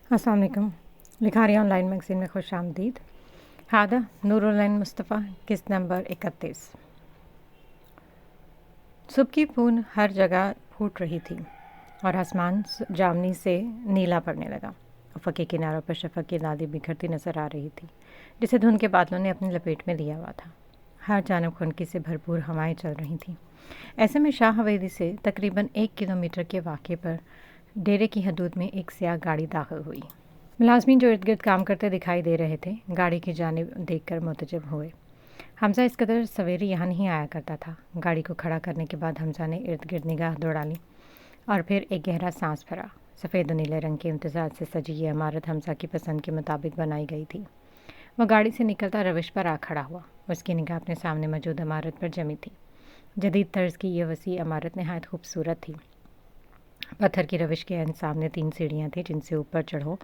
अस्सलाम वालेकुम। Likhari online magazine में खुश आमदीद। हादा नूरुल्लाइन मुस्तफ़ा, किस्त नंबर 31। सुबह की बूंद हर जगह फूट रही थी और आसमान जामनी से नीला पड़ने लगा। उफ़क़ के किनारों पर शफ़क़ की लाली बिखरती नज़र आ रही थी, जिसे धुंध के बादलों ने अपनी लपेट में लिया हुआ था। हर जानब खुनकी से भरपूर हवाएं चल रही थीं। ऐसे में शाह हवेली से तकरीबन 1 किलोमीटर के वाक़े पर डेरे की हदूद में एक सियाह गाड़ी दाखिल हुई। मुलाज़मीन जो इर्द गिर्द काम करते दिखाई दे रहे थे, गाड़ी की जानिब देखकर मुतजब हुए। हमज़ा इस कदर सवेरे यहाँ नहीं आया करता था। गाड़ी को खड़ा करने के बाद हमज़ा ने इर्द गिर्द निगाह दौड़ा ली और फिर एक गहरा सांस भरा। सफ़ेद नीले रंग के इम्तिज़ाज से सजी ये इमारत हमज़ा की पसंद के मुताबिक बनाई गई थी। वह गाड़ी से निकलता रविश पर आ खड़ा हुआ। उसकी निगाह अपने सामने मौजूद इमारत पर जमी थी। जदीद तर्ज की यह वसी इमारत नहायत खूबसूरत थी। पत्थर की रविश के सामने 3 सीढ़ियाँ थीं, जिनसे ऊपर चढ़ो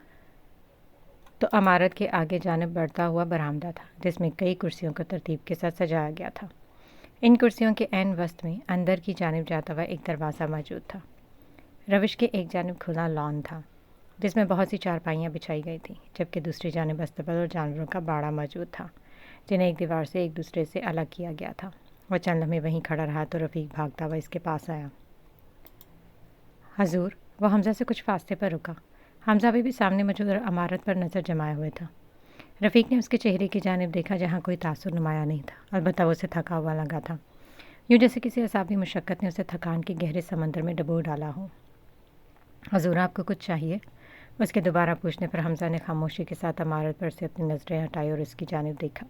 तो इमारत के आगे जानिब बढ़ता हुआ बरामदा था, जिसमें कई कुर्सियों को तरतीब के साथ सजाया गया था। इन कुर्सियों के ऐन वस्त में अंदर की जानिब जाता हुआ एक दरवाज़ा मौजूद था। रविश के एक जानिब खुला लॉन था, जिसमें बहुत सी चारपाइयाँ बिछाई गई थीं, जबकि दूसरी जानिब अस्तबल और जानवरों का बाड़ा मौजूद था, जिन्हें एक दीवार से एक दूसरे से अलग किया गया था। वह चंद लम्हे वहीं खड़ा रहा तो रफ़ीक भागता हुआ इसके पास आया। हजूर, वह हमज़ा से कुछ फासले पर रुका। हमज़ा भी सामने मौजूद इमारत पर नज़र जमाए हुए था। रफ़ीक ने उसके चेहरे की जानिब देखा, जहाँ कोई तासुर नुमाया नहीं था। अलबत्ता वो उसे थका हुआ लगा था, यूँ जैसे किसी असाबी मुशक्क़त ने उसे थकान के गहरे समंदर में डुबो डाला हो। हजूर, आपको कुछ चाहिए? उसके दोबारा पूछने पर हमज़ा ने खामोशी के साथ इमारत पर से अपनी नज़रें हटाई और उसकी जानिब देखा,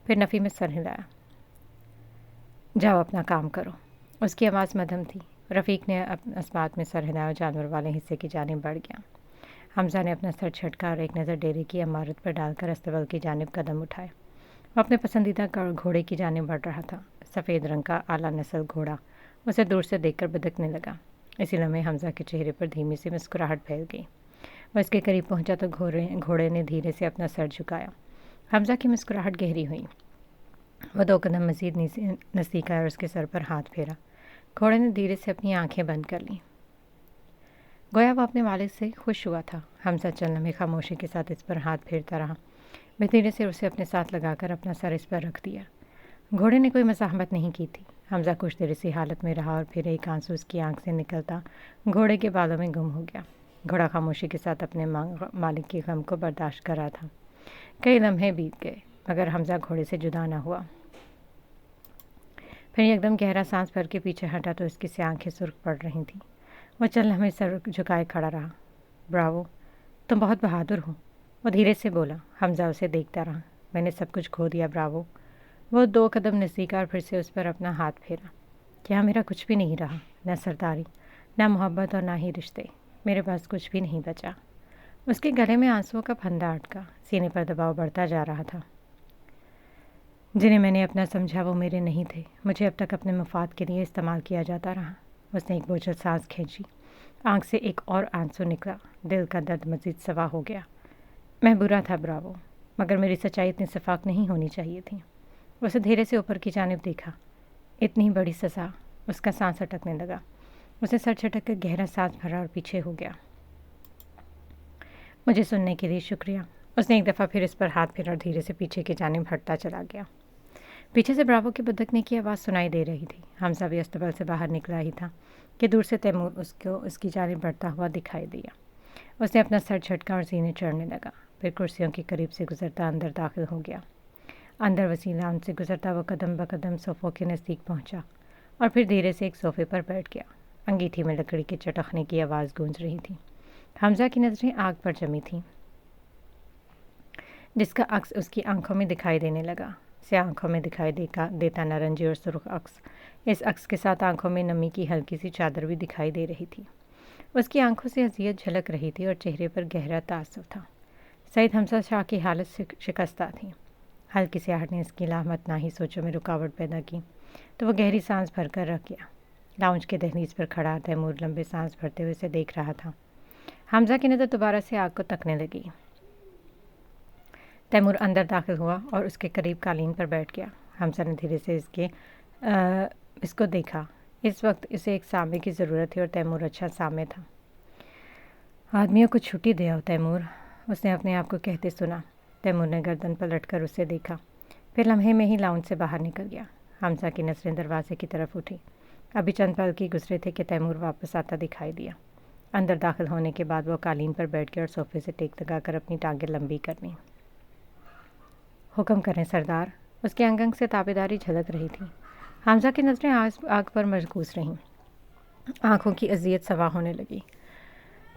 फिर नफ़ी में सर हिलाया। जाओ अपना काम करो। उसकी आवाज़ मध्यम थी। रफ़ीक ने इस बात में सर हिलाया और जानवर वाले हिस्से की जानिब बढ़ गया। हमज़ा ने अपना सर झटका और एक नज़र डेरे की इमारत पर डालकर अस्तबल की जानिब कदम उठाए। वह अपने पसंदीदा घोड़े की जानिब बढ़ रहा था। सफ़ेद रंग का आला नस्ल घोड़ा उसे दूर से देखकर बदकने लगा। इसी लम्हे हमज़ा के चेहरे पर धीमी सी मुस्कुराहट फैल गई। वह इसके करीब पहुंचा तो घोड़े ने धीरे से अपना सर झुकाया। हमज़ा की मुस्कुराहट गहरी हुई। वह 2 कदम मज़ीद नज़दीक आया और उसके सर पर हाथ फेरा। घोड़े ने धीरे से अपनी आंखें बंद कर लीं, गोया वो अपने वालिद से खुश हुआ था। हमज़ा चंद लम्हे खामोशी के साथ इस पर हाथ फेरता रहा। मैं धीरे से उसे अपने साथ लगाकर अपना सर इस पर रख दिया। घोड़े ने कोई मज़ाहमत नहीं की थी। हमज़ा कुछ देर इसी हालत में रहा और फिर एक आंसू उसकी आंख से निकलता घोड़े के बालों में गुम हो गया। घोड़ा खामोशी के साथ अपने मालिक के गम को बर्दाश्त कर रहा था। कई लम्हे बीत गए, मगर हमज़ा घोड़े से जुदा न हुआ। फिर एकदम गहरा सांस भर के पीछे हटा तो उसकी से आंखें सुर्ख पड़ रही थीं। वह चल हमें सर झुकाए खड़ा रहा। ब्रावो, तुम बहुत बहादुर हो, वो धीरे से बोला। हमज़ा उसे देखता रहा। मैंने सब कुछ खो दिया ब्रावो। वो 2 कदम नज़दीक और फिर से उस पर अपना हाथ फेरा। क्या मेरा कुछ भी नहीं रहा? न सरदारी, न मोहब्बत और न ही रिश्ते। मेरे पास कुछ भी नहीं बचा। उसके गले में आंसुओं का फंदा अटका। सीने पर दबाव बढ़ता जा रहा था। जिन्हें मैंने अपना समझा वो मेरे नहीं थे। मुझे अब तक अपने मफाद के लिए इस्तेमाल किया जाता रहा। उसने एक बोझल सांस खींची। आंख से एक और आंसू निकला। दिल का दर्द मज़ीद सवा हो गया। मैं बुरा था ब्रावो, मगर मेरी सच्चाई इतनी शफाफ नहीं होनी चाहिए थी। उसे धीरे से ऊपर की जानिब देखा। इतनी बड़ी सज़ा। उसका सांस अटकने लगा। उसे सर झटक कर गहरा सांस भरा और पीछे हो गया। मुझे सुनने के लिए शुक्रिया। उसने एक दफ़ा फिर इस पर हाथ फेरा और धीरे से पीछे की जानिब हटता चला गया। पीछे से ब्रावो के बदकने की आवाज़ सुनाई दे रही थी। हमज़ा भी अस्तबल से बाहर निकला ही था कि दूर से तैमूर उसको उसकी जानिब बढ़ता हुआ दिखाई दिया। उसने अपना सर झटका और सीने चढ़ने लगा। फिर कुर्सियों के करीब से गुजरता अंदर दाखिल हो गया। अंदर वसीला उनसे गुजरता वो कदम ब कदम सोफ़ों के नज़दीक पहुंचा और फिर धीरे से एक सोफ़े पर बैठ गया। अंगीठी में लकड़ी के चटकने की आवाज़ गूंज रही थी। हमज़ा की नज़रें आग पर जमी थीं, जिसका अक्स उसकी आंखों में दिखाई देने लगा। से आंखों में दिखाई देता नारंगी और सुर्ख अक्स। इस अक्स के साथ आंखों में नमी की हल्की सी चादर भी दिखाई दे रही थी। उसकी आंखों से अज़ियत झलक रही थी और चेहरे पर गहरा तासुर था। सईद हमज़ा शाह की हालत शिकस्ता थी। हल्की सी आहट ने इसकी लाहमत ना ही सोचों में रुकावट पैदा की, तो वह गहरी सांस भरकर रख गया। लाउंज के दहलीज पर खड़ा तैमूर लंबे सांस भरते हुए उसे देख रहा था। हमज़ा की नज़र दोबारा से आग को तकने लगी। तैमूर अंदर दाखिल हुआ और उसके करीब कालीन पर बैठ गया। हमज़ा ने धीरे से इसको देखा। इस वक्त इसे एक सामे की ज़रूरत थी और तैमूर अच्छा सामे था। آدمیوں کو چھٹی دے آؤ تیمور، اس نے اپنے آپ کو کہتے سنا۔ تیمور نے گردن پلٹ کر اسے دیکھا، پھر لمحے میں ہی لاؤنج سے باہر نکل گیا۔ حمزہ کی نظریں دروازے کی طرف اٹھی۔ ابھی چند پل کی گزرے تھے کہ تیمور واپس آتا دکھائی دیا۔ اندر داخل ہونے کے بعد وہ قالین پر بیٹھ گیا اور صوفے سے ٹیک لگا کر اپنی ٹانگیں لمبی کر لیں۔ حکم کریں سردار، اس کے انگ انگ سے تابیداری جھلک رہی تھی۔ حمزہ کی نظریں آگ پر مرکوز رہیں، آنکھوں کی اذیت سوا ہونے لگی،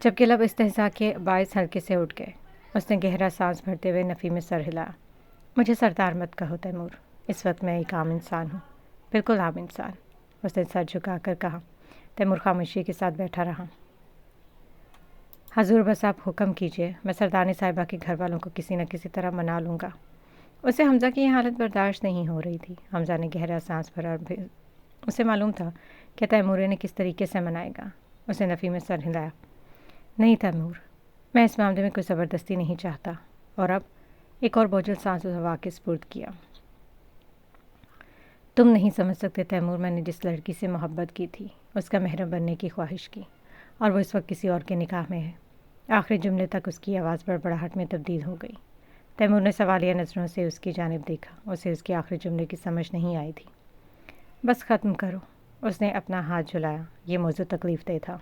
جبکہ لب استہزاء کے باعث ہلکے سے اٹھ گئے۔ اس نے گہرا سانس بھرتے ہوئے نفی میں سر ہلایا۔ مجھے سردار مت کہو تیمور، اس وقت میں ایک عام انسان ہوں، بالکل عام انسان، اس نے سر جھکا کر کہا۔ تیمور خاموشی کے ساتھ بیٹھا رہا۔ حضور بس آپ حکم کیجئے، میں سردانی صاحبہ کے گھر والوں کو کسی نہ کسی طرح منا لوں گا۔ اسے حمزہ کی یہ حالت برداشت نہیں ہو رہی تھی۔ حمزہ نے گہرا سانس بھرا اور پھر اسے معلوم تھا کہ تیمور انہیں کس طریقے سے منائے گا۔ اسے نفی میں سر ہلایا۔ نہیں تیمور، میں اس معاملے میں کوئی زبردستی نہیں چاہتا۔ اور اب ایک اور بوجھل سانس اس ہوا کے سپرد کیا۔ تم نہیں سمجھ سکتے تیمور، میں نے جس لڑکی سے محبت کی تھی، اس کا محرم بننے کی خواہش کی، اور وہ اس وقت کسی اور کے نکاح میں ہے۔ آخری جملے تک اس کی آواز بڑبڑاہٹ میں تبدیل ہو گئی۔ تیمور نے سوالیہ نظروں سے اس کی جانب دیکھا۔ اسے اس کے آخری جملے کی سمجھ نہیں آئی تھی۔ بس ختم کرو، اس نے اپنا ہاتھ جھلایا۔ یہ موضوع تکلیف دہ تھا۔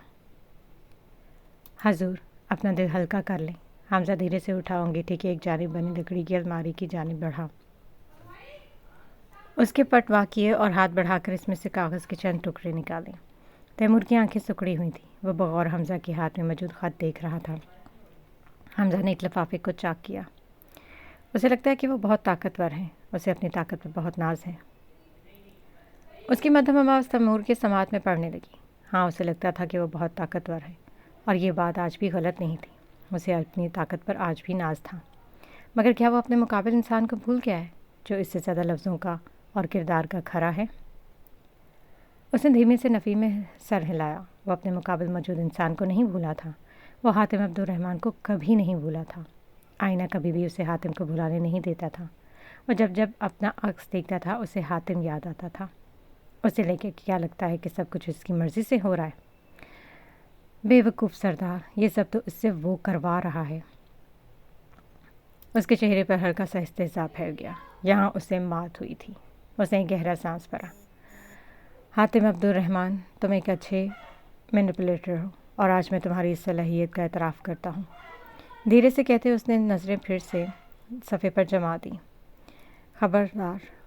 حضور، اپنا دل ہلکا کر لیں۔ حمزہ دھیرے سے اٹھا، انگیٹھی کی ایک جانب بنی لکڑی کی الماری کی جانب بڑھا، اس کے پٹ وا کیے اور ہاتھ بڑھا کر اس میں سے کاغذ کے چند ٹکڑے نکالے۔ تیمور کی آنکھیں سکڑی ہوئی تھیں۔ وہ بغور حمزہ کے ہاتھ میں موجود خط دیکھ رہا تھا۔ حمزہ نے ایک لفافے کو چاک کیا۔ اسے لگتا ہے کہ وہ بہت طاقتور ہیں، اسے اپنی طاقت پر بہت ناز ہے۔ اس کی مدھم آواز تیمور کے سماعت میں پڑنے لگی۔ ہاں، اسے لگتا تھا کہ وہ بہت طاقتور ہے، اور یہ بات آج بھی غلط نہیں تھی۔ اسے اپنی طاقت پر آج بھی ناز تھا، مگر کیا وہ اپنے مقابل انسان کو بھول گیا ہے جو اس سے زیادہ لفظوں کا اور کردار کا کھرا ہے؟ اس نے دھیمے سے نفی میں سر ہلایا۔ وہ اپنے مقابل موجود انسان کو نہیں بھولا تھا۔ وہ حاتم عبد الرحمن کو کبھی نہیں بھولا تھا۔ آئینہ کبھی بھی اسے حاتم کو بھلانے نہیں دیتا تھا۔ وہ جب جب اپنا عکس دیکھتا تھا اسے حاتم یاد آتا تھا۔ اسے لے کے کیا لگتا ہے کہ سب کچھ اس کی مرضی سے ہو رہا ہے؟ بے وقوف سردار، یہ سب تو اس سے وہ کروا رہا ہے۔ اس کے چہرے پر ہلکا سا استہزاء پھیل گیا۔ یہاں اسے مات ہوئی تھی۔ اس نے گہرا سانس بھرا۔ حاتم عبد الرحمن، تم ایک اچھے مینیپولیٹر ہو، اور آج میں تمہاری اس صلاحیت کا اعتراف کرتا ہوں۔ دھیرے سے کہتے اس نے نظریں پھر سے صفحے پر جما دیں۔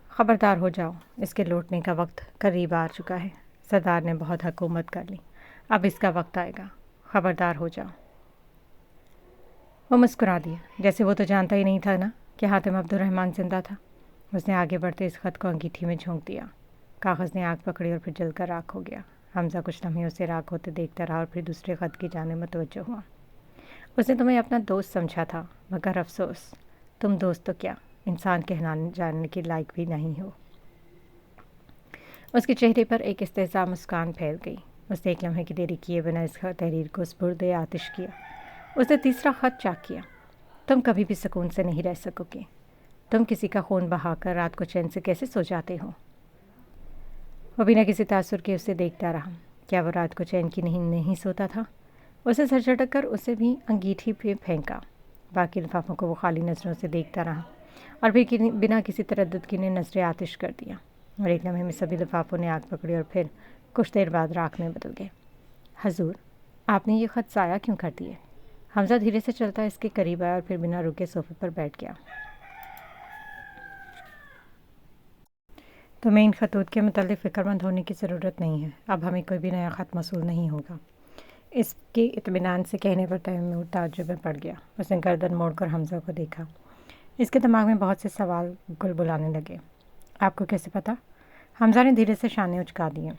خبردار ہو جاؤ، اس کے لوٹنے کا وقت قریب آ چکا ہے۔ سردار نے بہت حکومت کر لی، اب اس کا وقت آئے گا۔ خبردار ہو جاؤ۔ وہ مسکرا دیا، جیسے وہ تو جانتا ہی نہیں تھا نا کہ حاتم عبد الرحمن زندہ تھا۔ اس نے آگے بڑھتے اس خط کو انگیٹھی میں جھونک دیا۔ کاغذ نے آگ پکڑی اور پھر جل کر راکھ ہو گیا۔ حمزہ کچھ لمحے اسے راکھ ہوتے دیکھتا رہا اور پھر دوسرے خط کی جانب متوجہ ہوا۔ اس نے تمہیں اپنا دوست سمجھا تھا، مگر افسوس، تم دوست تو کیا، انسان کہلانے جاننے کے لائق بھی نہیں ہو۔ اس کے چہرے پر ایک استہزاء مسکان پھیل گئی۔ اس نے ایک لمحے کی دیری کیے بنا اس تحریر کو سپرد آتش کیا۔ اس نے تیسرا خط چاک کیا۔ تم کبھی بھی سکون سے نہیں رہ سکو گے۔ تم کسی کا خون بہا کر رات کو چین سے کیسے سو جاتے ہو؟ وہ بنا کسی تاثر کے اسے دیکھتا رہا۔ کیا وہ رات کو چین کی نہیں سوتا تھا؟ اسے سر جھٹک کر اسے بھی انگیٹھی پہ پھینکا۔ باقی لفافوں کو وہ خالی نظروں سے دیکھتا رہا اور پھر بنا کسی تردد کے انہیں نظر آتش کر دیا، اور ایک لمحے میں سبھی لفافوں نے آگ پکڑی اور پھر کچھ دیر بعد راکھ میں بدل گئے۔ حضور، آپ نے یہ خط ضائع کیوں کر دیے؟ حمزہ دھیرے سے چلتا اس کے قریب آیا اور پھر بنا رکے صوفے پر بیٹھ گیا۔ تمہیں ان خطوط کے متعلق فکر مند ہونے کی ضرورت نہیں ہے۔ اب ہمیں کوئی بھی نیا خط موصول نہیں ہوگا۔ اس کے اطمینان سے کہنے پر تیمور تعجب میں پڑ گیا۔ اس نے گردن موڑ کر حمزہ کو دیکھا۔ اس کے دماغ میں بہت سے سوال گل بلانے لگے۔ آپ کو کیسے پتا؟ حمزہ نے دھیرے سے شانے اچکا دیے۔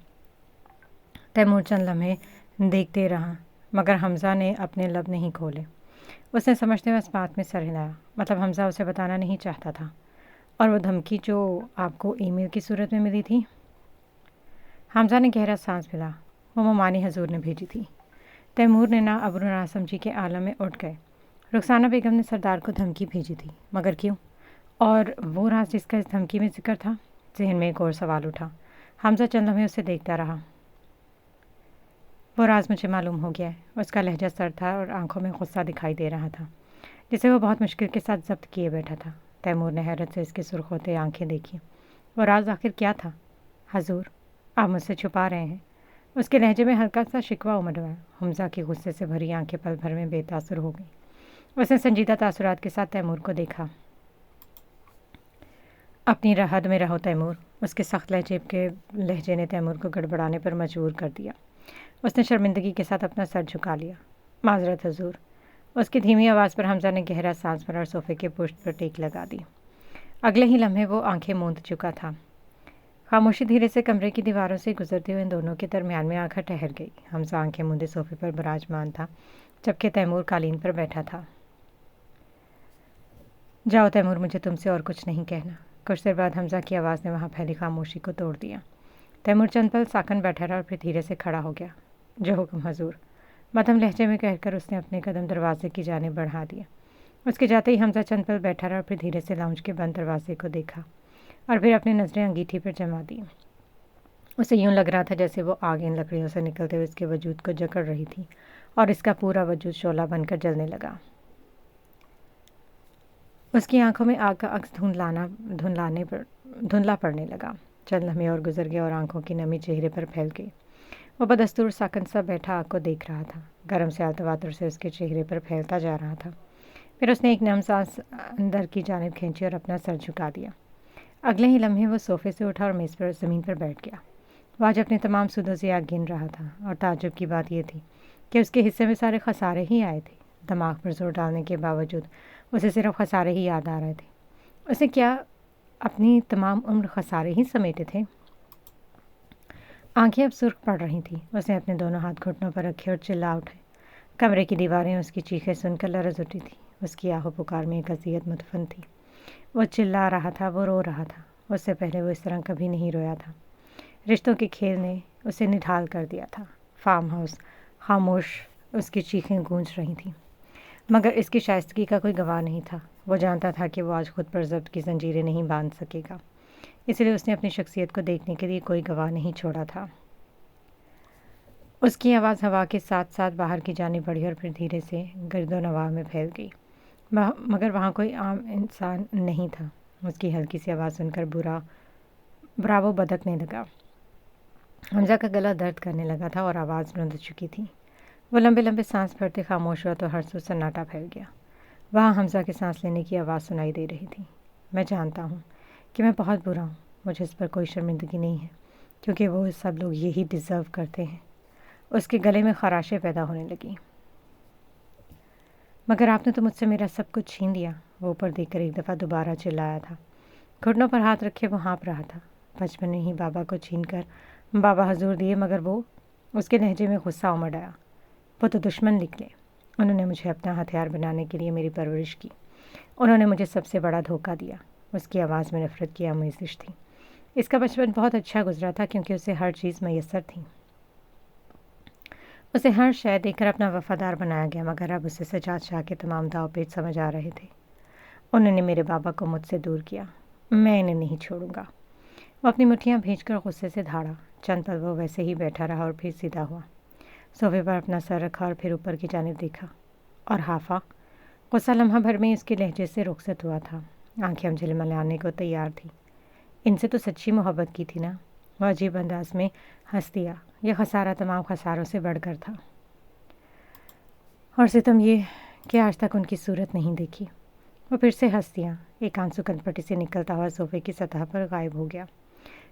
تیمور چند لمحے دیکھتے رہا، مگر حمزہ نے اپنے لب نہیں کھولے۔ اس نے سمجھتے ہوئے اس بات میں سر ہلایا۔ مطلب حمزہ اسے بتانا نہیں چاہتا تھا۔ اور وہ دھمکی جو آپ کو ای میل کی صورت میں ملی تھی؟ حمزہ نے گہرا سانس پھیلا۔ وہ ممانی حضور نے بھیجی تھی۔ تیمور نے نہ ابرو نہ سمجھی کے عالم میں اٹھ گئے۔ رخسانہ بیگم نے سردار کو دھمکی بھیجی تھی، مگر کیوں؟ اور وہ راز جس کا اس دھمکی میں ذکر تھا؟ ذہن میں ایک اور سوال اٹھا۔ حمزہ چند لمحے اسے دیکھتا رہا۔ वो राज मुझे मालूम हो गया है। उसका लहजा सर्द था और आंखों में गुस्सा दिखाई दे रहा था, जिसे वो बहुत मुश्किल के साथ जब्त किए बैठा था। तैमूर ने हैरत से इसकी सुर्ख होते आंखें देखी। वो राज आखिर क्या था? हजूर, आप मुझसे छुपा रहे हैं। उसके लहजे में हल्का सा शिकवा उमड़ आया। हमजा की गुस्से से भरी आंखें पल भर में बेतासुर हो गईं। उसने संजीदा तासुरात के साथ तैमूर को देखा। अपनी हद में रहो तैमूर। उसके सख्त लहजे ने तैमूर को गड़बड़ाने पर मजबूर कर दिया। उसने शर्मिंदगी के साथ अपना सर झुका लिया। माजरत हजूर। उसकी धीमी आवाज़ पर हमजा ने गहरा सांस भरा और सोफे के पुष्ट पर टेक लगा दी। अगले ही लम्हे वो आंखें मूंद चुका था। खामोशी धीरे से कमरे की दीवारों से गुजरते हुए इन दोनों के दरमियान में आकर ठहर गई। हमजा आंखें मूंदे सोफे पर विराजमान था, जबकि तैमूर कालीन पर बैठा था। जाओ तैमूर, मुझे तुमसे और कुछ नहीं कहना। कुछ देर बाद हमजा की आवाज़ ने वहाँ फैली खामोशी को तोड़ दिया। तैमूर चंद पल साकन बैठा रहा और फिर धीरे से खड़ा हो गया। जो हुक्म हजूर, मध्यम लहजे में कहकर उसने अपने कदम दरवाजे की जानिब बढ़ा दिए। उसके जाते ही हमजा चंद पल बैठा रहा और फिर धीरे से लाउंज के बंद दरवाजे को देखा और फिर अपनी नज़रें अंगीठी पर जमा दी। उसे यूं लग रहा था जैसे वो आग इन लकड़ियों से निकलते हुए इसके वजूद को जकड़ रही थी और इसका पूरा वजूद शोला बनकर जलने लगा। उसकी आंखों में आग का अक्स धुंधला पड़ने लगा। चंद लम्हे और गुजर गए और आंखों की नमी चेहरे पर फैल गई। वो बदस्तूर साकन सा बैठा आग को देख रहा था। गर्म स्याल तवातुर से उसके चेहरे पर फैलता जा रहा था। फिर उसने एक नम सांस अंदर की जानिब खींची और अपना सर झुका दिया। अगले ही लम्हे वो सोफे से उठा और मेज़ पर ज़मीन पर बैठ गया। वो आज अपने तमाम सूदों से आग गिन रहा था और ताज्जुब की बात यह थी कि उसके हिस्से में सारे खसारे ही आए थे। दिमाग पर जोर डालने के बावजूद उसे सिर्फ खसारे ही याद आ रहे थे। उसे क्या अपनी तमाम उम्र खसारे ही समेटे थे? आंखें अब सुर्ख पड़ रही थीं। उसने अपने दोनों हाथ घुटनों पर रखे और चिल्ला उठे। कमरे की दीवारें उसकी चीखें सुनकर लरज़ उठी थी। उसकी आहो पुकार में एक अज़ियत मुदफन थी। वो चिल्ला रहा था, वो रो रहा था। उससे पहले वो इस तरह कभी नहीं रोया था। रिश्तों के खेल ने उसे निढाल कर दिया था। फार्म हाउस खामोश, उसकी चीखें गूंज रही थीं, मगर इसकी शाइस्तगी का कोई गवाह नहीं था। वो जानता था कि वो आज खुद पर ज़ब्त की जंजीरें नहीं बांध सकेगा, इसलिए उसने अपनी शख्सियत को देखने के लिए कोई गवाह नहीं छोड़ा था। उसकी आवाज़ हवा के साथ साथ बाहर की जानिब बढ़ी और फिर धीरे से गर्दो नवाह में फैल गई, मगर वहाँ कोई आम इंसान नहीं था। उसकी हल्की सी आवाज़ सुनकर ब्रावो बदकने लगा। हमजा का गला दर्द करने लगा था और आवाज़ रुंध चुकी थी। वो लंबे लंबे सांस भरते खामोश हुआ तो हर सू सन्नाटा फैल गया। वहाँ हमजा के सांस लेने की आवाज़ सुनाई दे रही थी। मैं जानता हूँ कि मैं बहुत बुरा हूँ। मुझे इस पर कोई शर्मिंदगी नहीं है, क्योंकि वो सब लोग यही डिज़र्व करते हैं। उसके गले में खराशें पैदा होने लगी। मगर आपने तो मुझसे मेरा सब कुछ छीन लिया। वो ऊपर देखकर एक दफ़ा दोबारा चिल्लाया था। घुटनों पर हाथ रखे वो हाँफ रहा था। बचपन में ही बाबा को छीन कर बाबा हजूर दिए, मगर वो उसके लहजे में गुस्सा उमड़ आया। वो तो दुश्मन निकले। उन्होंने मुझे अपना हथियार बनाने के लिए मेरी परवरिश की। उन्होंने मुझे सबसे बड़ा धोखा दिया। उसकी आवाज़ में नफरत की आमेज़िश थी। इसका बचपन बहुत अच्छा गुजरा था, क्योंकि उसे हर चीज़ मैसर थी। उसे हर शय देकर अपना वफादार बनाया गया, मगर अब उसे सजाद शाह के तमाम दावपेच समझ आ रहे थे। उन्होंने मेरे बाबा को मुझसे दूर किया। मैं इन्हें नहीं छोड़ूंगा। वो अपनी मुट्ठियाँ भींचकर गुस्से से धाड़ा। चंद पल वो वैसे ही बैठा रहा और फिर सीधा हुआ, सोफे पर अपना सर रखा और फिर ऊपर की जानिब देखा और हाफा। गुस्सा लम्हा भर में इसके लहजे से रुखसत हुआ था। आंखें अब झिलमिलाने को तैयार थी। इनसे तो सच्ची मोहब्बत की थी ना। वह अजीब अंदाज में हंस दिया। यह खसारा तमाम खसारों से बढ़कर था। और सितम ये कि आज तक उनकी सूरत नहीं देखी। वो फिर से हंस दिया। एक आंसू कनपटी से निकलता हुआ सोफे की सतह पर गायब हो गया।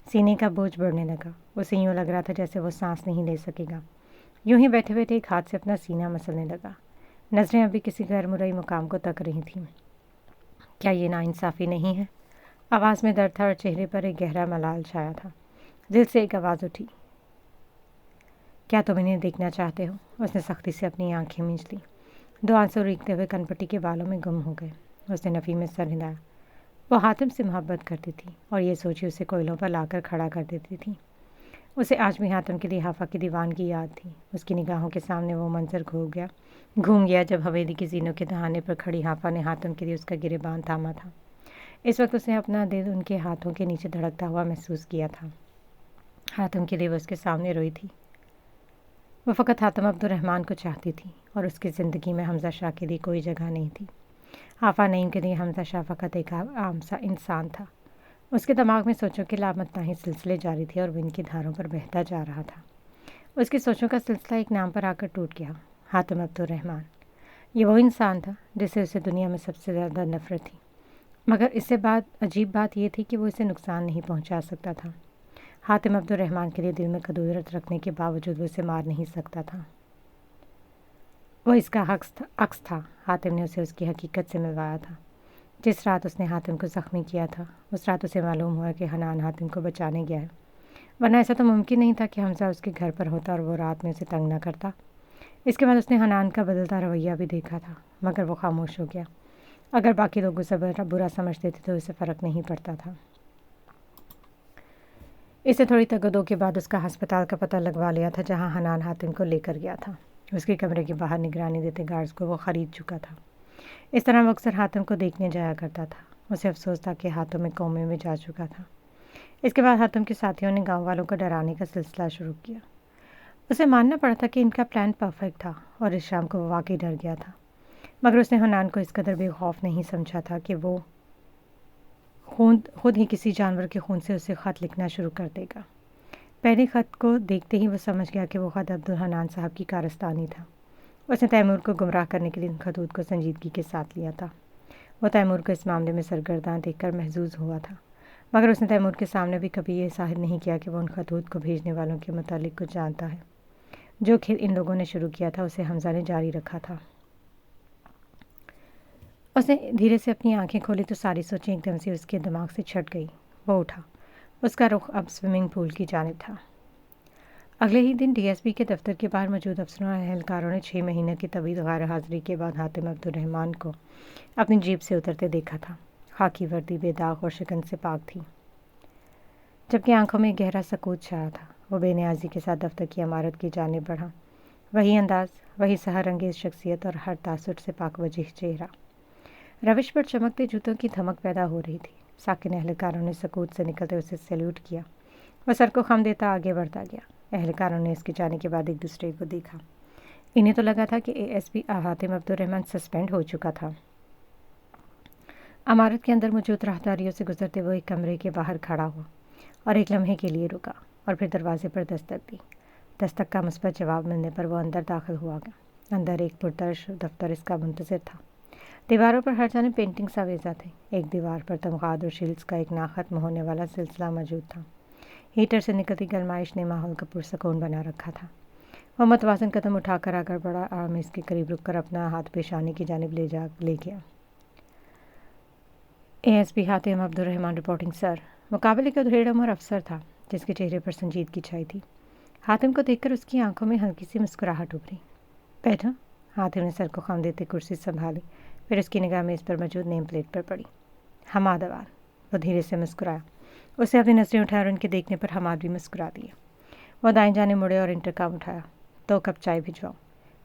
सीने का बोझ बढ़ने लगा। उसे यूँ लग रहा था जैसे वो सांस नहीं ले सकेगा। यूं ही बैठे बैठे एक हाथ से अपना सीना मसलने लगा। नज़रें अभी किसी गैर मुरई मुकाम को तक रही थीं। क्या ये नाइंसाफ़ी नहीं है? आवाज़ में दर्द था और चेहरे पर एक गहरा मलाल छाया था। दिल से एक आवाज़ उठी, क्या तुम इन्हें देखना चाहते हो? उसने सख्ती से अपनी आंखें मींच ली। दो आंसू रीखते हुए कनपटी के बालों में गुम हो गए। उसने नफ़ी में सर हिलाया। वो हातिम से मोहब्बत करती थी और ये सोची उसे कोयलों पर लाकर खड़ा कर देती थी। उसे आज भी हातिम के लिए हाफा की दीवान की याद थी। उसकी निगाहों के सामने वो मंजर घूम गया जब हवेली की जीनों के दहाने पर खड़ी हाफा ने हातिम के लिए उसका गिरेबान थामा था। इस वक्त उसे अपना दिल उनके हाथों के नीचे धड़कता हुआ महसूस किया था। हातिम के लिए वो उसके सामने रोई थी। وہ فقط حاتم عبدالرحمٰن کو چاہتی تھی اور اس کی زندگی میں حمزہ شاہ کے لیے کوئی جگہ نہیں تھی۔ آفا نعیم کے لیے حمزہ شاہ فقط ایک عام سا انسان تھا۔ اس کے دماغ میں سوچوں کے لامتناہی سلسلے جاری تھے اور وہ ان کی دھاروں پر بہتا جا رہا تھا۔ اس کی سوچوں کا سلسلہ ایک نام پر آ کر ٹوٹ گیا، حاتم عبدالرحمٰن۔ یہ وہ انسان تھا جسے اسے دنیا میں سب سے زیادہ نفرت تھی، مگر اس سے عجیب بات یہ تھی کہ وہ اسے نقصان نہیں پہنچا سکتا تھا۔ حاتم عبدالرحمٰن کے لیے دل میں قدورت رکھنے کے باوجود وہ اسے مار نہیں سکتا تھا۔ وہ اس کا عکس تھا۔ حاتم نے اسے اس کی حقیقت سے ملوایا تھا۔ جس رات اس نے حاتم کو زخمی کیا تھا، اس رات اسے معلوم ہوا کہ حنان حاتم کو بچانے گیا ہے، ورنہ ایسا تو ممکن نہیں تھا کہ حمزہ اس کے گھر پر ہوتا اور وہ رات میں اسے تنگ نہ کرتا۔ اس کے بعد اس نے حنان کا بدلتا رویہ بھی دیکھا تھا، مگر وہ خاموش ہو گیا۔ اگر باقی لوگ اسے برا سمجھتے تھے تو اسے فرق نہیں پڑتا تھا۔ اسے تھوڑی تگدو کے بعد اس کا ہسپتال کا پتہ لگوا لیا تھا جہاں حنان حاتم کو لے کر گیا تھا۔ اس کے کمرے کے باہر نگرانی دیتے گارڈز کو وہ خرید چکا تھا۔ اس طرح وہ اکثر حاتم کو دیکھنے جایا کرتا تھا۔ اسے افسوس تھا کہ حاتم میں کومے میں جا چکا تھا۔ اس کے بعد حاتم کے ساتھیوں نے گاؤں والوں کو ڈرانے کا سلسلہ شروع کیا۔ اسے ماننا پڑا تھا کہ ان کا پلان پرفیکٹ تھا اور اس شام کو وہ واقعی ڈر گیا تھا، مگر اس نے حنان کو اس قدر بے خوف نہیں سمجھا تھا کہ وہ خود ہی کسی جانور کے خون سے اسے خط لکھنا شروع کر دے گا۔ پہلے خط کو دیکھتے ہی وہ سمجھ گیا کہ وہ خط عبدالحنان صاحب کی کارستانی تھا۔ اس نے تیمور کو گمراہ کرنے کے لیے ان خطوط کو سنجیدگی کے ساتھ لیا تھا۔ وہ تیمور کو اس معاملے میں سرگرداں دیکھ کر محظوظ ہوا تھا، مگر اس نے تیمور کے سامنے بھی کبھی یہ ظاہر نہیں کیا کہ وہ ان خطوط کو بھیجنے والوں کے متعلق کچھ جانتا ہے۔ جو کھیل ان لوگوں نے شروع کیا تھا اسے حمزہ نے جاری رکھا تھا۔ اس نے دھیرے سے اپنی آنکھیں کھولی تو ساری سوچیں ایک دم سے اس کے دماغ سے چھٹ گئی۔ وہ اٹھا۔ اس کا رخ اب سوئمنگ پول کی جانب تھا۔ اگلے ہی دن ڈی ایس پی کے دفتر کے باہر موجود افسروں اور اہلکاروں نے 6 مہینے کی طویل غیر حاضری کے بعد حاتم عبدالرحمٰن کو اپنی جیپ سے اترتے دیکھا تھا۔ خاکی وردی بے داغ اور شکن سے پاک تھی، جبکہ آنکھوں میں گہرا سکوت چھایا تھا۔ وہ بے نیازی کے ساتھ دفتر کی عمارت کی جانب بڑھا۔ وہی انداز، وہی سحر انگیز شخصیت اور ہر تاثر سے پاک وجہ چہرہ۔ روش پر چمکتے جوتوں کی دھمک پیدا ہو رہی تھی۔ ساکن اہلکاروں نے سکوت سے نکلتے اسے سیلوٹ کیا۔ وہ سر کو خم دیتا آگے بڑھتا گیا۔ اہلکاروں نے اس کے جانے کے بعد ایک دوسرے کو دیکھا۔ انہیں تو لگا تھا کہ A S P Hatim Abdul Rahman suspend ہو چکا تھا۔ عمارت کے اندر موجود راہداریوں سے گزرتے وہ ایک کمرے کے باہر کھڑا ہوا اور ایک لمحے کے لیے رکا اور پھر دروازے پر دستک دی۔ دستک کا مثبت جواب ملنے پر وہ اندر داخل ہوا گیا۔ اندر ایک پرترش دفتر اس کا منتظر تھا۔ دیواروں پر ہر جانب پینٹنگ آویزاں تھے۔ ایک دیوار پر تمغاد اور شیلڈز کا ایک ناختم ہونے والا سلسلہ موجود تھا۔ ہیٹر سے نکلتی گرمائش نے ماحول کا پرسکون بنا رکھا تھا۔ وہ متوازن قدم اٹھا کر آگر بڑھا اور میز کے قریب رک کر اپنا ہاتھ پیشانی کی جانب لے گیا۔ A S P Hatim Abdul Rahman reporting sir. مقابلے کا دھیڑ عمر افسر تھا جس کے چہرے پر سنجیدگی چھائی تھی۔ حاتم کو دیکھ کر اس کی آنکھوں میں ہلکی سی مسکراہٹ ابھری۔ بیٹھو۔ حاتم نے سر کو خم دیتے کرسی سنبھالی، پھر اس کی نگاہ میز پر موجود نیم پلیٹ پر پڑی۔ حماد آباد۔ وہ دھیرے سے مسکرایا۔ اسے اپنی نظریں اٹھائے اور ان کے دیکھنے پر حماد بھی مسکرا دیے۔ وہ دائیں جانب مڑے اور انٹرکام اٹھایا۔ 2 کپ چائے بھجواؤ۔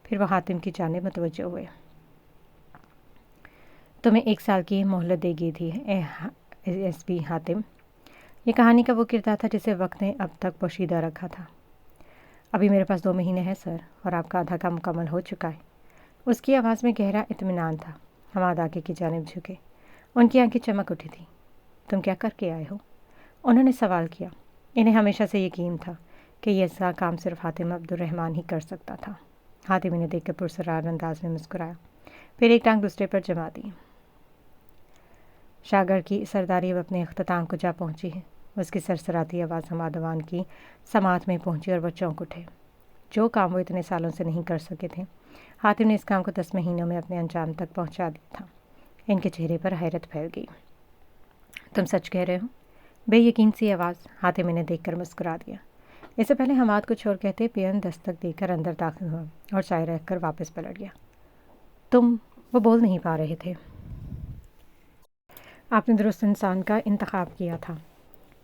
پھر وہ حاتم کی جانب متوجہ ہوئے۔ تمہیں 1 سال کی مہلت دے گئی تھی اے ایس پی حاتم۔ یہ کہانی کا وہ کردار تھا جسے وقت نے اب تک پوشیدہ رکھا تھا۔ ابھی میرے پاس 2 مہینے ہیں سر، اور آپ کا آدھا کام مکمل ہو چکا ہے۔ اس کی آواز میں گہرا اطمینان تھا۔ حماد آگے کی جانب جھکے۔ ان کی آنکھیں چمک اٹھی تھیں۔ تم کیا کر کے آئے ہو؟ انہوں نے سوال کیا۔ انہیں ہمیشہ سے یقین تھا کہ یہ ایسا کام صرف حاتم عبدالرحمٰن ہی کر سکتا تھا۔ حاتم انہیں دیکھ کر پرسرار انداز میں مسکرایا، پھر ایک ٹانگ دوسرے پر جما دی۔ شاگرد کی سرداری اب اپنے اختتام کو جا پہنچی ہے۔ اس کی سرسراتی آواز حمادوان کی سماعت میں پہنچی اور وہ چونک اٹھے۔ جو کام وہ اتنے سالوں سے نہیں کر سکے تھے، حاتم نے اس کام کو 10 مہینوں میں اپنے انجام تک پہنچا دیا تھا۔ ان کے چہرے پر حیرت پھیل گئی۔ تم سچ کہہ رہے ہو؟ بے یقین سی آواز۔ حاتم انہیں دیکھ کر مسکرا دیا۔ اس سے پہلے حماد کو چھوڑ کہتے پیون دستک دے کر اندر داخل ہوا اور چائے رکھ کر واپس پلٹ گیا۔ وہ بول نہیں پا رہے تھے۔ آپ نے درست انسان کا انتخاب کیا تھا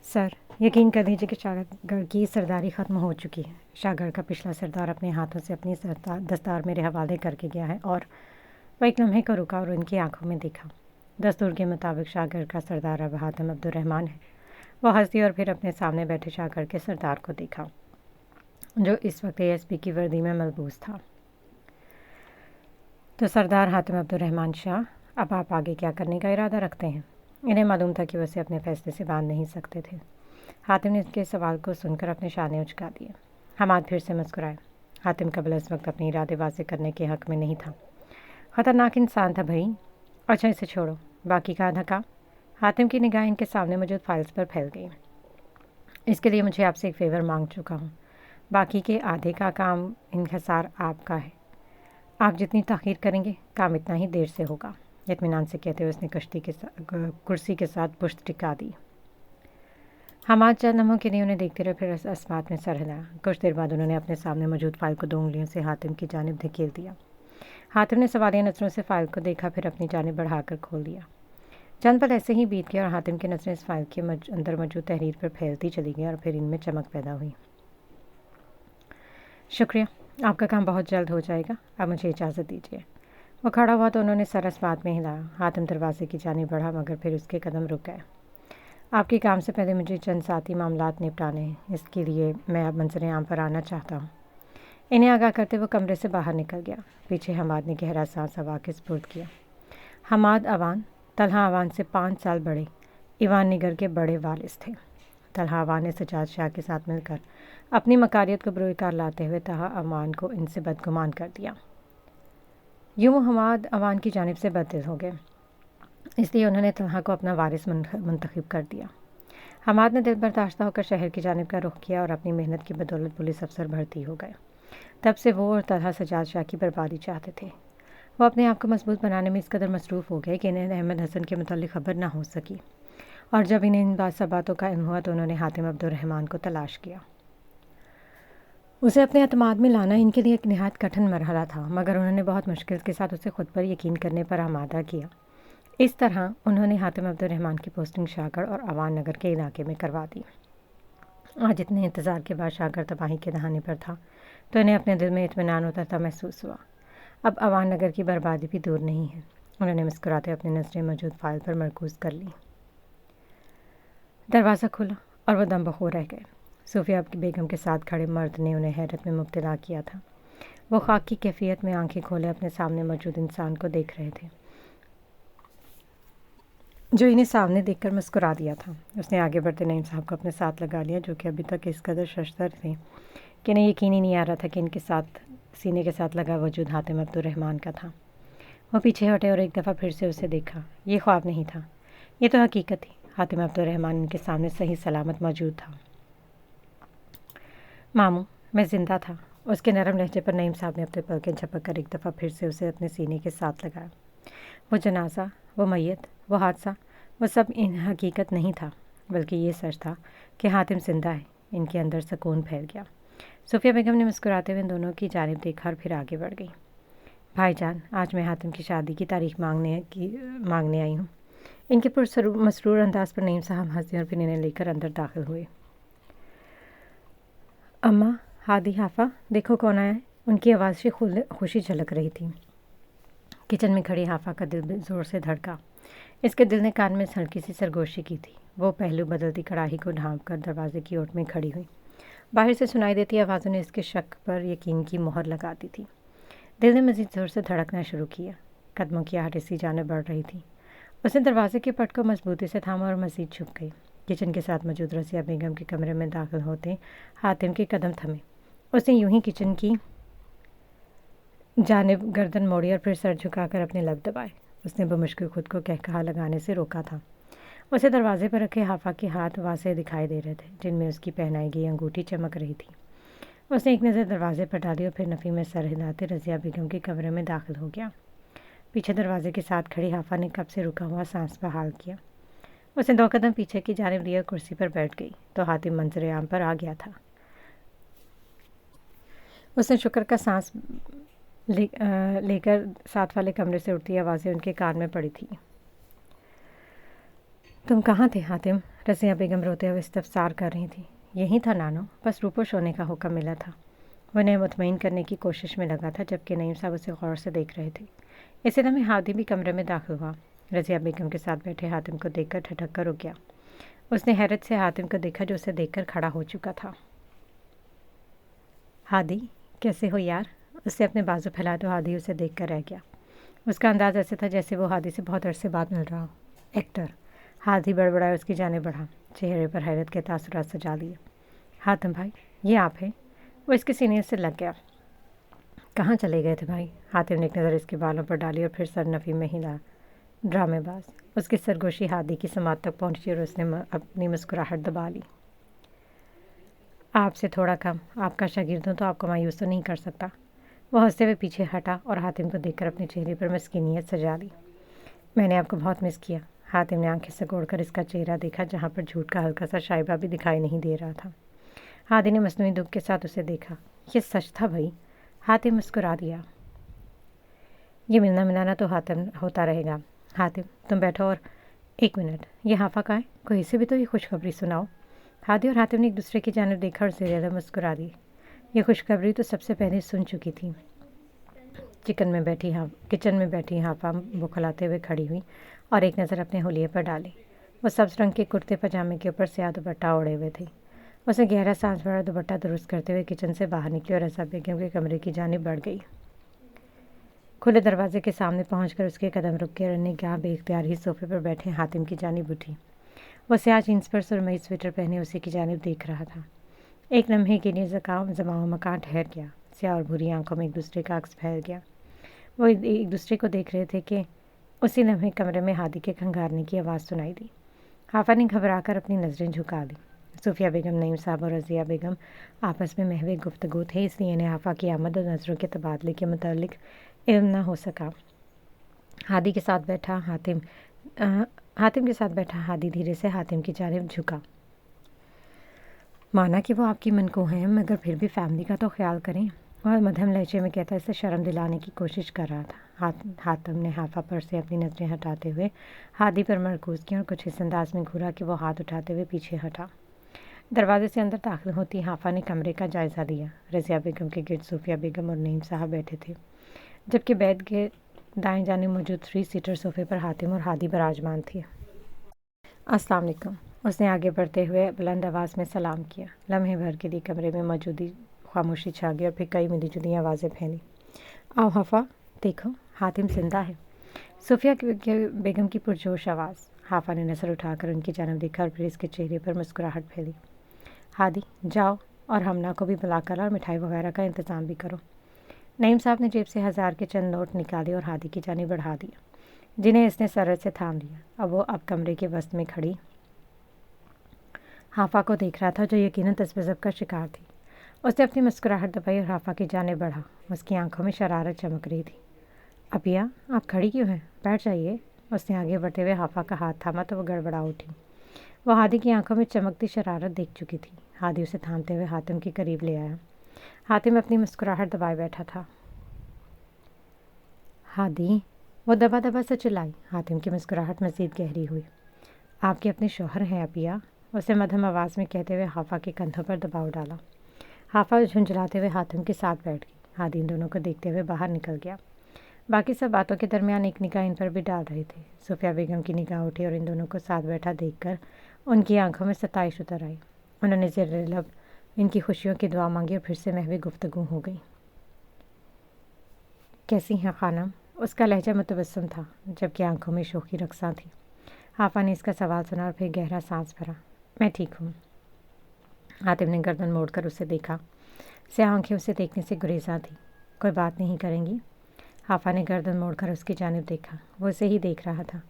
سر۔ یقین کر لیجیے کہ شاگرد کی سرداری ختم ہو چکی ہے۔ شاگرد کا پچھلا سردار اپنے ہاتھوں سے اپنی دستار میرے حوالے کر کے گیا ہے، اور وہ ایک لمحے کو رکا اور ان کی آنکھوں میں دیکھا۔ دستور کے مطابق شاگرد کا سردار اب حاتم عبدالرحمٰن ہے۔ وہ ہنس دی اور پھر اپنے سامنے بیٹھے شاگرد کے سردار کو دیکھا۔ जो इस वक्त एएसपी की वर्दी में मलबूस था। तो सरदार हातिम अब्दुर्रहमान शाह, अब आप आगे क्या करने का इरादा रखते हैं? इन्हें मालूम था कि वैसे अपने फैसले से बांध नहीं सकते थे। हातिम ने इसके सवाल को सुनकर अपने शाने उचका दिए। हमाद फिर से मुस्कुराए। हातिम कबल इस वक्त अपने इरादे वाज़े करने के हक़ में नहीं था। ख़तरनाक इंसान था भाई। अच्छा, इसे छोड़ो, बाकी का आधा काम। हातिम की निगाह इनके सामने मौजूद फाइल्स पर फैल गई। इसके लिए मुझे आपसे एक फ़ेवर मांग चुका हूँ। बाकी के आधे का काम इन्हिसार आपका है। आप जितनी ताख़ीर करेंगे, काम इतना ही देर से होगा। इत्मीनान से कहते हुए उसने कुर्सी के साथ पुश्त टिका दी। हमाद चंद लम्हों के लिए उन्हें देखते रहे, फिर अस्मात में सर हिलाया। कुछ देर बाद उन्होंने अपने सामने मौजूद फाइल को 2 उंगलियों से हातिम की जानिब धकेल दिया। हातिम ने सवालिया नज़रों से फाइल को देखा, फिर अपनी जानिब बढ़ाकर खोल दिया। चंद पल ऐसे ही बीत गए और हातिम की नज़रें इस फाइल के अंदर मौजूद तहरीर पर फैलती चली गई और फिर इनमें चमक पैदा हुई। शुक्रिया, आपका काम बहुत जल्द हो जाएगा। अब मुझे इजाज़त दीजिए। वो खड़ा हुआ तो उन्होंने सर अस्मात में हिलाया। हातिम दरवाजे की जानिब बढ़ा, मगर फिर उसके कदम रुक गए। आपके काम से पहले मुझे चंद साथी मामलात निपटाने हैं। इसके लिए मैं अब मंजर आम पर आना चाहता हूँ। इन्हें आगाह करते वो कमरे से बाहर निकल गया। पीछे हमाद ने गहरा सांस हवा के स्पुर्द किया। हमाद अवान तलहा अवान से 5 साल बड़े ईवान निगर के बड़े वालिद थे। तलहा अवान ने सजाद शाह के साथ मिलकर अपनी मकारियत को बरोकार लाते हुए तहा अवान को इनसे बदगुमान कर दिया। यूँ हमाद अवान की जानिब से बददिल हो गए, इसलिए उन्होंने तलहा को अपना वारिस मुंतखब कर दिया। हमाद ने दिल बर्दाश्ता होकर शहर की जानिब का रुख किया और अपनी मेहनत की बदौलत पुलिस अफसर भर्ती हो गए। तब से वो और तलहा सजाद शाह की बर्बादी चाहते थे। वो अपने आप को मजबूत बनाने में इस कदर मसरूफ़ हो गए कि इन्हें अहमद हसन के मुतालिक खबर ना हो सकी, और जब इन्हें इन बातों का इल्म हुआ तो उन्होंने हातिम अब्दुर्रहमान को तलाश किया। उसे अपने अतमाद में लाना इनके लिए एक निहायत कठिन मरहला था, मगर उन्होंने बहुत मुश्किल के साथ उसे खुद पर यकीन करने पर आमादा किया। इस तरह उन्होंने हातिम अब्दुर्रहमान की पोस्टिंग शाहगढ़ और अवान नगर के इलाके में करवा दी। आज इतने इंतज़ार के बाद शाहगढ़ तबाही के दहाने पर था, तो इन्हें अपने दिल में इत्मीनान होता महसूस हुआ। अब अवान नगर की बर्बादी भी दूर नहीं है। उन्होंने मुस्कुराते अपनी नज़रें मौजूद फाइल पर मरकूज़ कर ली। दरवाज़ा खुला और वह दम बखूर रह गए। सूफिया की बेगम के साथ खड़े मर्द ने उन्हें हैरत में मुब्तला किया था। वो खाक की कैफियत में आंखें खोले अपने सामने मौजूद इंसान को देख रहे थे, जो इन्हें सामने देखकर मुस्कुरा दिया था। उसने आगे बढ़ते नईम साहब को अपने साथ लगा लिया, जो कि अभी तक इस कदर शशतर थे कि इन्हें यकीन ही नहीं आ रहा था कि इनके साथ सीने के साथ लगा वजूद हातिम अब्दुर्रहमान का था। वो पीछे हटे और एक दफ़ा फिर से उसे देखा। ये ख्वाब नहीं था, ये तो हकीकत थी। हातिम अब्दुर्रहमान इनके सामने सही सलामत मौजूद था। मामू, मैं ज़िंदा था। उसके नरम लहजे पर नईम साहब ने अपने पलकें झपक कर एक दफ़ा फिर से उसे अपने सीने के साथ लगाया। वो जनाजा, वो मैयत, वो हादसा, वो सब इन हकीकत नहीं था, बल्कि ये सच था कि हातिम जिंदा है। इनके अंदर सुकून फैल गया। सूफिया बेगम ने मुस्कुराते हुए दोनों की जानिब देखा और फिर आगे बढ़ गई। भाईजान, आज मैं हातिम की शादी की तारीख मांगने आई हूँ। इनके मसरूर अंदाज पर नईम साहब हंसे और फिर इन्हें लेकर अंदर दाखिल हुए। अम्मा, हादी, हाफा, देखो कौन आया है। उनकी आवाज़ से खुशी झलक रही थी। किचन में खड़ी हाफा का दिल ज़ोर से धड़का। इसके दिल ने कान में हल्की सी सरगोशी की थी। वो पहलू बदलती कड़ाही को ढांप कर दरवाजे की ओट में खड़ी हुई। बाहर से सुनाई देती आवाज़ों ने इसके शक पर यकीन की मोहर लगा दी थी। दिल ने मज़ीद ज़ोर से धड़कना शुरू किया। कदमों की आहट इसी जाने बढ़ रही थी। उसने दरवाजे के पट को मजबूती से थामा और मज़ीद छुप गई। किचन के साथ मौजूद रसिया बेगम के कमरे में दाखिल होते हातिम के कदम थमे। उसने यूं ही किचन की जानिब गर्दन मोड़ी और फिर सर झुकाकर अपने लब दबाए। उसने बमुश्किल खुद को कहकहा लगाने से रोका था। उसे दरवाजे पर रखे हाफा के हाथ वासे दिखाई दे रहे थे, जिनमें उसकी पहनाई गई अंगूठी चमक रही थी। उसने एक नज़र दरवाजे पर डाली और फिर नफ़ी में सर हिलाते रज़िया बेगम के कमरे में दाखिल हो गया। पीछे दरवाजे के साथ खड़ी हाफा ने कब से रुका हुआ सांस बहाल किया। उसने 2 कदम पीछे की जानिब लिए कुर्सी पर बैठ गई तो हातिम मंजर आम पर आ गया था। उसने शुक्र का सांस लेकर साथ वाले कमरे से उठती आवाज़ें उनके कान में पड़ी थी। तुम कहाँ थे हातिम? रज़िया बेगम रोते हुए इस्तफसार कर रही थी। यहीं था नानो, बस रूपोश होने का हुक्म मिला था। वो उन्हें मुतमईन करने की कोशिश में लगा था, जबकि नईम साहब उसे गौर से देख रहे थे। इसी समय हातिम भी कमरे में दाखिल हुआ। रज़िया बेगम के साथ बैठे हातिम को देखकर ठठक कर रुक गया। उसने हैरत से हातिम को देखा, जो उसे देखकर खड़ा हो चुका था। हादी, कैसे हो यार? उससे अपने बाजू फैलाए तो हादी उसे देख कर रह गया। उसका अंदाज ऐसे था जैसे वो हादी से बहुत अरसे बाद मिल रहा हो। एक्टर। हादी बड़बड़ाए उसकी जाने बढ़ा, चेहरे पर हैरत के तासुरात सजा लिए। हातिम भाई, ये आप हैं? वो इसके सीने से लग गया। कहाँ चले गए थे भाई? हातिम ने एक नज़र इसके बालों पर डाली और फिर सरनफी में हिला। ड्रामेबाज। उसकी सरगोशी हादी की समात तक पहुंची और उसने अपनी मुस्कुराहट दबा ली। आपसे थोड़ा कम, आपका शागिर्द हूं तो आपको मायूस तो नहीं कर सकता। वो हंसते हुए पीछे हटा और हातिम को देखकर अपने चेहरे पर मस्कीनियत सजा ली। मैंने आपको बहुत मिस किया। हातिम ने आंखें सिकोड़कर इसका चेहरा देखा, जहाँ पर झूठ का हल्का सा शाइबा भी दिखाई नहीं दे रहा था। हादी ने मसनूई दुख के साथ उसे देखा। ये सच था भाई। हातिम मुस्कुरा दिया। ये मिलना मिलाना तो हातिम होता रहेगा। हातिम, तुम बैठो और 1 मिनट, ये हाफा का है? कोई इसे भी तो ये खुशखबरी सुनाओ। हादी और हातिम ने एक दूसरे की जानिब देखा और ज़ेरे मुस्कुरा दी। ये खुशखबरी तो सबसे पहले सुन चुकी थी। किचन में बैठी हाफा बुखलाते हुए खड़ी हुई और एक नज़र अपने होलिये पर डाली। वो सब्ज रंग के कुर्ते पजामे के ऊपर स्याह दुपट्टा ओढ़े हुए थे। उसे गहरा सांस भरा दुपट्टा दुरुस्त करते हुए किचन से बाहर निकली और रज़ा बेगम के कमरे की जानिब बढ़ गई। खुले दरवाजे के सामने पहुंचकर उसके कदम रुक गए और निगाह बेख्तियार ही सोफे पर बैठे हातिम की जानिब उठी। वो स्याह जीन्स पर सुरमई स्वेटर पहने उसी की जानिब देख रहा था। एक लम्हे के लिए जमाओ मकान ठहर गया। स्याह और भूरी आंखों में एक दूसरे का अक्स फैल गया। वो एक दूसरे को देख रहे थे कि उसी लम्हे कमरे में हादी के खंगारने की आवाज़ सुनाई दी। हाफा ने घबराकर अपनी नज़रें झुका ली। सूफिया बेगम, नईम साहब और रज़िया बेगम आपस में महवे गुफ्तगू थे, इसलिए इन्हें हाफा की आमद और नज़रों के तबादले के मुतालिक इल्म न हो सका। हादी के साथ बैठा हातिम के साथ बैठा हादी धीरे से हातिम की जानिब झुका। माना कि वो आपकी मनको हैं, मगर फिर भी फैमिली का तो ख्याल करें। और मध्यम लहजे में कहता इसे शर्म दिलाने की कोशिश कर रहा था। हातिम ने हाफा पर से अपनी नज़रें हटाते हुए हादी पर मरकूज़ किया और कुछ इस अंदाज में घूरा कि वो हाथ उठाते हुए पीछे हटा। दरवाजे से अंदर दाखिल होती हाफा ने कमरे का जायज़ा लिया। रज़िया बेगम के गिर्द सूफिया बेगम और नईम साहब बैठे थे, जबकि बेड के दाएं जाने मौजूद 3 सीटर सोफे पर हातिम और हादी बराजमान थे। अस्सलाम वालेकुम, उसने आगे बढ़ते हुए बुलंद आवाज़ में सलाम किया। लम्हे भर के लिए कमरे में मौजूदी खामोशी छा गई और फिर कई मिली जुली आवाज़ें फैली। आओ हाफा, देखो हातिम जिंदा है। सूफिया बेगम की पुरजोश आवाज़। हाफा ने नज़र उठाकर उनकी जानब देखा और फिर इसके चेहरे पर मुस्कुराहट फैली। हादी, जाओ और हमना को भी बुलाकर और मिठाई वगैरह का इंतज़ाम भी करो। नईम साहब ने जेब से 1000 के चंद नोट निकाले और हादी की जानिब बढ़ा दिया, जिन्हें इसने सरहद से थाम लिया। वो अब कमरे के वस्त में खड़ी हाफा को देख रहा था, जो यकीनन तज़ब्ज़ब का शिकार थी। उसने अपनी मुस्कुराहट दबाई और हाफा की जानिब बढ़ा। उसकी आंखों में शरारत चमक रही थी। अपिया, आप खड़ी क्यों हैं? बैठ जाइए। उसने आगे बढ़ते हुए हाफा का हाथ थामा तो वो गड़बड़ा उठी। वो हादी की आंखों में चमकती शरारत देख चुकी थी। हादी उसे थामते हुए हातिम के करीब ले आया। हातिम अपनी मुस्कुराहट दबाए बैठा था। हादी, वो दबा दबा से चिल्लाई। हातिम की मुस्कुराहट मज़ीद गहरी हुई। आपके अपने शौहर हैं अपिया, उसे मध्यम आवाज़ में कहते हुए हाफा के कंधों पर दबाव डाला। हाफा झुंझलाते हुए हातिम के साथ बैठ गई। हादी इन दोनों को देखते हुए बाहर निकल गया। बाकी सब बातों के दरमियान एक निगाह इन पर भी डाल रहे थे। सूफिया बेगम की निगाह उठी और इन दोनों को साथ बैठा देखकर उनकी आंखों में सताइश उतर आई। उन्होंने ज़ेरे लब इनकी खुशियों की दुआ मांगी और फिर से महवी गुफ्तगू हो गई। कैसी हैं खानम? उसका लहजा मुतबस्सम था, जबकि आंखों में शोखी रक्सा थी। हाफा ने इसका सवाल सुना और फिर गहरा सांस भरा। मैं ठीक हूँ। हातिम ने गर्दन मोड़कर उसे देखा। स्याह आंखें उसे देखने से गुरेज़ा थी। कोई बात नहीं करेंगी? हाफा ने गर्दन मोड़कर उसकी जानिब देखा। वो उसे ही देख रहा था।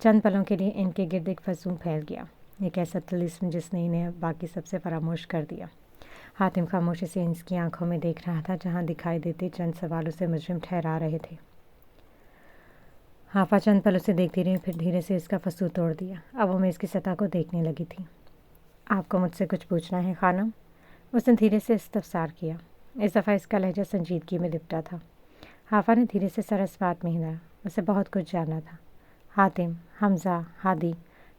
चंद पलों के लिए इनके गिर्द एक फसूम फैल गया, एक ऐसा तिलिस्म जिसने इन्हें बाकी सबसे फरामोश कर दिया। हातिम खामोशी से इसकी आंखों में देख रहा था, जहाँ दिखाई देते चंद सवाल उसे मुजरिम ठहरा रहे थे। हाफा चंद पल उसे देखती रही, फिर धीरे से इसका फसूल तोड़ दिया। अब वो मेज़ की सतह को देखने लगी थी। आपको मुझसे कुछ पूछना है खानम? उसने धीरे से इस्तफसार किया। इस दफ़ा इसका लहजा संजीदगी में लिपटा था। हाफा ने धीरे से सर इस बात में हिलाया। उसे बहुत कुछ जानना था। हातिम, हमज़ा, हादी,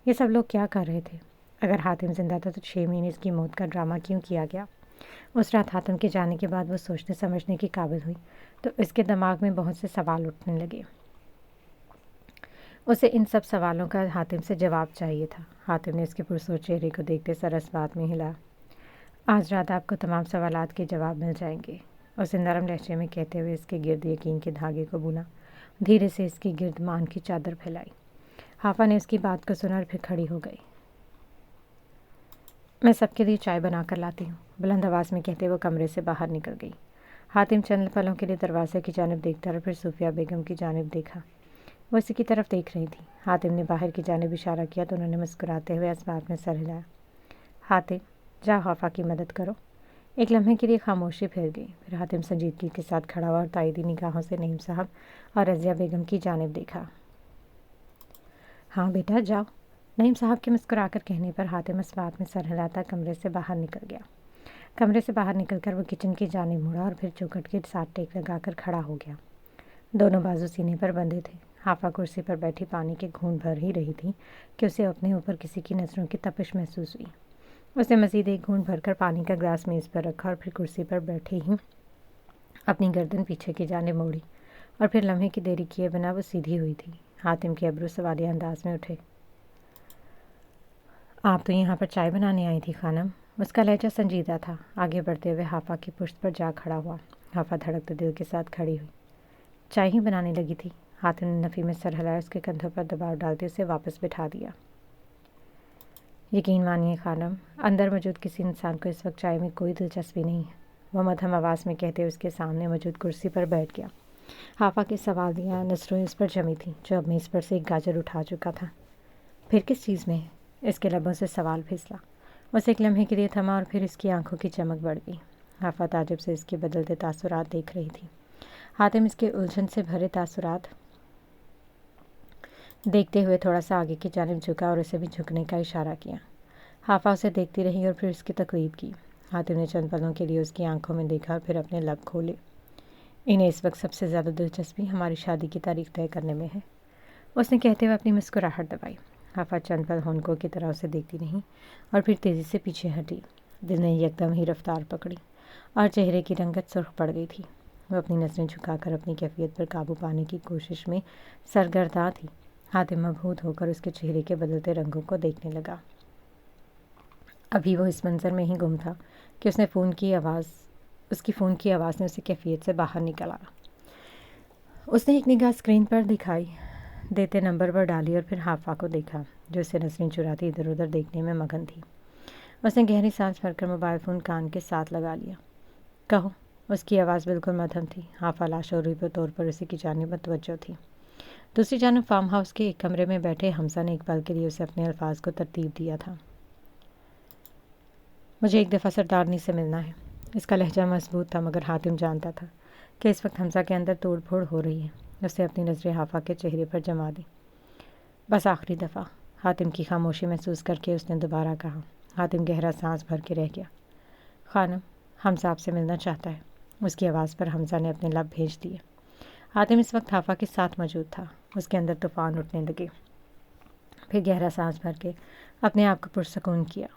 ये सब लोग क्या कर रहे थे? अगर हातिम जिंदा था तो 6 महीने इसकी मौत का ड्रामा क्यों किया गया? उस रात हातिम के जाने के बाद वो सोचने समझने की काबिल हुई तो इसके दिमाग में बहुत से सवाल उठने लगे। उसे इन सब सवालों का हातिम से जवाब चाहिए था। हातिम ने इसके पुरसोच चेहरे को देखते सर इस बात में हिला। आज रात आपको तमाम सवालात के जवाब मिल जाएंगे, उसे नरम लहजे में कहते हुए इसके गिर्द यकीन के धागे को बुना। धीरे से इसके गिर्द मान की चादर फैलाई। हाफा ने उसकी बात को सुना और फिर खड़ी हो गई। मैं सबके लिए चाय बना कर लाती हूँ, बुलंद आवाज़ में कहते वो कमरे से बाहर निकल गई। हातिम चंद पलों के लिए दरवाजे की जानिब देखता और फिर सूफिया बेगम की जानिब देखा। वो इसी की तरफ देख रही थी। हातिम ने बाहर की जानिब इशारा किया तो उन्होंने मुस्कुराते हुए असबाब में सर हिलाया। हातिम, जाओ हाफा की मदद करो। एक लम्हे के लिए खामोशी फैल गई। फिर हातिम संजीदगी के साथ खड़ा हुआ और ताईदी निगाहों से नईम साहब और रज़िया बेगम की जानिब देखा। हाँ बेटा जाओ। नईम साहब के मुस्कुराकर कहने पर हातिम असबाब में सर हिलाता कमरे से बाहर निकल गया। कमरे से बाहर निकलकर वो किचन की जानिब मुड़ा और फिर चौखट के साथ टेक लगाकर खड़ा हो गया। दोनों बाजू सीने पर बंधे थे। हाफा कुर्सी पर बैठी पानी के घूंट भर ही रही थी कि उसे अपने ऊपर किसी की नज़रों की तपिश महसूस हुई। उसने मज़ीद एक घूंट भरकर पानी का ग्लास मेज़ पर रखा और फिर कुर्सी पर बैठे ही अपनी गर्दन पीछे की जानिब मोड़ी और फिर लम्हे की देरी किए बिना वो सीधी हुई थी। हातिम के अब्रू सवालिया अंदाज में उठे। आप तो यहाँ पर चाय बनाने आई थी खानम। उसका लहजा संजीदा था। आगे बढ़ते हुए हाफा की पुश्त पर जा खड़ा हुआ। हाफा धड़कते दिल के साथ खड़ी हुई। चाय ही बनाने लगी थी। हातिम ने नफ़ी में सर हिलाया, उसके कंधों पर दबाव डालते उसे वापस बिठा दिया। यकीन मानिए खानम, अंदर मौजूद किसी इंसान को इस वक्त चाय में कोई दिलचस्पी नहीं है, वह मध्यम आवाज़ में कहते उसके सामने मौजूद कुर्सी पर बैठ गया। हाफा की सवालिया नज़रें इस पर जमी थी, जो अब मेज़ पर से एक गाजर उठा चुका था। फिर किस चीज़ में है? इसके लबों से सवाल फिसला। उसे एक लम्हे के लिए थमा और फिर इसकी आंखों की चमक बढ़ गई। हाफा ताजुब से इसके बदलते तासुरात देख रही थी। हातिम इसके उलझन से भरे तासुरात देखते हुए थोड़ा सा आगे की जानिब झुका और उसे भी झुकने का इशारा किया। हाफा उसे देखती रही और फिर उसकी तकरीब की। हातिम ने चंद पलों के लिए उसकी आंखों में देखा और फिर अपने लब खोले। इन्हें इस वक्त सबसे ज़्यादा दिलचस्पी हमारी शादी की तारीख तय करने में है, उसने कहते हुए अपनी मुस्कुराहट दबाई। हाफा चंद पल होनकों की तरह उसे देखती रही और फिर तेज़ी से पीछे हटी। दिल ने एकदम ही रफ्तार पकड़ी और चेहरे की रंगत सुर्ख पड़ गई थी। वो अपनी नज़रें झुकाकर अपनी कैफियत पर काबू पाने की कोशिश में सरगर्दा थी। हातिम मबहूत होकर उसके चेहरे के बदलते रंगों को देखने लगा। अभी वो इस मंज़र में ही गुम था कि उसकी फ़ोन की आवाज़ ने उसे कैफियत से बाहर निकाला। उसने एक निगाह स्क्रीन पर दिखाई देते नंबर पर डाली और फिर हाफा को देखा, जो उसे नज़रें चुराती इधर उधर देखने में मगन थी। उसने गहरी सांस भरकर मोबाइल फ़ोन कान के साथ लगा लिया। कहो, उसकी आवाज़ बिल्कुल मध्यम थी। हाफा लाशौरी के तौर पर उसी की जानिब मुतवज्जो थी। दूसरी जानिब फार्म हाउस के एक कमरे में बैठे हमजा ने एक पल के लिए उसे अपने अल्फाज को तरतीब दिया था। मुझे एक दफ़ा सरदारनी से मिलना है। इसका लहजा मजबूत था, मगर हातिम जानता था कि इस वक्त हमजा के अंदर तोड़ फोड़ हो रही है। उसने अपनी नज़रें हाफा के चेहरे पर जमा दी। बस आखिरी दफ़ा। हातिम की खामोशी महसूस करके उसने दोबारा कहा। हातिम गहरा सांस भर के रह गया। खानम, हमजा आपसे मिलना चाहता है। उसकी आवाज़ पर हमजा ने अपने लब भेज दिए। हातिम इस वक्त हाफा के साथ मौजूद था। उसके अंदर तूफ़ान उठने लगे। फिर गहरा सांस भर के अपने आप को पुरसकून किया।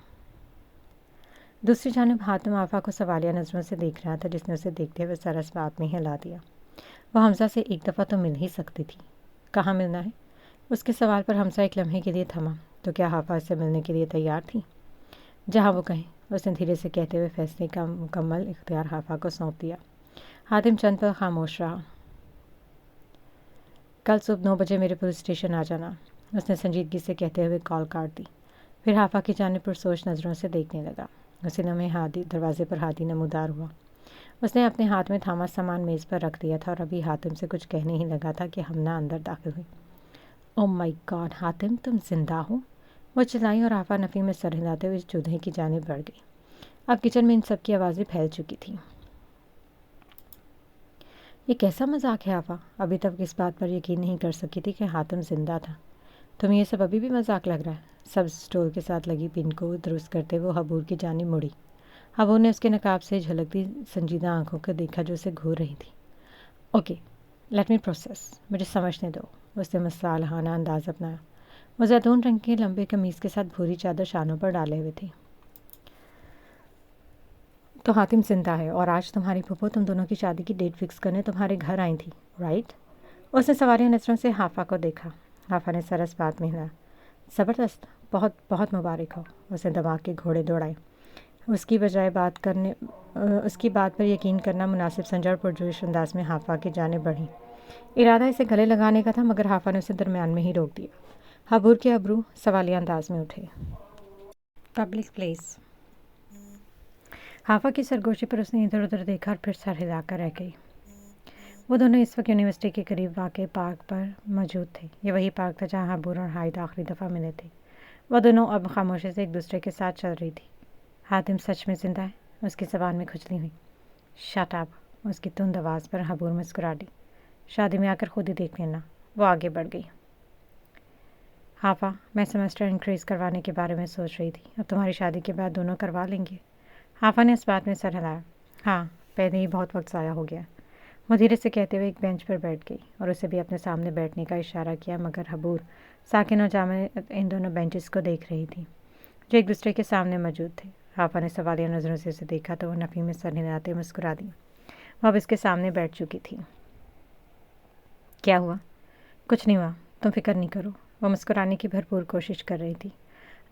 दूसरी जानिब हातिम हाफा को सवालिया नज़रों से देख रहा था, जिसने उसे देखते हुए सर असबाब में हिला दिया। वह हमजा से एक दफ़ा तो मिल ही सकती थी। कहाँ मिलना है? उसके सवाल पर हमजा एक लम्हे के लिए थमा। तो क्या हाफा से मिलने के लिए तैयार थी? जहाँ वो कहें, उसने धीरे से कहते हुए फैसले का मुकम्मल इख्तियार हाफा को सौंप दिया। हातिम चंद पल खामोश रहा। कल सुबह 9 बजे मेरे पुलिस स्टेशन आ जाना, उसने संजीदगी से कहते हुए कॉल काट दी। फिर हाफा की जानिब पुरसोच नज़रों से देखने लगा। उसी लम्हे हादी दरवाजे पर हादी नमूदार हुआ। उसने अपने हाथ में थामा सामान मेज़ पर रख दिया था और अभी हातिम से कुछ कहने ही लगा था कि हमना अंदर दाखिल हुई। ओह माय गॉड हातिम, तुम जिंदा हो? वो चिल्लाई और हाफा नफ़ी में सर हिलाते हुए चूल्हे की जानिब बढ़ गई। अब किचन में इन सब की आवाज़ें फैल चुकी थी। ये कैसा मजाक है हाफा? अभी तक इस बात पर यकीन नहीं कर सकी थी कि हातिम जिंदा था। तुम्हें यह सब अभी भी मजाक लग रहा है? सब स्टोल के साथ लगी पिन को दुरुस्त करते वो हबूर की जानिब मुड़ी। हबूर ने उसके नकाब से झलकती संजीदा आंखों को देखा जो उसे घूर रही थी। ओके, लेट मी प्रोसेस, मुझे समझने दो। उसने मसालहाना अंदाज अपनाया। वो जैतून रंग के लंबे कमीज़ के साथ भूरी चादर शानों पर डाले हुए थी। तो हातिम जिंदा है और आज तुम्हारी फूफो तुम दोनों की शादी की डेट फिक्स करने तुम्हारे घर आई थी, राइट? उसने सवारिया नज़रों से हाफा को देखा। हाफा ने सरस बात में हिला। ज़बरदस्त, बहुत बहुत मुबारक हो। उसने दिमाग के घोड़े दौड़ाए। اس کی بات پر یقین کرنا مناسب سمجھا اور پرجوش انداز میں حافہ کی جانب بڑھی۔ ارادہ اسے گلے لگانے کا تھا مگر حافہ نے اسے درمیان میں ہی روک دیا۔ حبور کے ابرو سوالیہ انداز میں اٹھے۔ Public place. حافہ کی سرگوشی پر اس نے ادھر ادھر دیکھا اور پھر سر ہلا کر رہ گئی۔ وہ دونوں اس وقت یونیورسٹی کے قریب واقع پارک پر موجود تھے۔ یہ وہی پارک تھا جہاں حبور اور ہائد آخری دفعہ ملے تھے۔ وہ دونوں اب خاموشی سے ایک دوسرے کے ساتھ چل رہی تھی۔ حاتم سچ میں زندہ ہے؟ اس کی زبان میں کھجلی ہوئی۔ Shut up! اس کی تند آواز پر حبور مسکرا دی۔ شادی میں آ کر خود ہی دیکھ لینا۔ وہ آگے بڑھ گئی۔ حافہ، میں سیمسٹر انکریز کروانے کے بارے میں سوچ رہی تھی۔ اب تمہاری شادی کے بعد دونوں کروا لیں گے۔ حافہ نے اس بات میں سر ہلایا۔ ہاں، پہلے ہی بہت وقت ضائع ہو گیا۔ وہ دھیرے سے کہتے ہوئے ایک بینچ پر بیٹھ گئی اور اسے بھی اپنے سامنے بیٹھنے کا اشارہ کیا مگر حبور ساکن اور جامع ان دونوں بینچز کو دیکھ رہی تھی جو ایک دوسرے کے سامنے موجود تھے۔ حافہ نے سوالیہ نظروں سے اسے دیکھا تو وہ نفی میں سر ہلاتے مسکرا دی۔ وہ اب اس کے سامنے بیٹھ چکی تھی۔ کیا ہوا؟ کچھ نہیں ہوا، تم فکر نہیں کرو۔ وہ مسکرانے کی بھرپور کوشش کر رہی تھی۔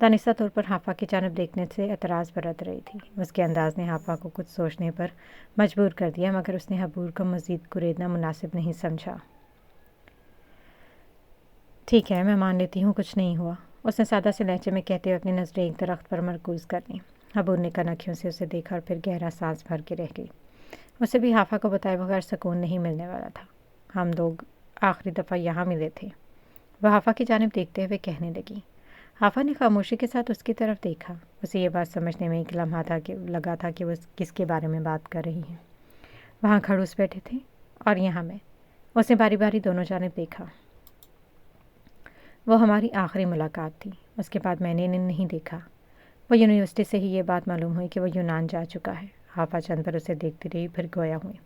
دانستہ طور پر حافہ کی جانب دیکھنے سے اعتراض برت رہی تھی۔ اس کے انداز نے حافہ کو کچھ سوچنے پر مجبور کر دیا مگر اس نے حبور کو مزید کریدنا مناسب نہیں سمجھا۔ ٹھیک ہے، میں مان لیتی ہوں کچھ نہیں ہوا، اس نے سادہ سے لہجے میں کہتے ہوئے اپنی نظریں ایک درخت پر مرکوز کر لیں۔ حبور نے کنکھیوں سے اسے دیکھا اور پھر گہرا سانس بھر کے رہ گئی۔ اسے بھی حافہ کو بتائے بغیر سکون نہیں ملنے والا تھا۔ ہم لوگ آخری دفعہ یہاں ملے تھے، وہ حافہ کی جانب دیکھتے ہوئے کہنے لگی۔ حافہ نے خاموشی کے ساتھ اس کی طرف دیکھا۔ اسے یہ بات سمجھنے میں ایک لمحہ لگا تھا کہ وہ کس کے بارے میں بات کر رہی ہیں۔ وہاں کھڑوس بیٹھے تھے اور یہاں میں۔ اس نے باری باری دونوں جانب دیکھا۔ وہ ہماری آخری ملاقات تھی، اس کے بعد میں نے انہیں نہیں دیکھا۔ وہ یونیورسٹی سے ہی یہ بات معلوم ہوئی کہ وہ یونان جا چکا ہے۔ حافہ چند پر اسے دیکھتی رہی پھر گویا ہوئی۔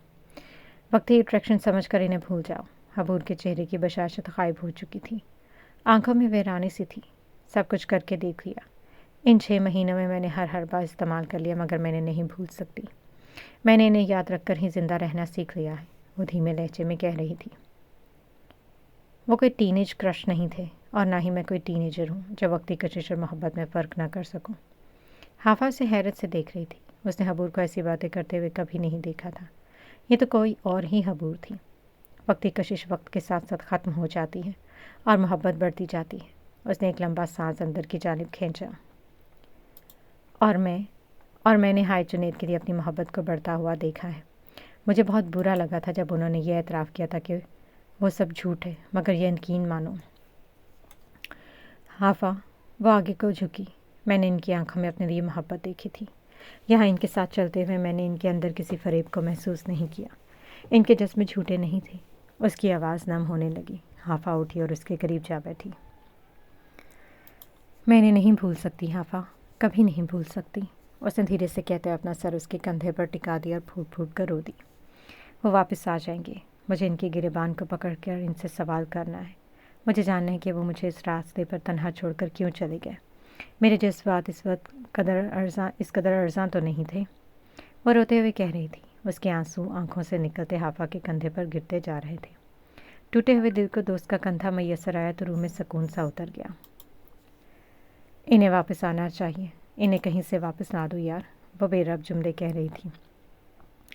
وقتی اٹریکشن سمجھ کر انہیں بھول جاؤ۔ حبور کے چہرے کی بشاشت غائب ہو چکی تھی۔ آنکھوں میں ویرانی سی تھی۔ سب کچھ کر کے دیکھ لیا۔ ان 6 مہینوں میں میں نے ہر بار استعمال کر لیا مگر میں نے نہیں بھول سکتی۔ میں نے انہیں یاد رکھ کر ہی زندہ رہنا سیکھ لیا ہے، وہ دھیمے لہجے میں کہہ رہی تھی۔ وہ کوئی ٹین ایج کرش نہیں تھے اور نہ ہی میں کوئی ٹین ایجر ہوں جو وقتی کشش اور محبت میں فرق نہ کر سکوں۔ حافہ اسے حیرت سے دیکھ رہی تھی۔ اس نے حبور کو ایسی باتیں کرتے ہوئے کبھی نہیں دیکھا تھا۔ یہ تو کوئی اور ہی حبور تھی۔ وقتی کشش وقت کے ساتھ ساتھ ختم ہو جاتی ہے اور محبت بڑھتی جاتی ہے۔ اس نے ایک لمبا سانس اندر کی جانب کھینچا۔ اور میں نے ہائے جنید کے لیے اپنی محبت کو بڑھتا ہوا دیکھا ہے۔ مجھے بہت برا لگا تھا جب انہوں نے یہ اعتراف کیا تھا کہ وہ سب جھوٹ ہے مگر یہ یقین مانو۔ حافہ، وہ آگے کو جھکی۔ میں نے ان کی آنکھوں میں اپنے لیے محبت دیکھی تھی۔ یہاں ان کے ساتھ چلتے ہوئے میں نے ان کے اندر کسی فریب کو محسوس نہیں کیا۔ ان کے جسم جھوٹے نہیں تھے۔ اس کی آواز نم ہونے لگی۔ حافہ اٹھی اور اس کے قریب جا بیٹھی۔ میں انہیں نہیں بھول سکتی حافہ، کبھی نہیں بھول سکتی۔ اس نے دھیرے سے کہتے ہوئے اپنا سر اس کے کندھے پر ٹکا دیا اور پھوٹ پھوٹ کر رو دی۔ وہ واپس آ جائیں گے۔ مجھے ان کی گریبان کو پکڑ کر ان سے سوال کرنا ہے۔ مجھے جاننا ہے کہ وہ مجھے اس راستے پر تنہا چھوڑ کر کیوں چلے گئے۔ میرے جذبات اس قدر ارزاں تو نہیں تھے۔ وہ روتے ہوئے کہہ رہی تھی۔ اس کے آنسو آنکھوں سے نکلتے حافہ کے کندھے پر گرتے جا رہے تھے۔ ٹوٹے ہوئے دل کو دوست کا کندھا میسر آیا تو روح میں سکون سا اتر گیا۔ انہیں واپس آنا چاہیے، انہیں کہیں سے واپس لا دو یار، وہ بے رب جملے کہہ رہی تھی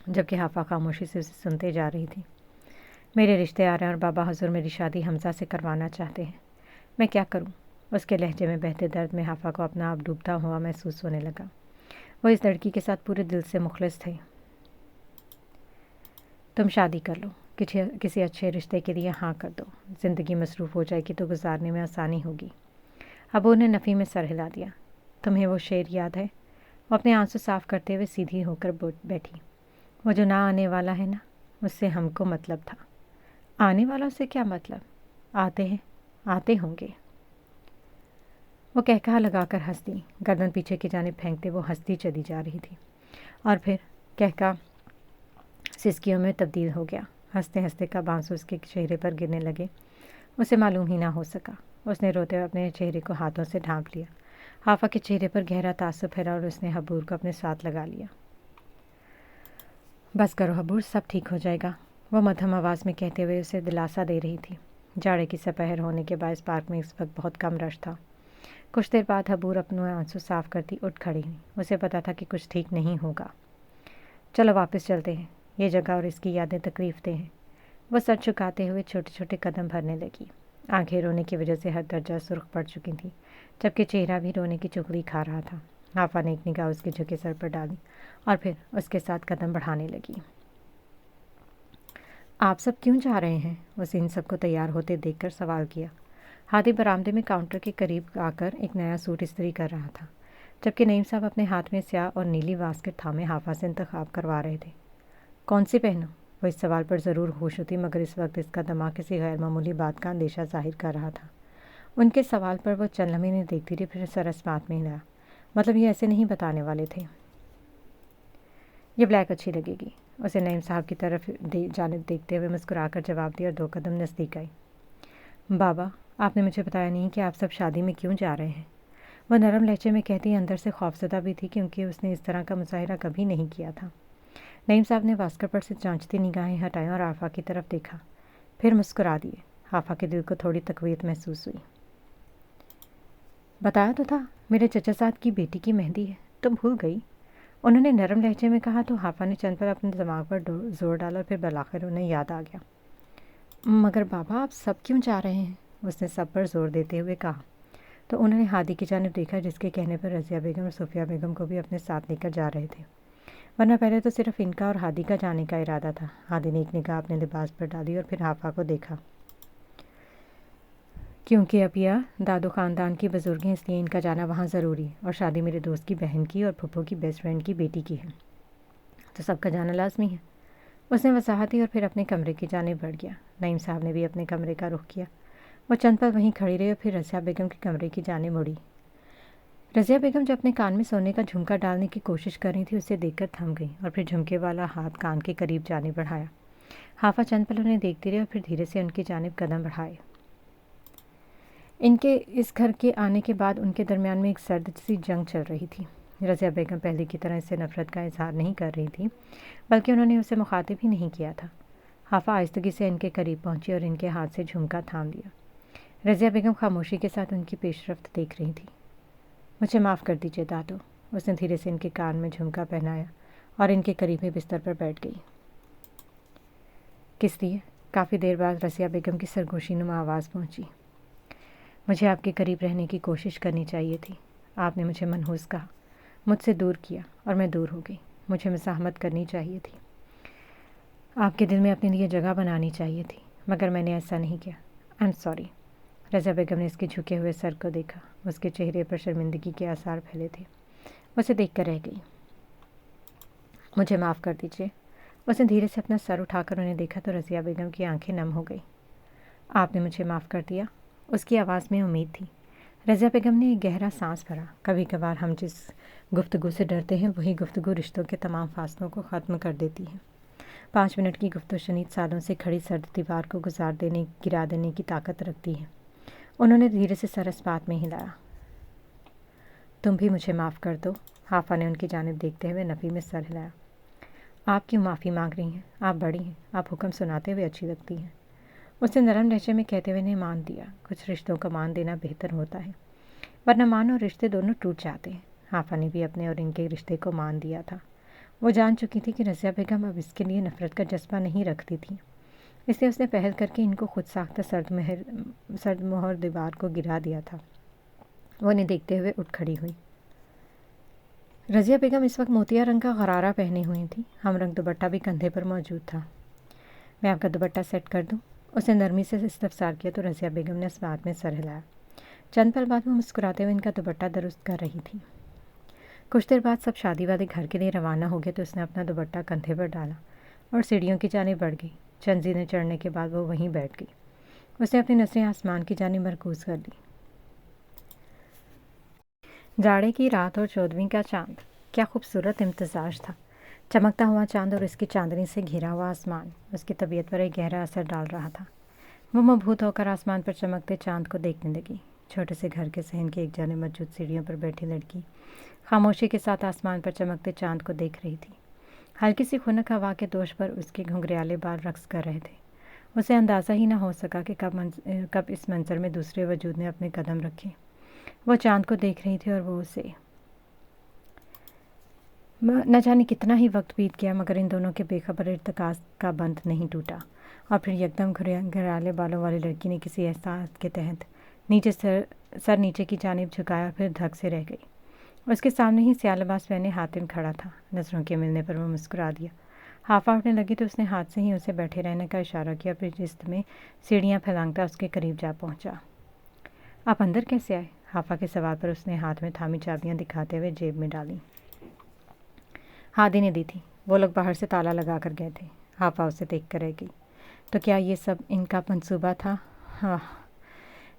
جبکہ حافہ خاموشی سے اسے سنتے جا رہی تھی۔ میرے رشتے آ رہے ہیں اور بابا حضور میری شادی حمزہ سے کروانا چاہتے ہیں، میں کیا کروں؟ اس کے لہجے میں بہتے درد میں حافہ کو اپنا آپ ڈوبتا ہوا محسوس ہونے لگا۔ وہ اس لڑکی کے ساتھ پورے دل سے مخلص تھے۔ تم شادی کر لو، کسی اچھے رشتے کے لیے ہاں کر دو، زندگی مصروف ہو جائے گی تو گزارنے میں آسانی ہوگی۔ حبور نے نفی میں سر ہلا دیا۔ تمہیں وہ شعر یاد ہے؟ وہ اپنے آنسو صاف کرتے ہوئے سیدھی ہو کر بیٹھی۔ وہ جو نہ آنے والا ہے نا، اس سے ہم کو مطلب تھا۔ آنے والوں سے کیا مطلب؟ آتے ہیں، آتے ہوں گے۔ وہ کہکہا لگا کر ہنس دی۔ گردن پیچھے کی جانب پھینکتے وہ ہنستی چلی جا رہی تھی اور پھر کہکہا سسکیوں میں تبدیل ہو گیا۔ ہنستے ہنستے کب آنسو اس کے چہرے پر گرنے لگے اسے معلوم ہی نہ ہو سکا۔ اس نے روتے ہوئے اپنے چہرے کو ہاتھوں سے ڈھانپ لیا۔ حافہ کے چہرے پر گہرا تعصب پھیلا اور اس نے حبور کو اپنے ساتھ لگا لیا۔ بس کرو حبور، سب ٹھیک ہو جائے گا، وہ مدھم آواز میں کہتے ہوئے اسے دلاسا دے رہی تھی۔ جاڑے کی سپہر ہونے کے باعث پارک میں اس وقت بہت کم رش تھا۔ कुछ देर बाद हबूर अपने आंसू साफ करती उठ खड़ी हुई। उसे पता था कि कुछ ठीक नहीं होगा। चलो वापस चलते हैं, ये जगह और इसकी यादें तकलीफदेह हैं। वह सर झुकाते हुए छोटे छोटे कदम भरने लगी। आंखें रोने की वजह से हर दर्जा सुर्ख पड़ चुकी थी, जबकि चेहरा भी रोने की चुगली खा रहा था। हाफा ने एक निगाह उसके झुके सर पर डाली और फिर उसके साथ कदम बढ़ाने लगी। आप सब क्यों जा रहे हैं? उसे इन सबको तैयार होते देखकर सवाल किया। हादी बरामदे में काउंटर के करीब आकर एक नया सूट इस्त्री कर रहा था, जबकि नईम साहब अपने हाथ में स्याह और नीली बास्केट थामे हाफा से इंतखाब करवा रहे थे। कौन सी पहनूं? वो इस सवाल पर ज़रूर होश होती, मगर इस वक्त इसका दिमाग किसी गैर मामूली बात का अंदेशा जाहिर कर रहा था। उनके सवाल पर वो चंद लम्हे नहीं देखती रही, फिर सरस बात में हिलाया। मतलब ये ऐसे नहीं बताने वाले थे। ये ब्लैक अच्छी लगेगी। उसे नईम साहब की तरफ जानिब देखते हुए मुस्कुराकर जवाब दिया और 2 कदम नज़दीक आई। बाबा, आपने मुझे बताया नहीं कि आप सब शादी में क्यों जा रहे हैं? वह नरम लहजे में कहती अंदर से खौफज़दा भी थी, क्योंकि उसने इस तरह का मुजाहिरा कभी नहीं किया था। नईम साहब ने वास्कर पर से जांचती निगाहें हटाई और आफा की तरफ देखा, फिर मुस्कुरा दिए। आफा के दिल को थोड़ी तकवीत महसूस हुई। बताया तो था, मेरे चचा साहब की बेटी की मेहंदी है, तुम भूल गई? उन्होंने नरम लहजे में कहा तो हाफा ने चंद पर अपने दिमाग पर जोर डाला और फिर बलाखिर उन्हें याद आ गया। मगर बाबा, आप सब क्यों जा रहे हैं? उसने सब पर जोर देते हुए कहा। तो उन्होंने हादी की जानिब देखा, जिसके कहने पर रज़िया बेगम और सुफिया बेगम को भी अपने साथ लेकर जा रहे थे, वरना पहले तो सिर्फ इनका और हादी का जाने का इरादा था। हादी ने एक निगाह अपने लिबास पर डाली और फिर हाफा को देखा। क्योंकि अब यह दादू ख़ानदान की बुजुर्ग हैं, इसलिए इनका जाना वहाँ ज़रूरी है, और शादी मेरे दोस्त की बहन की और फुप्पो की बेस्ट फ्रेंड की बेटी की है, तो सबका जाना लाजमी है। उसने वजाहत दी और फिर अपने कमरे की जानिब बढ़ गया। नईम साहब ने भी अपने कमरे का रुख किया। वो चंद पल वहीं खड़ी रही और फिर रज़िया बेगम के कमरे की जानिब मुड़ी। रज़िया बेगम जो अपने कान में सोने का झुमका डालने की कोशिश कर रही थी, उसे देखकर थम गई और फिर झुमके वाला हाथ कान के करीब जाने बढ़ाया। हाफा चंद पल उन्हें देखती रही और फिर धीरे से उनकी जानिब कदम बढ़ाए। इनके इस घर के आने के बाद उनके दरमियान में एक सर्द सी जंग चल रही थी। रज़िया बेगम पहले की तरह इससे नफ़रत का इजहार नहीं कर रही थी, बल्कि उन्होंने उसे मुखातिब ही नहीं किया था। हाफा आहिस्तगी से इनके करीब पहुंची और इनके हाथ से झुमका थाम लिया। रज़िया बेगम खामोशी के साथ उनकी पेशरफ्त देख रही थी। मुझे माफ़ कर दीजिए दादू। उसने धीरे से इनके कान में झुमका पहनाया और इनके करीब ही बिस्तर पर बैठ गई। किस लिए? काफ़ी देर बाद रज़िया बेगम की सरगोशी नुमा आवाज़ पहुंची। मुझे आपके करीब रहने की कोशिश करनी चाहिए थी। आपने मुझे मनहूस कहा, मुझसे दूर किया और मैं दूर हो गई। मुझे मज़ाहमत करनी चाहिए थी, आपके दिल में अपने लिए जगह बनानी चाहिए थी, मगर मैंने ऐसा नहीं किया। I am sorry. Razia Begum ने इसके झुके हुए सर को देखा। उसके चेहरे पर शर्मिंदगी के आसार फैले थे। उसे देख कर रह गई। मुझे माफ़ कर दीजिए। उसने धीरे से अपना सर उठाकर उन्हें देखा तो रज़िया बेगम की आंखें नम हो गई। आपने मुझे माफ़ कर दिया? उसकी आवाज़ में उम्मीद थी। रज़िया बेगम ने एक गहरा सांस भरा। कभी कभार हम जिस गुफ्तगू से डरते हैं, वही गुफ्तगू रिश्तों के तमाम फासलों को ख़त्म कर देती है। 5 मिनट की गुफ्तगू शनीद सालों से खड़ी सर्द दीवार को गिरा देने की ताकत रखती है। उन्होंने धीरे से सर इस बात में हिलाया। तुम भी मुझे माफ़ कर दो। हाफा ने उनकी जानिब देखते हुए नफ़ी में सर हिलाया। आप क्यों माफ़ी मांग रही हैं? आप बड़ी हैं, आप हुक्म सुनाते हुए अच्छी लगती हैं। उसने नरम लहजे में कहते हुए ने मान दिया। कुछ रिश्तों का मान देना बेहतर होता है, वरना मान और रिश्ते दोनों टूट जाते हैं। हाफा ने भी अपने और इनके रिश्ते को मान दिया था। वो जान चुकी थी कि रज़िया बेगम अब इसके लिए नफ़रत का जज्बा नहीं रखती थी, इसलिए उसने पहल करके इनको खुद साख्ता सर्द मोहर दीवार को गिरा दिया था। वो उन्हें देखते हुए उठ खड़ी हुई। रज़िया बेगम इस वक्त मोतिया रंग का गरारा पहने हुई थी। हम रंग दुपट्टा भी कंधे पर मौजूद था। मैं आपका दुपट्टा सेट कर दूं? उसने नरमी से इस्तफसार किया तो रज़िया बेगम ने इस बात में सर हिलाया। चंद पल बाद वो मुस्कुराते हुए इनका दुपट्टा दुरुस्त कर रही थी। कुछ देर बाद सब शादी वाले घर के लिए रवाना हो गए तो उसने अपना दुपट्टा कंधे पर डाला और सीढ़ियों की जानिब बढ़ गई। चंद जीने चढ़ने के बाद वो वहीं बैठ गई। उसने अपनी नज़रें आसमान की जानिब मरकूज कर ली। जाड़े की रात और 14वीं का चांद, क्या खूबसूरत इम्तिजाज था। चमकता हुआ चांद और इसकी चांदनी से घिरा हुआ आसमान उसकी तबीयत पर एक गहरा असर डाल रहा था। वो मबहूत होकर आसमान पर चमकते चांद को देखने लगी। छोटे से घर के सहन के एक जानिब मौजूद सीढ़ियों पर बैठी लड़की खामोशी के साथ आसमान पर चमकते चांद को देख रही थी। हल्की सी खुनक हवा के दोष पर उसके घुंघराले बाल रक्स कर रहे थे। उसे अंदाज़ा ही न हो सका कि कब इस मंजर में दूसरे वजूद ने अपने कदम रखे। वो चाँद को देख रही थी और वो उसे। न जाने कितना ही वक्त बीत गया मगर इन दोनों के बेखबर इर्तिकाज़ का बंध नहीं टूटा। और फिर यकदम घुंघराले बालों वाली लड़की ने किसी एहसास के तहत सर नीचे की जानिब झुकाया, फिर धक से रह गई। उसके सामने ही स्याह लिबास पहने हातिम खड़ा था। नज़रों के मिलने पर वो मुस्कुरा दिया। हाफा उठने लगी तो उसने हाथ से ही उसे बैठे रहने का इशारा किया, फिर जिस्त में सीढ़ियाँ फैलांगता उसके करीब जा पहुँचा। आप अंदर कैसे आए? हाफा के सवाल पर उसने हाथ में थामी चाबियाँ दिखाते हुए जेब में डाली। हादी ने दी थी। वो लोग बाहर से ताला लगा कर गए थे। हाफा उसे देख कर रह गई। तो क्या ये सब इनका मंसूबा था? हाँ,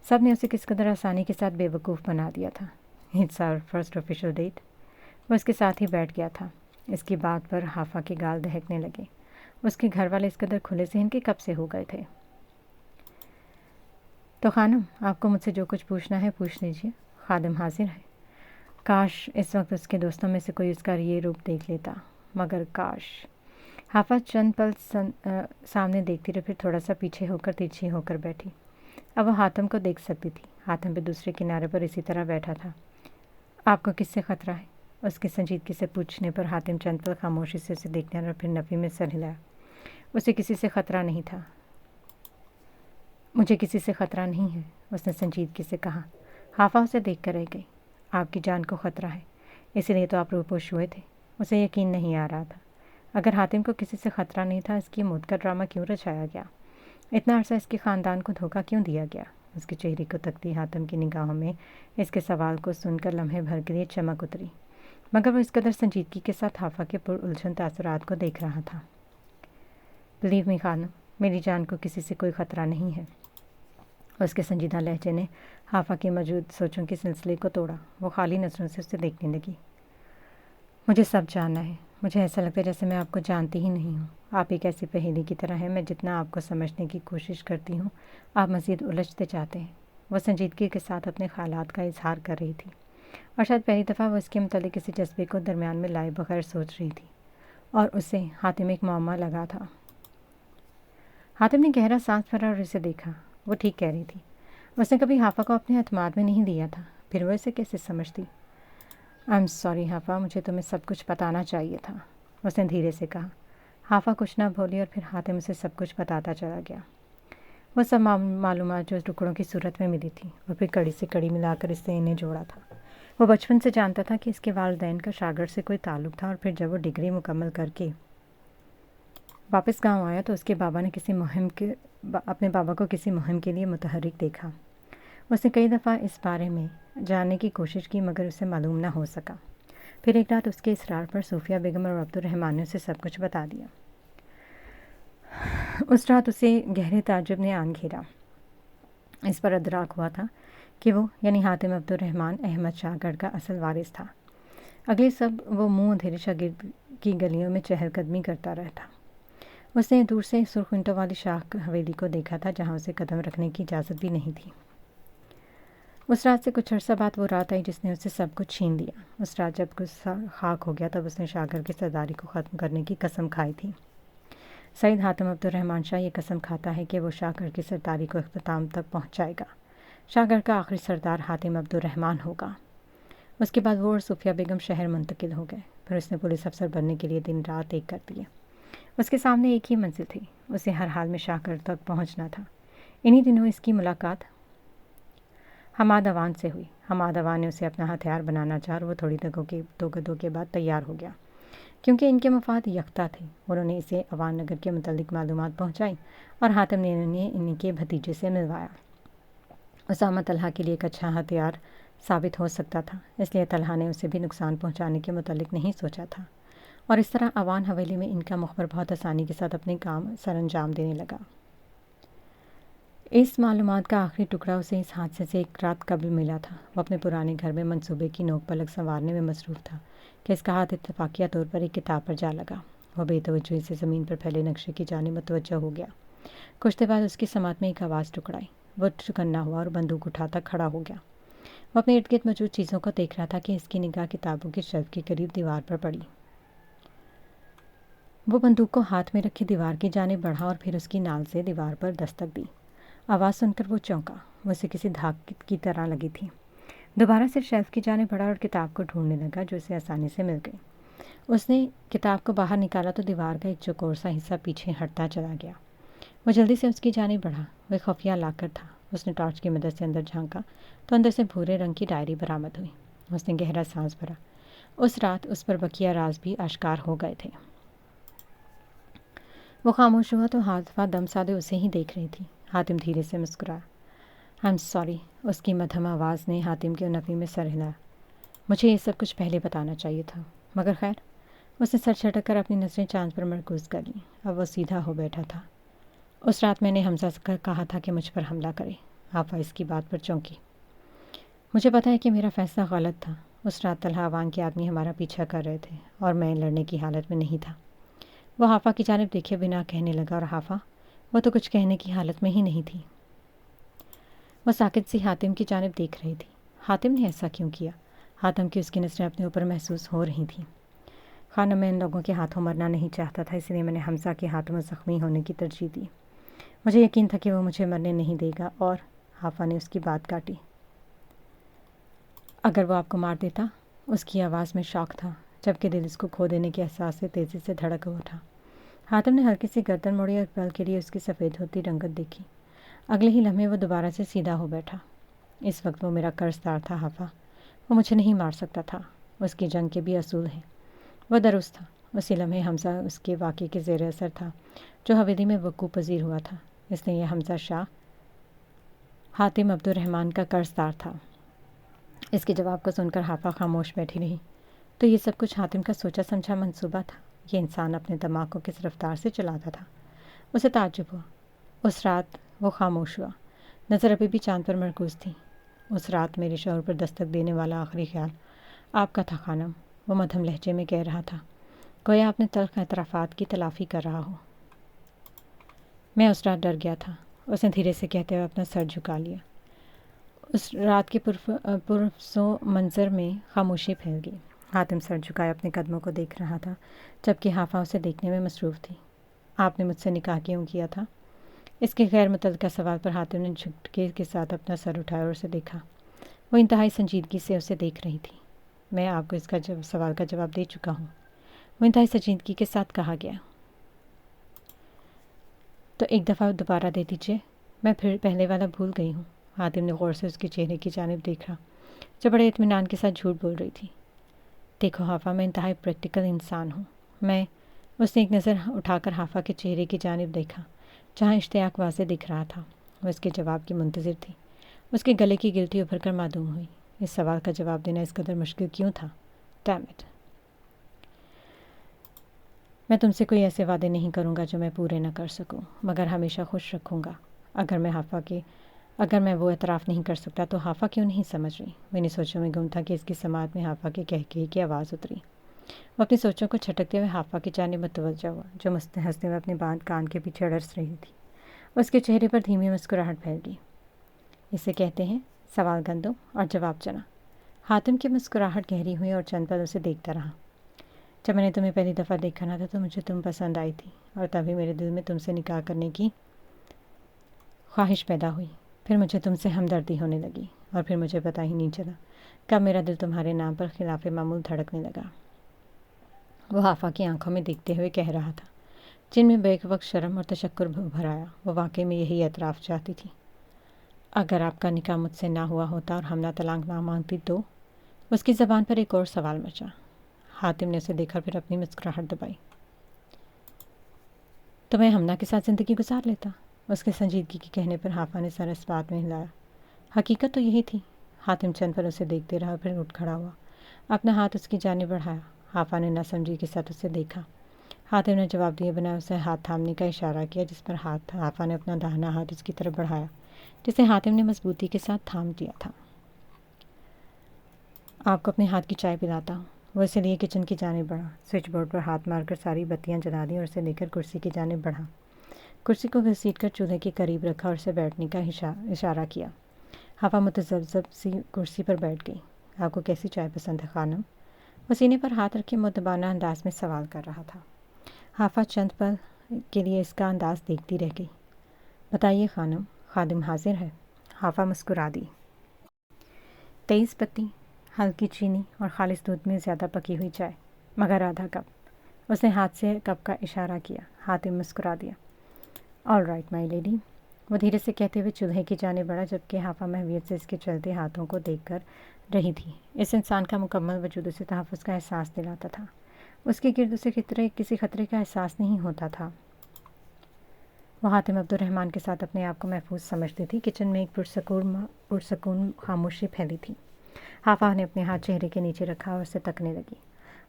सब ने उसे किस कदर आसानी के साथ बेवकूफ़ बना दिया था। It's our first official date. वो उसके साथ ही बैठ गया था। इसकी बात पर हाफा के गाल दहकने लगे। उसके घर वाले इस कदर खुले से इनके कब से हो गए थे? तो खानम, आपको मुझसे जो कुछ पूछना है पूछ लीजिए। खादिम हाजिर है। काश इस वक्त उसके दोस्तों में से कोई उसका ये रूप देख लेता, मगर काश। हाफा चंद पल सामने देखती रही, फिर थोड़ा सा पीछे होकर तिरछी होकर बैठी। अब वो हातिम को देख सकती थी। हातिम पे दूसरे किनारे पर इसी तरह बैठा था। आपको किससे ख़तरा है? उसके संजीदगी से पूछने पर हातिम चंद पल खामोशी से उसे देखने और फिर नफ़ी में सर हिलाया। उसे किसी से ख़तरा नहीं था। मुझे किसी से ख़तरा नहीं है, उसने संजीदगी से कहा। हाफा उसे देख कर रह गई। आपकी जान को ख़तरा है, इसीलिए तो आप रूपोश हुए थे। उसे यकीन नहीं आ रहा था। अगर हातिम को किसी से ख़तरा नहीं था, इसकी मौत का ड्रामा क्यों रचाया गया? इतना अरसा इसके ख़ानदान को धोखा क्यों दिया गया? उसके चेहरे को तकती हातिम की निगाहों में इसके सवाल को सुनकर लम्हे भर के लिए चमक उतरी, मगर वो इस कदर संजीदगी के साथ हाफा के पुरउलझन तासुरात को देख रहा था। बिलीव मी खानम, मेरी जान को किसी से कोई ख़तरा नहीं है। उसके संजीदा लहजे ने हाफा की मौजूद सोचों के सिलसिले को तोड़ा। वो खाली नज़रों से उसे देखने लगी। मुझे सब जानना है। मुझे ऐसा लगता है जैसे मैं आपको जानती ही नहीं हूँ। आप एक ऐसी पहेली की तरह है, मैं जितना आपको समझने की कोशिश करती हूँ आप मज़ीद उलझते जाते हैं। वह संजीदगी के साथ अपने ख़यालात का इजहार कर रही थी और शायद पहली दफ़ा वो इसके मुतालिक किसी जज्बे को दरमियान में लाए बगैर सोच रही थी और उसे हातिम एक मामा लगा था। हातिम ने गहरा सांस भरा और उसे देखा। वो ठीक कह रही थी। उसने कभी हाफा को अपने एतमाद में नहीं लिया था, फिर वो इसे कैसे समझती? आई एम सॉरी हाफा, मुझे तुम्हें सब कुछ बताना चाहिए था, उसने धीरे से कहा। हाफा कुछ ना बोली और फिर हातिम उसे सब कुछ बताता चला गया। वो सब मालूमात जो टुकड़ों की सूरत में मिली थी और फिर कड़ी से कड़ी मिलाकर इससे इन्हें जोड़ा था। वो बचपन से जानता था कि इसके वालिदैन का शागिर्द से कोई ताल्लुक़ था और फिर जब वो डिग्री मुकम्मल करके वापस गांव आया तो उसके बाबा ने अपने बाबा को किसी मुहिम के लिए मुतहर्रिक देखा। उसने कई दफ़ा इस बारे में जानने की कोशिश की मगर उसे मालूम ना हो सका। फिर एक रात उसके इसरार पर सूफिया बेगम और अब्दुर्रहमान ने उसे सब कुछ बता दिया। उस रात उसे गहरे ताज्जुब ने आन घेरा। इस पर अदराक हुआ था कि वो यानी हातिम अब्दुर्रहमान अहमद शाहगढ़ का असल वारिस था। अगले सब वो मुँह अंधेरे शागिर्द की गलियों में चहलकदमी करता रहता। उसने दूर से सुर्ख ईंटों वाली शाह हवेली को देखा था जहाँ उसे कदम रखने की इजाज़त भी नहीं थी। उस रात से कुछ अर्सा बाद वो रात आई जिसने उससे सब कुछ छीन लिया। उस रात जब गुस्सा खाक हो गया तब उसने शाहगढ़ की सरदारी को ख़त्म करने की कसम खाई थी। सईद हातिम अब्दुर्रहमान शाह ये कसम खाता है कि वो शाहगढ़ की सरदारी को इख्तिताम तक पहुँचाएगा। शाहगढ़ का आखिरी सरदार हातिम अब्दुर्रहमान होगा। उसके बाद वो और सूफिया बेगम शहर मुंतकिल हो गए। फिर उसने पुलिस अफसर बनने के लिए दिन रात एक कर दिए। उसके सामने एक ही मंजिल थी, उसे हर हाल में शाहगढ़ तक पहुंचना था। इन्हीं दिनों इसकी मुलाकात हमाद अवान से हुई। हमाद अवान ने उसे अपना हथियार बनाना चाहा और वो थोड़ी दो के बाद तैयार हो गया। क्योंकि इनके मफाद यकता थे, उन्होंने इसे अवान नगर के मुतालिक मालूमात पहुँचाई और हातिम ने इन्हें इनके भतीजे से मिलवाया। उसामा तलहा के लिए एक अच्छा हथियार साबित हो सकता था, इसलिए तलहा ने उसे भी नुकसान पहुँचाने के मुतालिक नहीं सोचा था और इस तरह अवान हवेली में इनका मुखबर बहुत आसानी के साथ अपने काम सर अंजाम देने लगा। इस मालूमात का आखिरी टुकड़ा उसे इस हादसे से एक रात कबल मिला था। वो अपने पुराने घर में मंसूबे की नोक पलक संवारने में मसरूफ़ था कि इसका हाथ इत्तफाकिया तौर पर एक किताब पर जा लगा। वह बेतवज्जोही से ज़मीन पर फैले नक्शे की जानिब मुतवज्जह हो गया। कुछ देर बाद उसकी समात में एक आवाज़ टुकराई। वो चुकन्ना हुआ और बंदूक उठाकर खड़ा हो गया। वो अपने इर्द गिर्द मौजूद चीज़ों को देख रहा था कि इसकी निगाह किताबों की शेल्फ के करीब दीवार पर पड़ी। वो बंदूक को हाथ में रखे दीवार की जानिब बढ़ा और फिर उसकी नाल से दीवार पर दस्तक दी। आवाज़ सुनकर वो चौंका। वो उसे किसी धाक की तरह लगी थी। دوبارہ سے شیلف کی جانب بڑھا اور کتاب کو ڈھونڈنے لگا جو اسے آسانی سے مل گئی۔ اس نے کتاب کو باہر نکالا تو دیوار کا ایک چوکور سا حصہ پیچھے ہٹتا چلا گیا۔ وہ جلدی سے اس کی جانب بڑھا۔ وہ خفیہ لاکر تھا۔ اس نے ٹارچ کی مدد سے اندر جھانکا تو اندر سے بھورے رنگ کی ڈائری برآمد ہوئی۔ اس نے گہرا سانس بھرا۔ اس رات اس پر بقیہ راز بھی آشکار ہو گئے تھے۔ وہ خاموش ہوا تو حاطفہ دم سادے اسے ہی دیکھ رہی تھی۔ حاتم دھیرے سے مسکرایا۔ آئی ایم سوری، اس کی مدھم آواز نے حاتم کے نفی میں سر ہلایا۔ مجھے یہ سب کچھ پہلے بتانا چاہیے تھا، مگر خیر۔ اس نے سر چھٹک کر اپنی نظریں چاند پر مرکوز کر لیں۔ اب وہ سیدھا ہو بیٹھا تھا۔ اس رات میں نے حمزہ سے کہا تھا کہ مجھ پر حملہ کرے۔ آفا اس کی بات پر چونکی۔ مجھے پتا ہے کہ میرا فیصلہ غلط تھا۔ اس رات طلحہ عوان کے آدمی ہمارا پیچھا کر رہے تھے اور میں لڑنے کی حالت میں نہیں تھا۔ وہ حافہ کی جانب دیکھے بنا کہنے لگا، اور حافہ وہ تو کچھ کہنے کی حالت میں ہی نہیں تھی۔ وہ ساکت سی حاتم کی جانب دیکھ رہی تھی۔ حاتم نے ایسا کیوں کیا؟ حاتم کی اس کی نظریں اپنے اوپر محسوس ہو رہی تھیں۔ خانم، میں ان لوگوں کے ہاتھوں مرنا نہیں چاہتا تھا، اس لیے میں نے حمزہ کے ہاتھوں میں زخمی ہونے کی ترجیح دی۔ مجھے یقین تھا کہ وہ مجھے مرنے نہیں دے گا، اور حافہ نے اس کی بات کاٹی۔ اگر وہ آپ کو مار دیتا؟ اس کی آواز میں شوق تھا، جبکہ دل اس کو کھو دینے کے احساس سے تیزی سے دھڑک اٹھا۔ حاتم نے ہلکی سی گردن موڑی اور پل کے لیے اس کی سفید ہوتی رنگت دیکھی۔ اگلے ہی لمحے وہ دوبارہ سے سیدھا ہو بیٹھا۔ اس وقت وہ میرا قرض دار تھا حافہ، وہ مجھے نہیں مار سکتا تھا۔ اس کی جنگ کے بھی اصول ہیں۔ وہ درست تھا۔ اسی لمحے حمزہ اس کے واقعے کے زیر اثر تھا جو حویلی میں وقوع پذیر ہوا تھا۔ اس لیے یہ حمزہ شاہ حاتم عبد الرحمن کا قرض دار تھا۔ اس کے جواب کو سن کر حافہ خاموش بیٹھی رہی۔ تو یہ سب کچھ حاتم کا سوچا سمجھا منصوبہ تھا؟ یہ انسان اپنے دماغ کو کس رفتار سے چلاتا تھا؟ اسے تعجب ہوا۔ اس رات وہ خاموش ہوا، نظر ابھی بھی چاند پر مرکوز تھی۔ اس رات میرے شعور پر دستک دینے والا آخری خیال آپ کا تھا خانم، وہ مدھم لہجے میں کہہ رہا تھا، گویا آپ نے تلخ اعترافات کی تلافی کر رہا ہو۔ میں اس رات ڈر گیا تھا، اس نے دھیرے سے کہتے ہوئے اپنا سر جھکا لیا۔ اس رات کے پرسوں منظر میں خاموشی پھیل گئی۔ حاتم سر جھکائے اپنے قدموں کو دیکھ رہا تھا، جبکہ حافہ اسے دیکھنے میں مصروف تھی۔ آپ نے مجھ سے نکاح کیوں کیا تھا؟ اس کے غیر متعلقہ سوال پر حاتم نے جھٹکے کے ساتھ اپنا سر اٹھایا اور اسے دیکھا۔ وہ انتہائی سنجیدگی سے اسے دیکھ رہی تھی۔ میں آپ کو اس کا سوال کا جواب دے چکا ہوں، وہ انتہائی سنجیدگی کے ساتھ کہا گیا۔ تو ایک دفعہ دوبارہ دے دیجیے، میں پھر پہلے والا بھول گئی ہوں۔ حاتم نے غور سے اس کے چہرے کی جانب دیکھا جو بڑے اطمینان کے ساتھ جھوٹ بول رہی تھی۔ دیکھو حافہ، میں انتہائی پریکٹیکل انسان ہوں۔ اس نے ایک نظر اٹھا کر حافہ کے چہرے کی جانب دیکھا جہاں اشتیاق واضح دکھ رہا تھا۔ وہ اس کے جواب کی منتظر تھی۔ اس کے گلے کی گلٹی ابھر کر معدوم ہوئی۔ اس سوال کا جواب دینا اس قدر مشکل کیوں تھا؟ Damn it! میں تم سے کوئی ایسے وعدے نہیں کروں گا جو میں پورے نہ کر سکوں، مگر ہمیشہ خوش رکھوں گا۔ اگر میں وہ اعتراف نہیں کر سکتا تو حافہ کیوں نہیں سمجھ رہی؟ وہ انہیں سوچوں میں گم تھا کہ اس کی سماعت میں حافہ کے کہکہے کی آواز اتری۔ وہ اپنی سوچوں کو چھٹکتے ہوئے حافہ کی جانب متوجہ ہوا جو ہنستے ہوئے اپنے باندھ کان کے پیچھے اڑس رہی تھی۔ اس کے چہرے پر دھیمی مسکراہٹ پھیل گئی۔ اسے کہتے ہیں سوال گندم اور جواب چنا۔ حاتم کی مسکراہٹ گہری ہوئی اور چند پل اسے دیکھتا رہا۔ جب میں نے تمہیں پہلی دفعہ دیکھا نہ تھا تو مجھے تم پسند آئی تھی، اور تبھی میرے دل میں تم سے نکاح کرنے کی خواہش پیدا ہوئی۔ پھر مجھے تم سے ہمدردی ہونے لگی، اور پھر مجھے پتہ ہی نہیں چلا کب میرا دل تمہارے نام پر خلاف معمول دھڑکنے لگا۔ وہ حافہ کی آنکھوں میں دیکھتے ہوئے کہہ رہا تھا، جن میں بیک وقت شرم اور تشکر بھر آیا۔ وہ واقعی میں یہی اعتراف چاہتی تھی۔ اگر آپ کا نکاح مجھ سے نہ ہوا ہوتا اور حمزہ طلاق نہ مانگتی تو؟ اس کی زبان پر ایک اور سوال مچا۔ حاتم نے اسے دیکھا پھر اپنی مسکراہٹ دبائی۔ تو میں حمزہ کے ساتھ زندگی گزار لیتا؟ اس کے سنجیدگی کے کہنے پر حافہ نے سر اس بات میں ہلایا۔ حقیقت تو یہی تھی۔ حاتم چند پر اسے دیکھتے رہا، پھر اٹھ کھڑا ہوا، اپنا ہاتھ اس کی جانب بڑھایا۔ حافہ نے ناسمجھی کے ساتھ اسے دیکھا۔ حاتم نے جواب دیے بنا اسے ہاتھ تھامنے کا اشارہ کیا، جس پر حافہ نے اپنا داہنا ہاتھ اس کی طرف بڑھایا، جسے حاتم نے مضبوطی کے ساتھ تھام دیا تھا۔ آپ کو اپنے ہاتھ کی چائے پلاتا ہوں۔ وہ اسے لیے کچن کی جانب بڑھا، سوئچ بورڈ پر ہاتھ مار کر ساری بتیاں جلا دیں اور اسے لے کر کرسی کی جانب بڑھا۔ کرسی کو گھسیٹ کر چولہے کے قریب رکھا اور اسے بیٹھنے کا اشارہ کیا۔ حافہ متذبذب سی کرسی پر بیٹھ گئی۔ آپ کو کیسی چائے پسند ہے خانم؟ وہ سینے پر ہاتھ رکھے مؤدبانہ انداز میں سوال کر رہا تھا۔ حافہ چند پل کے لیے اس کا انداز دیکھتی رہ گئی۔ بتائیے خانم، خادم حاضر ہے؟ حافہ مسکرا دی۔ तेज़ पत्ती, हल्की चीनी और खालिस दूध में ज़्यादा पकी हुई चाय, मगर आधा कप। उसने हाथ से कप का इशारा किया। हातिम मुस्कुरा दिया। ऑल राइट माई लेडी, वो धीरे से कहते हुए चूल्हे की जाने बढ़ा, जबकि हाफा महवियत से इसके चलते हाथों को देख कर रही थी। इस इंसान का मुकम्मल वजूद उसे तहफ़्फ़ुज़ का एहसास दिलाता था। उसके गिर्द उसे किसी खतरे का एहसास नहीं होता था। वो हातिम अब्दुर्रहमान के साथ अपने आप को महफूज समझती थी। किचन में एक पुरसकून खामोशी फैली थी। हाफा ने अपने हाथ चेहरे के नीचे रखा और उसे तकने लगी।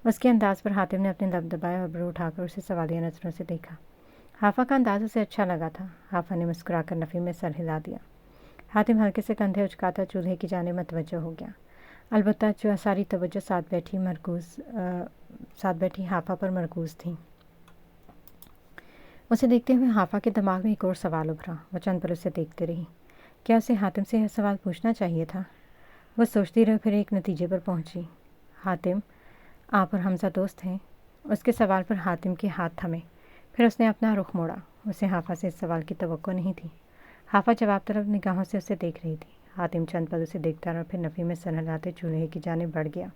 उसके अंदाज़ पर हातिम ने अपने लब दबाए और ब्रो उठाकर उसे सवालिया नज़रों से देखा। हाफा का अंदाज़ उसे अच्छा लगा था। हाफा ने मुस्कुराकर नफ़ी में सर हिला दिया। हातिम हल्के से कंधे उचकाता चूल्हे की जाने मतवज्जो हो गया। अलबत्ता जो सारी तवज्जो साथ बैठी हाफा पर मरकूज़ थी। उसे देखते हुए हाफा के दिमाग में एक और सवाल उभरा। वो चंद पल उसे देखते रही। क्या उसे हातिम से यह सवाल पूछना चाहिए था? वो सोचती रही, फिर एक नतीजे पर पहुंची। हातिम, आप और हमज़ा दोस्त हैं? उसके सवाल पर हातिम के हाथ थमे। फिर उसने अपना रुख मोड़ा। उसे हाफा से इस सवाल की तवक्को नहीं थी। हाफा जवाब तरफ निगाहों से उसे देख रही थी। हातिम चंद पल उसे देखता रहा, फिर नफ़ी में सर हिलाते चूल्हे की जानिब बढ़ गया।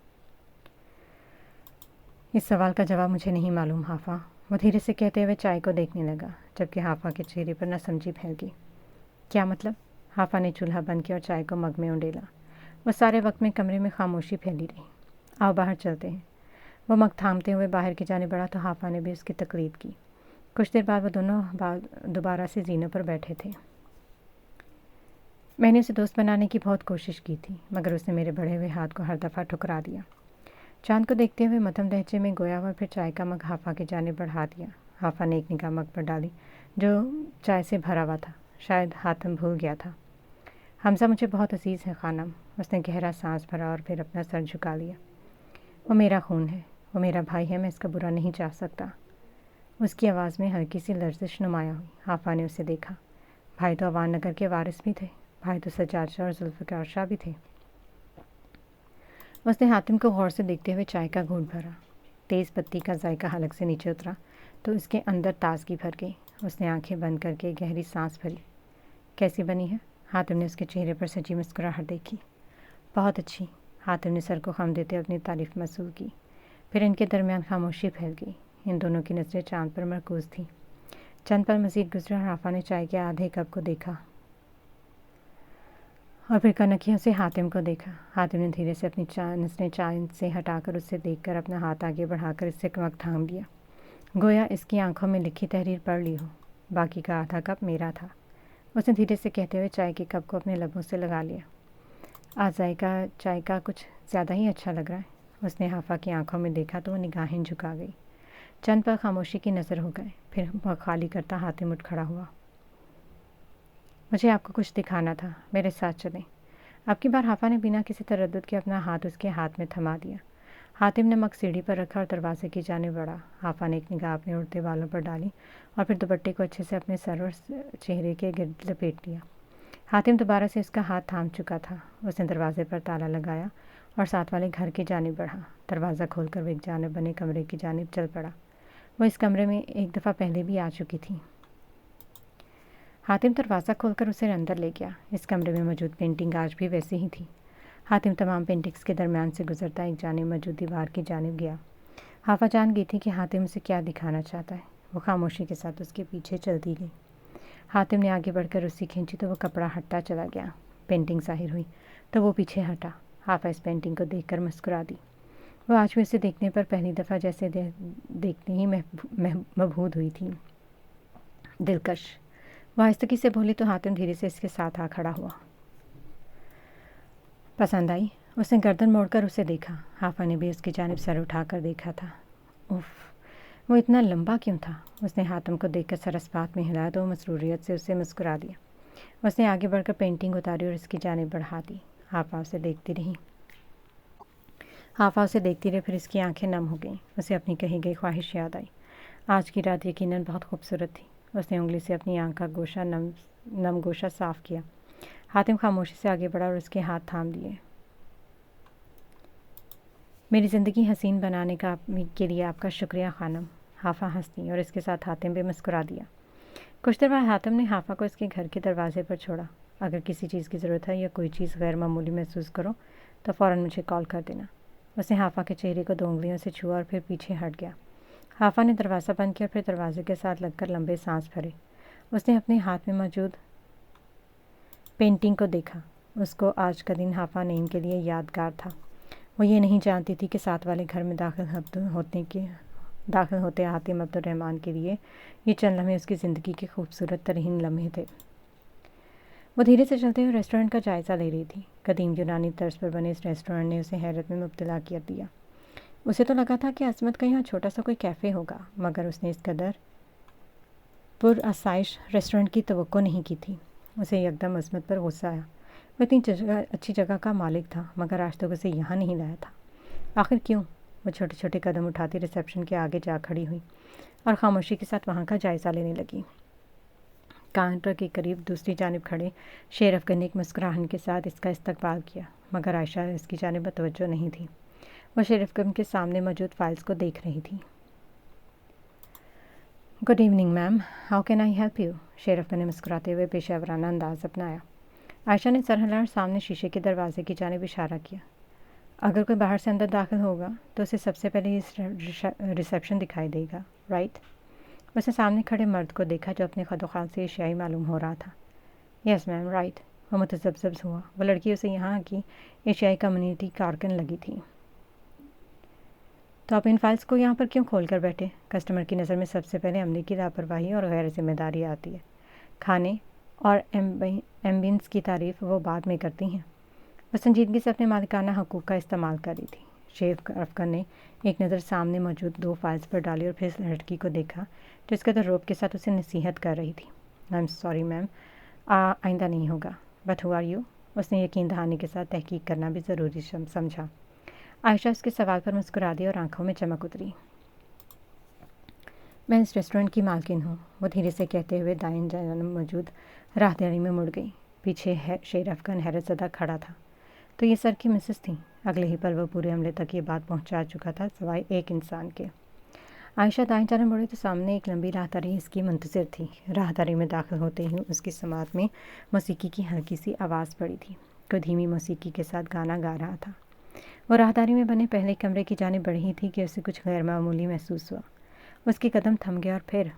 इस सवाल का जवाब मुझे नहीं मालूम हाफा, वो धीरे से कहते हुए चाय को देखने लगा, जबकि हाफा के चेहरे पर नासमझी फैल गई। क्या मतलब? हाफा ने चूल्हा बंद किया और चाय को मग में उंडेला। वो सारे वक्त में कमरे में खामोशी फैली रही। आओ बाहर चलते हैं। वो मग थामते हुए बाहर की जाने बढ़ा तो हाफा ने भी उसकी तकलीद की। कुछ देर बाद वो दोनों दोबारा से जीनों पर बैठे थे। मैंने उसे दोस्त बनाने की बहुत कोशिश की थी, मगर उसने मेरे बढ़े हुए हाथ को हर दफ़ा ठुकरा दिया। चांद को देखते हुए मध्यम लहजे में गोया हुआ, फिर चाय का मग हाफा की जानिब बढ़ा दिया। हाफा ने एक निगाह मग पर डाली जो चाय से भरा हुआ था। शायद हातिम भूल गया था। हमज़ा मुझे बहुत अजीज़ है खानम। उसने गहरा सांस भरा और फिर अपना सर झुका लिया। वो मेरा खून है, वो मेरा भाई है, मैं इसका बुरा नहीं चाह सकता। उसकी आवाज़ में हल्की सी लर्जिश नुमाया हुई। हाफा ने उसे देखा। भाई तो अवान नगर के वारिस भी थे। भाई तो सज्जाद शाह और जुल्फ़िकार शाह भी थे। उसने हातिम को गौर से देखते हुए चाय का घूंट भरा। तेज़ पत्ती का जायका हलक से नीचे उतरा तो उसके अंदर ताजगी भर गई। उसने आंखें बंद करके गहरी सांस भरी। कैसी बनी है? हातिम ने उसके चेहरे पर सजी मुस्कुराहट देखी। बहुत अच्छी। हातिम ने सर को खम देते अपनी तारीफ मसूल की। फिर इनके दरमियान खामोशी फैल गई। इन दोनों की नज़रें चांद पर मरकूज़ थीं। चंद पल मज़ीद गुजरे और हाफा ने चाय के आधे कप को देखा और फिर कनखियों से हातिम को देखा। हातिम ने धीरे से अपनी नज़रें चाय से हटाकर उससे देखकर अपना हाथ आगे बढ़ाकर इससे मग थाम लिया, गोया इसकी आंखों में लिखी तहरीर पढ़ ली हो। बाकी का आधा कप मेरा था। उसने धीरे से कहते हुए चाय के कप को अपने लबों से लगा लिया। आज जायका चाय का कुछ ज़्यादा ही अच्छा लग रहा है। उसने हाफा की आंखों में देखा तो वो निगाहें झुका गई। चंद पल खामोशी की नज़र हो गए, फिर वह खाली करता हातिम उठ खड़ा हुआ। मुझे आपको कुछ दिखाना था, मेरे साथ चलें। अब की बार हाफा ने बिना किसी तरद्दुद के अपना हाथ उसके हाथ में थमा दिया। हातिम ने मग सीढ़ी पर रखा और दरवाजे की जानिब बढ़ा। हाफा ने एक निगाह अपने उड़ते बालों पर डाली और फिर दुपट्टे को अच्छे से अपने सर और चेहरे के गिर्द लपेट लिया। हातिम दोबारा से उसका हाथ थाम चुका था। उसने दरवाजे पर ताला लगाया और साथ वाले घर की जानिब बढ़ा। दरवाज़ा खोलकर वो एक जानिब बने कमरे की जानिब चल पड़ा। वो इस कमरे में एक दफ़ा पहले भी आ चुकी थी। हातिम दरवाज़ा खोलकर उसे अंदर ले गया। इस कमरे में मौजूद पेंटिंग आज भी वैसी ही थी। हातिम तमाम पेंटिंग्स के दरमियान से गुजरता एक जानिब मौजूद दीवार की जानिब गया। हाफा जान गई थी कि हातिम उसे क्या दिखाना चाहता है। वो खामोशी के साथ उसके पीछे चलती गई। हातिम ने आगे बढ़कर रस्सी खींची तो वो कपड़ा हटता चला गया। पेंटिंग ज़ाहिर हुई तो वो पीछे हटा। हाफा इस पेंटिंग को देखकर मुस्कुरा दी। वो आज भी उसे देखने पर पहली दफ़ा जैसे देखने ही मबहूत हुई थी। दिलकश। वो आहिस्तगी से बोली तो हातिम धीरे से इसके साथ आ खड़ा हुआ। पसंद आई? उसने गर्दन मोड़कर उसे देखा। हाफा ने भी उसकी जानिब सर उठाकर देखा था। उफ, वो इतना लंबा क्यों था? उसने हातिम को देखकर सर इस्पात में हिलाया तो मसरूरियत से उसे मुस्कुरा दिया। उसने आगे बढ़कर पेंटिंग उतारी और इसकी जानिब बढ़ा दी। हाफा उसे देखती रही। फिर इसकी आंखें नम हो गईं। उसे अपनी कही गई ख्वाहिश याद आई। आज की रात यकीनन बहुत खूबसूरत थी। उसने उंगली से अपनी आंख का गोशा नम गोशा साफ़ किया। हातिम खामोशी से आगे बढ़ा और उसके हाथ थाम लिए। मेरी ज़िंदगी हसीन बनाने के लिए आपका शुक्रिया खानम। हाफा हंसती और इसके साथ हातिम भी मुस्कुरा दिया। कुछ देर बाद हातिम ने हाफा को इसके घर के दरवाजे पर छोड़ा। अगर किसी चीज़ की ज़रूरत है या कोई चीज़ गैर मामूली महसूस करो तो फ़ौरन मुझे कॉल कर देना। उसने हाफा के चेहरे को 2 उंगलियों से छुआ और फिर पीछे हट गया। हाफा ने दरवाज़ा बंद किया और फिर दरवाजे के साथ लगकर लंबे सांस भरे। उसने अपने हाथ में मौजूद पेंटिंग को देखा। उसको आज का दिन हाफा नेम के लिए यादगार था। वो ये नहीं जानती थी कि साथ वाले घर में दाखिल होते हातिम अब्दुर्रहमान के लिए ये चंद लम्हे उसकी ज़िंदगी के खूबसूरत तरीन लम्हे थे। वो धीरे से चलते हुए रेस्टोरेंट का जायज़ा ले रही थी। कदीम यूनानी तर्ज पर बने इस रेस्टोरेंट ने उसे हैरत में मुब्तला कर दिया। उसे तो लगा था कि अज़मत का यहाँ छोटा सा कोई कैफ़े होगा, मगर उसने इस कदर पुरआसाइश रेस्टोरेंट की तवक्को नहीं की थी। उसे यकदम अज़मत पर गुस्सा आया। वो इतनी अच्छी जगह का मालिक था, मगर आज तक उसे यहाँ नहीं लाया था। आखिर क्यों? वो छोटे छोटे कदम उठाती रिसेप्शन के आगे जा खड़ी हुई और खामोशी के साथ वहाँ का जायज़ा लेने लगी। काउंटर के करीब दूसरी जानिब खड़े शेर अफगन ने एक मुस्कुराहट के साथ इसका इस्तकबाल किया, मगर आयशा इसकी जानिब तवज्जो नहीं थी। वो शेर अफगन के सामने मौजूद फाइल्स को देख रही थी। Good evening ma'am, how can I help you? शेर अफगन ने मुस्कुराते हुए पेशेवराना अंदाज अपनाया। आयशा ने सर हिलाकर सामने शीशे के दरवाजे की जानिब इशारा किया। अगर कोई बाहर से अंदर दाखिल होगा तो उसे सबसे पहले इस रिसेप्शन दिखाई देगा, राइट? उसने सामने खड़े मर्द को देखा जो अपने खदोखाल से एशियाई मालूम हो रहा था। Yes ma'am, right. वो मुतज़ब्ज़ब हुआ। वो लड़की उसे यहाँ की एशियाई कम्युनिटी कारकुन लगी थी। तो आप इन फाइल्स को यहाँ पर क्यों खोल कर बैठे? कस्टमर की नज़र में सबसे पहले अमले की लापरवाही और गैर जिम्मेदारी आती है। खाने और एम्बियंस की तारीफ़ वो बाद में करती हैं। वो संजीदगी से अपने मालिकाना हकूक़ का इस्तेमाल कर रही थी। शेर अफगन ने एक नज़र सामने मौजूद 2 फाइल्स पर डाली और फिर लड़की को देखा जो इसके तो रोब के साथ उसे नसीहत कर रही थी। आई एम सॉरी मैम, आइंदा नहीं होगा। But who are you? उसने यकीन दहानी के साथ तहकीक करना भी ज़रूरी समझा। आयशा उसके सवाल पर मुस्कुरा दी और आंखों में चमक उतरी। मैं इस रेस्टोरेंट की मालकिन हूँ, वो धीरे से कहते हुए दाएं जानब मौजूद राहदारी में मुड़ गई। पीछे शेर अफगन हैरत ज़दा खड़ा था। तो ये सर की मिसेस थी। अगले ही पल वो पूरे अमले तक ये बात पहुंचा चुका था, सिवाय एक इंसान के। आयशा दाएं जानब मुड़ी तो सामने एक लंबी राहदारी इसकी मुंतज़िर थी। राहदारी में दाखिल होते ही उसकी समात में मौसीकी की हल्की सी आवाज़ पड़ी थी। कोई धीमी मौसीकी के साथ गाना गा रहा था। वो राहदारी में बने पहले कमरे की जानिब बढ़ी ही थी कि उसे कुछ गैर मामूली महसूस हुआ। उसके कदम थम गया और फिर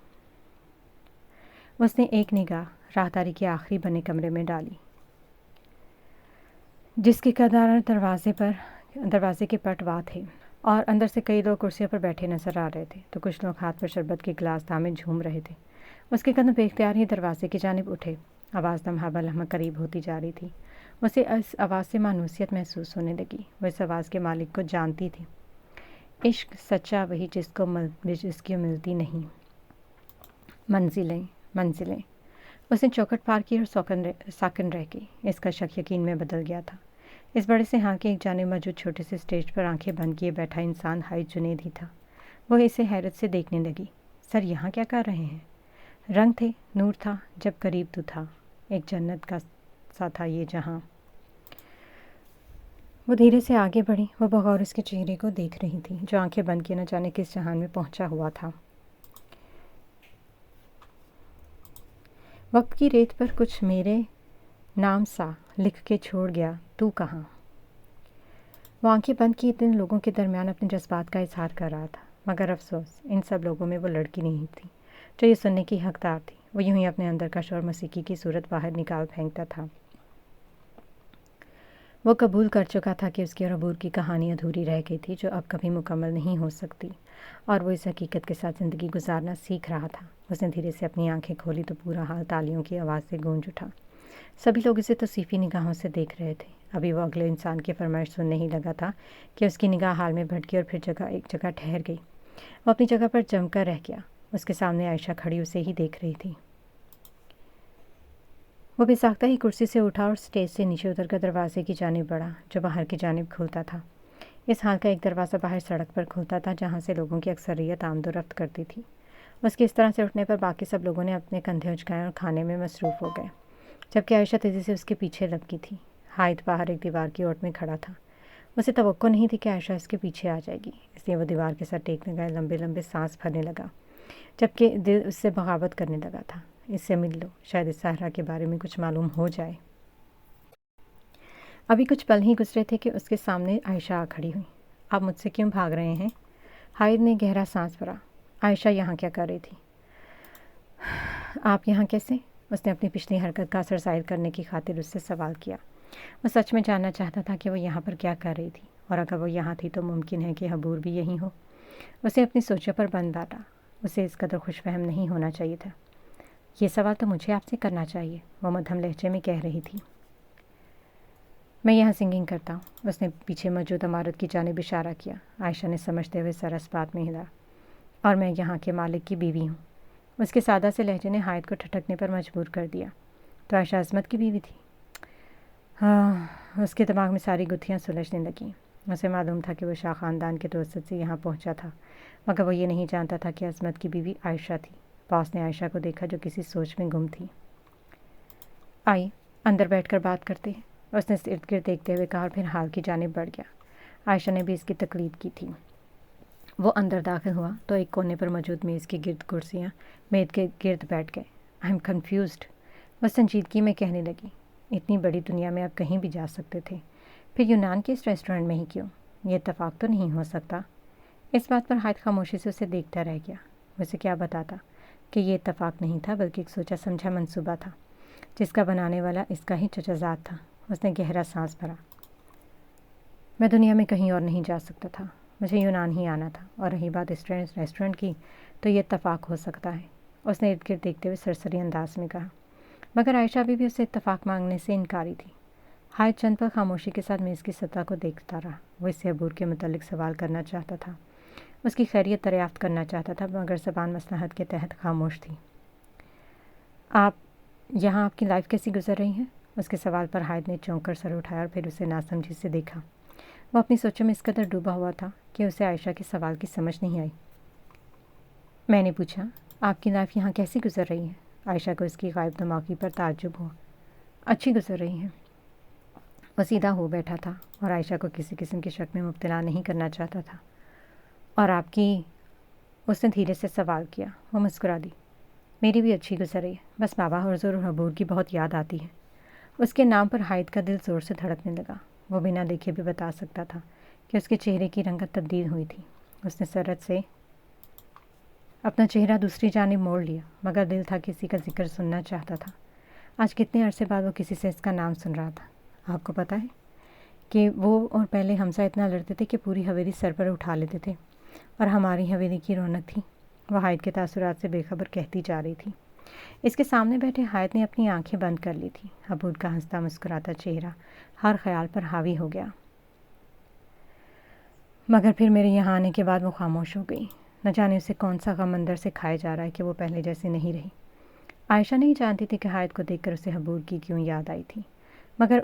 उसने एक निगाह राहदारी के आखिरी बने कमरे में डाली, जिसके कदार दरवाजे के पट वाह थे और अंदर से कई लोग कुर्सियों पर बैठे नजर आ रहे थे, तो कुछ लोग हाथ पर शरबत के गिलास थामे झूम रहे थे। उसके कदम बेख्तियार ही दरवाजे की जानिब उठे। आवाज़ लम्हा ब लम्हा करीब होती जा रही थी। उसे इस आवाज़ से मानूसियत महसूस होने लगी। वह इस आवाज़ के मालिक को जानती थी। इश्क सच्चा वही जिसकी मिलती नहीं। मंजिलें। उसने चौखट पार की और साकन रह गई। इसका शक यकीन में बदल गया था। इस बड़े से हाँ के एक जाने मौजूद छोटे से स्टेज पर आंखें बंद किए बैठा इंसान हाई जुनेद ही था। वह इसे हैरत से देखने लगी। सर यहाँ क्या कर रहे हैं? रंग थे, नूर था, जब करीब तो था। एक जन्नत का सा था ये जहाँ। वो धीरे से आगे बढ़ी। वो बगौर इसके चेहरे को देख रही थी, जो आंखें बंद किए न जाने किस जहान में पहुंचा हुआ था। वक्त की रेत पर कुछ मेरे नाम सा लिख के छोड़ गया, तू कहाँ? वो आंखें बंद किए इतने लोगों के दरमियान अपने जज्बात का इजहार कर रहा था, मगर अफसोस इन सब लोगों में वो लड़की नहीं थी जो ये सुनने की हकदार थी। वो यूं ही अपने अंदर का शोर मसीकी की सूरत बाहर निकाल फेंकता था। वो कबूल कर चुका था कि उसकी और अबूर की कहानी अधूरी रह गई थी, जो अब कभी मुकम्मल नहीं हो सकती, और वो इस हकीकत के साथ ज़िंदगी गुजारना सीख रहा था। उसने धीरे से अपनी आंखें खोली तो पूरा हाल तालियों की आवाज़ से गूंज उठा। सभी लोग इसे तौसीफ़ी निगाहों से देख रहे थे। अभी वो अगले इंसान की फरमाइश सुनने ही लगा था कि उसकी निगाह हाल में भटकी और फिर एक जगह ठहर गई। वो अपनी जगह पर जमकर रह गया। उसके सामने आयशा खड़ी उसे ही देख रही थी। वो बेसाख्ता ही कुर्सी से उठा और स्टेज से नीचे उतरकर दरवाजे की जानिब बढ़ा, जो बाहर की जानिब खुलता था। इस हाल का एक दरवाज़ा बाहर सड़क पर खुलता था, जहाँ से लोगों की अक्सरियत आमदोरफ्त करती थी। उसके इस तरह से उठने पर बाकी सब लोगों ने अपने कंधे उचकाए और खाने में मसरूफ़ हो गए, जबकि आयशा तेज़ी से उसके पीछे लपकी थी। हाइद बाहर एक दीवार की ओट में खड़ा था। उसे तवक्को नहीं थी कि आयशा इसके पीछे आ जाएगी, इसलिए वो दीवार के साथ टेकने गए लंबे लंबे सांस भरने लगा, जबकि दिल उससे बगावत करने लगा था। इससे मिल लो, शायद इस सहरा के बारे में कुछ मालूम हो जाए। ابھی کچھ پل ہی گزرے تھے کہ اس کے سامنے عائشہ آ کھڑی ہوئی۔ آپ مجھ سے کیوں بھاگ رہے ہیں؟ حائد نے گہرا سانس بھرا۔ عائشہ یہاں کیا کر رہی تھی؟ آپ یہاں کیسے؟ اس نے اپنی پچھلی حرکت کا اثر ظاہر کرنے کی خاطر اس سے سوال کیا۔ وہ سچ میں جاننا چاہتا تھا کہ وہ یہاں پر کیا کر رہی تھی، اور اگر وہ یہاں تھی تو ممکن ہے کہ حبور بھی یہیں ہو۔ اسے اپنی سوچوں پر بند ڈالا۔ اسے اس قدر خوش فہم نہیں ہونا چاہیے تھا۔ یہ سوال تو مجھے آپ سے کرنا چاہیے، وہ مدھم لہجے میں کہہ رہی تھی۔ میں یہاں سنگنگ کرتا ہوں۔ اس نے پیچھے موجود عمارت کی جانب اشارہ کیا۔ عائشہ نے سمجھتے ہوئے سر اس بات میں ہلا۔ اور میں یہاں کے مالک کی بیوی ہوں۔ اس کے سادہ سے لہجے نے حائد کو ٹھٹکنے پر مجبور کر دیا۔ تو عائشہ عظمت کی بیوی تھی؟ ہاں، اس کے دماغ میں ساری گتھیاں سلجھنے لگیں۔ اسے معلوم تھا کہ وہ شاہ خاندان کے توسط سے یہاں پہنچا تھا، مگر وہ یہ نہیں جانتا تھا کہ عظمت کی بیوی عائشہ تھی۔ باس نے عائشہ کو دیکھا جو کسی سوچ میں گم تھی۔ آئی، اندر بیٹھ کر بات کرتے ہیں، اس نے ارد گرد دیکھتے ہوئے کہا، اور پھر حال کی جانب بڑھ گیا۔ عائشہ نے بھی اس کی تقلید کی تھی۔ وہ اندر داخل ہوا تو ایک کونے پر موجود میز کے گرد کرسیاں میز کے گرد بیٹھ گئے۔ آئی ایم کنفیوزڈ، وہ سنجیدگی میں کہنے لگی۔ اتنی بڑی دنیا میں آپ کہیں بھی جا سکتے تھے، پھر یونان کے اس ریسٹورنٹ میں ہی کیوں؟ یہ اتفاق تو نہیں ہو سکتا۔ اس بات پر حائد خاموشی سے اسے دیکھتا رہ گیا۔ اسے کیا بتاتا کہ یہ اتفاق نہیں تھا، بلکہ ایک سوچا سمجھا منصوبہ تھا، جس کا بنانے والا اس کا ہی چچا زاد تھا۔ اس نے گہرا سانس بھرا۔ میں دنیا میں کہیں اور نہیں جا سکتا تھا، مجھے یونان ہی آنا تھا، اور رہی بات اس ریسٹورنٹ کی تو یہ اتفاق ہو سکتا ہے، اس نے ارد گرد دیکھتے ہوئے سرسری انداز میں کہا۔ مگر عائشہ بھی اسے اتفاق مانگنے سے انکاری تھی۔ حائد چند پل خاموشی کے ساتھ میز کی سطح کو دیکھتا رہا۔ وہ اس سے عبور کے متعلق سوال کرنا چاہتا تھا، اس کی خیریت دریافت کرنا چاہتا تھا، مگر زبان مصلحت کے تحت خاموش تھی۔ یہاں آپ کی لائف کیسی گزر رہی ہے؟ اس کے سوال پر حائد نے چونک کر سر اٹھایا اور پھر اسے ناسمجھی سے دیکھا۔ وہ اپنی سوچوں میں اس قدر ڈوبا ہوا تھا کہ اسے عائشہ کے سوال کی سمجھ نہیں آئی۔ میں نے پوچھا، آپ کی لائف یہاں کیسی گزر رہی ہے؟ عائشہ کو اس کی غائب دماغی پر تعجب ہوا۔ اچھی گزر رہی ہے۔ وہ سیدھا ہو بیٹھا تھا اور عائشہ کو کسی قسم کی شک میں مبتلا نہیں کرنا چاہتا تھا۔ اور آپ کی؟ اس نے دھیرے سے سوال کیا۔ وہ مسکرا دی۔ میری بھی اچھی گزر رہی ہے، بس بابا حضور اور حبور کی بہت یاد آتی ہے۔ اس کے نام پر حائد کا دل زور سے دھڑکنے لگا۔ وہ بنا دیکھے بھی بتا سکتا تھا کہ اس کے چہرے کی رنگت تبدیل ہوئی تھی۔ اس نے سرعت سے اپنا چہرہ دوسری جانب موڑ لیا، مگر دل تھا کسی کا ذکر سننا چاہتا تھا۔ آج کتنے عرصے بعد وہ کسی سے اس کا نام سن رہا تھا۔ آپ کو پتہ ہے کہ وہ اور پہلے حمزہ اتنا لڑتے تھے کہ پوری حویلی سر پر اٹھا لیتے تھے، اور ہماری حویلی کی رونق تھی۔ وہ حائد کے تاثرات سے بے خبر کہتی جا رہی تھی۔ اس کے سامنے بیٹھے حائد نے اپنی آنکھیں بند کر لی تھیں۔ حبور کا ہنستا مسکراتا چہرہ ہر خیال پر حاوی ہو گیا، مگر پھر میرے یہاں آنے کے بعد وہ خاموش ہو گئی۔ نہ جانے اسے کون سا غم اندر سے کھائے جا رہا ہے کہ وہ پہلے جیسی نہیں رہی۔ عائشہ نہیں جانتی تھی کہ حائد کو دیکھ کر اسے حبور کی کیوں یاد آئی تھی، مگر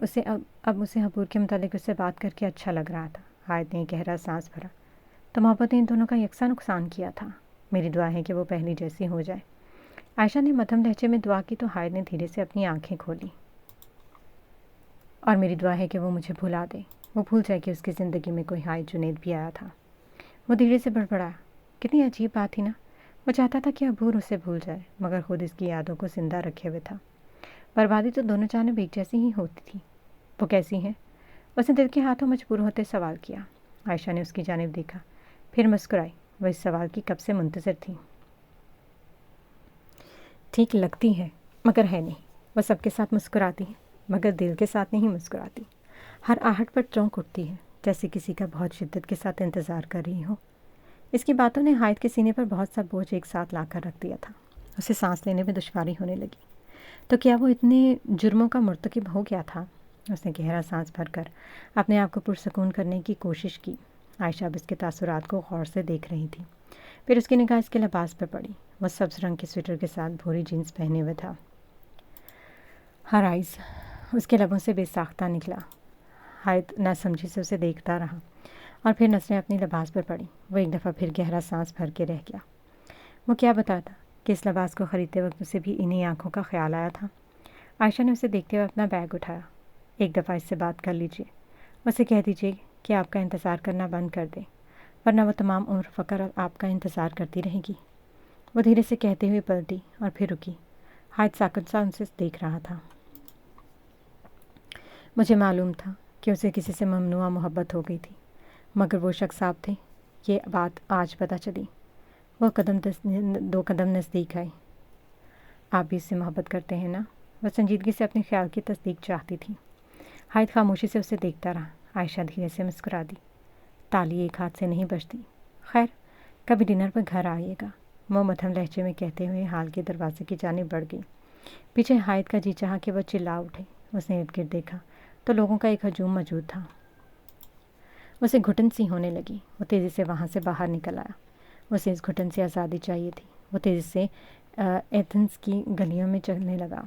اب اسے حبور کے متعلق اس سے بات کر کے اچھا لگ رہا تھا۔ حائد نے گہرا سانس بھرا۔ تو محبت نے ان دونوں کا یکساں نقصان کیا تھا۔ میری دعا ہے کہ وہ پہلی جیسی ہو جائے۔ عائشہ نے مدھم لہجے میں دعا کی تو حائد نے دھیرے سے اپنی آنکھیں کھولی۔ اور میری دعا ہے کہ وہ مجھے بھلا دے، وہ بھول جائے کہ اس کی زندگی میں کوئی حائد جنید بھی آیا تھا۔ وہ دھیرے سے بڑبڑایا۔ کتنی عجیب بات تھی نا، وہ چاہتا تھا کہ عبور اسے بھول جائے، مگر خود اس کی یادوں کو زندہ رکھے ہوئے تھا۔ بربادی تو دونوں جانب ایک جیسی ہی ہوتی تھی۔ وہ کیسی ہیں؟ اس نے دل کے ہاتھوں مجبور ہوتے سوال کیا۔ عائشہ نے اس کی جانب دیکھا، پھر مسکرائی۔ وہ اس سوال کی کب سے منتظر تھی۔ ٹھیک لگتی ہے، مگر ہے نہیں۔ وہ سب کے ساتھ مسکراتی ہے، مگر دل کے ساتھ نہیں مسکراتی۔ ہر آہٹ پر چونک اٹھتی ہے، جیسے کسی کا بہت شدت کے ساتھ انتظار کر رہی ہو۔ اس کی باتوں نے حائد کے سینے پر بہت سا بوجھ ایک ساتھ لا کر رکھ دیا تھا۔ اسے سانس لینے میں دشواری ہونے لگی۔ تو کیا وہ اتنے جرموں کا مرتکب ہو گیا تھا؟ اس نے گہرا سانس بھر کر اپنے آپ کو پرسکون کرنے کی کوشش کی۔ عائشہ اب اس کے تاثرات کو غور سے دیکھ رہی تھی۔ پھر اس کی نگاہ اس کے لباس پر پڑی۔ وہ سبز رنگ کے سویٹر کے ساتھ بھوری جینس پہنے ہوئے تھا۔ ہر آئز اس کے لبوں سے بے ساختہ نکلا۔ حائد نہ سمجھی سے اسے دیکھتا رہا، اور پھر نظریں اپنی لباس پر پڑی۔ وہ ایک دفعہ پھر گہرا سانس بھر کے رہ گیا۔ وہ کیا بتاتا کہ اس لباس کو خریدتے وقت اسے بھی انہی آنکھوں کا خیال آیا تھا۔ عائشہ نے اسے دیکھتے ہوئے اپنا بیگ اٹھایا۔ ایک دفعہ اس سے بات کر لیجیے، اسے کہہ دیجیے کہ آپ کا انتظار کرنا بند کر دے، ورنہ وہ تمام عمر فقر آپ کا انتظار کرتی رہے گی۔ وہ دھیرے سے کہتے ہوئے پلٹی اور پھر رکی۔ حائد ساکت سا ان سے دیکھ رہا تھا۔ مجھے معلوم تھا کہ कि उसे किसी से ममनुआ मोहब्बत हो गई थी, मगर वो शख्स आप थे। ये बात आज पता चली। वो 2 कदम नज़दीक आए। आप भी इससे मोहब्बत करते हैं ना? वह संजीदगी से अपने ख्याल की तस्दीक चाहती थी। हाइद खामोशी से उसे देखता रहा। आयशा धीरे से मुस्कुरा दी। ताली एक हाथ से नहीं बजती। खैर, कभी डिनर पर घर आइएगा, वो मध्यम लहजे में कहते हुए हाल के दरवाजे की जानिब बढ़ गई। पीछे हाइद का जी चाहा कि वह चिल्ला उठे। उसने इर्द गिर्द देखा तो लोगों का एक हजूम मौजूद था। उसे घुटन सी होने लगी। वो तेज़ी से वहाँ से बाहर निकल आया। उसे इस घुटन से आज़ादी चाहिए थी। वो तेज़ी से एथेंस की गलियों में चलने लगा।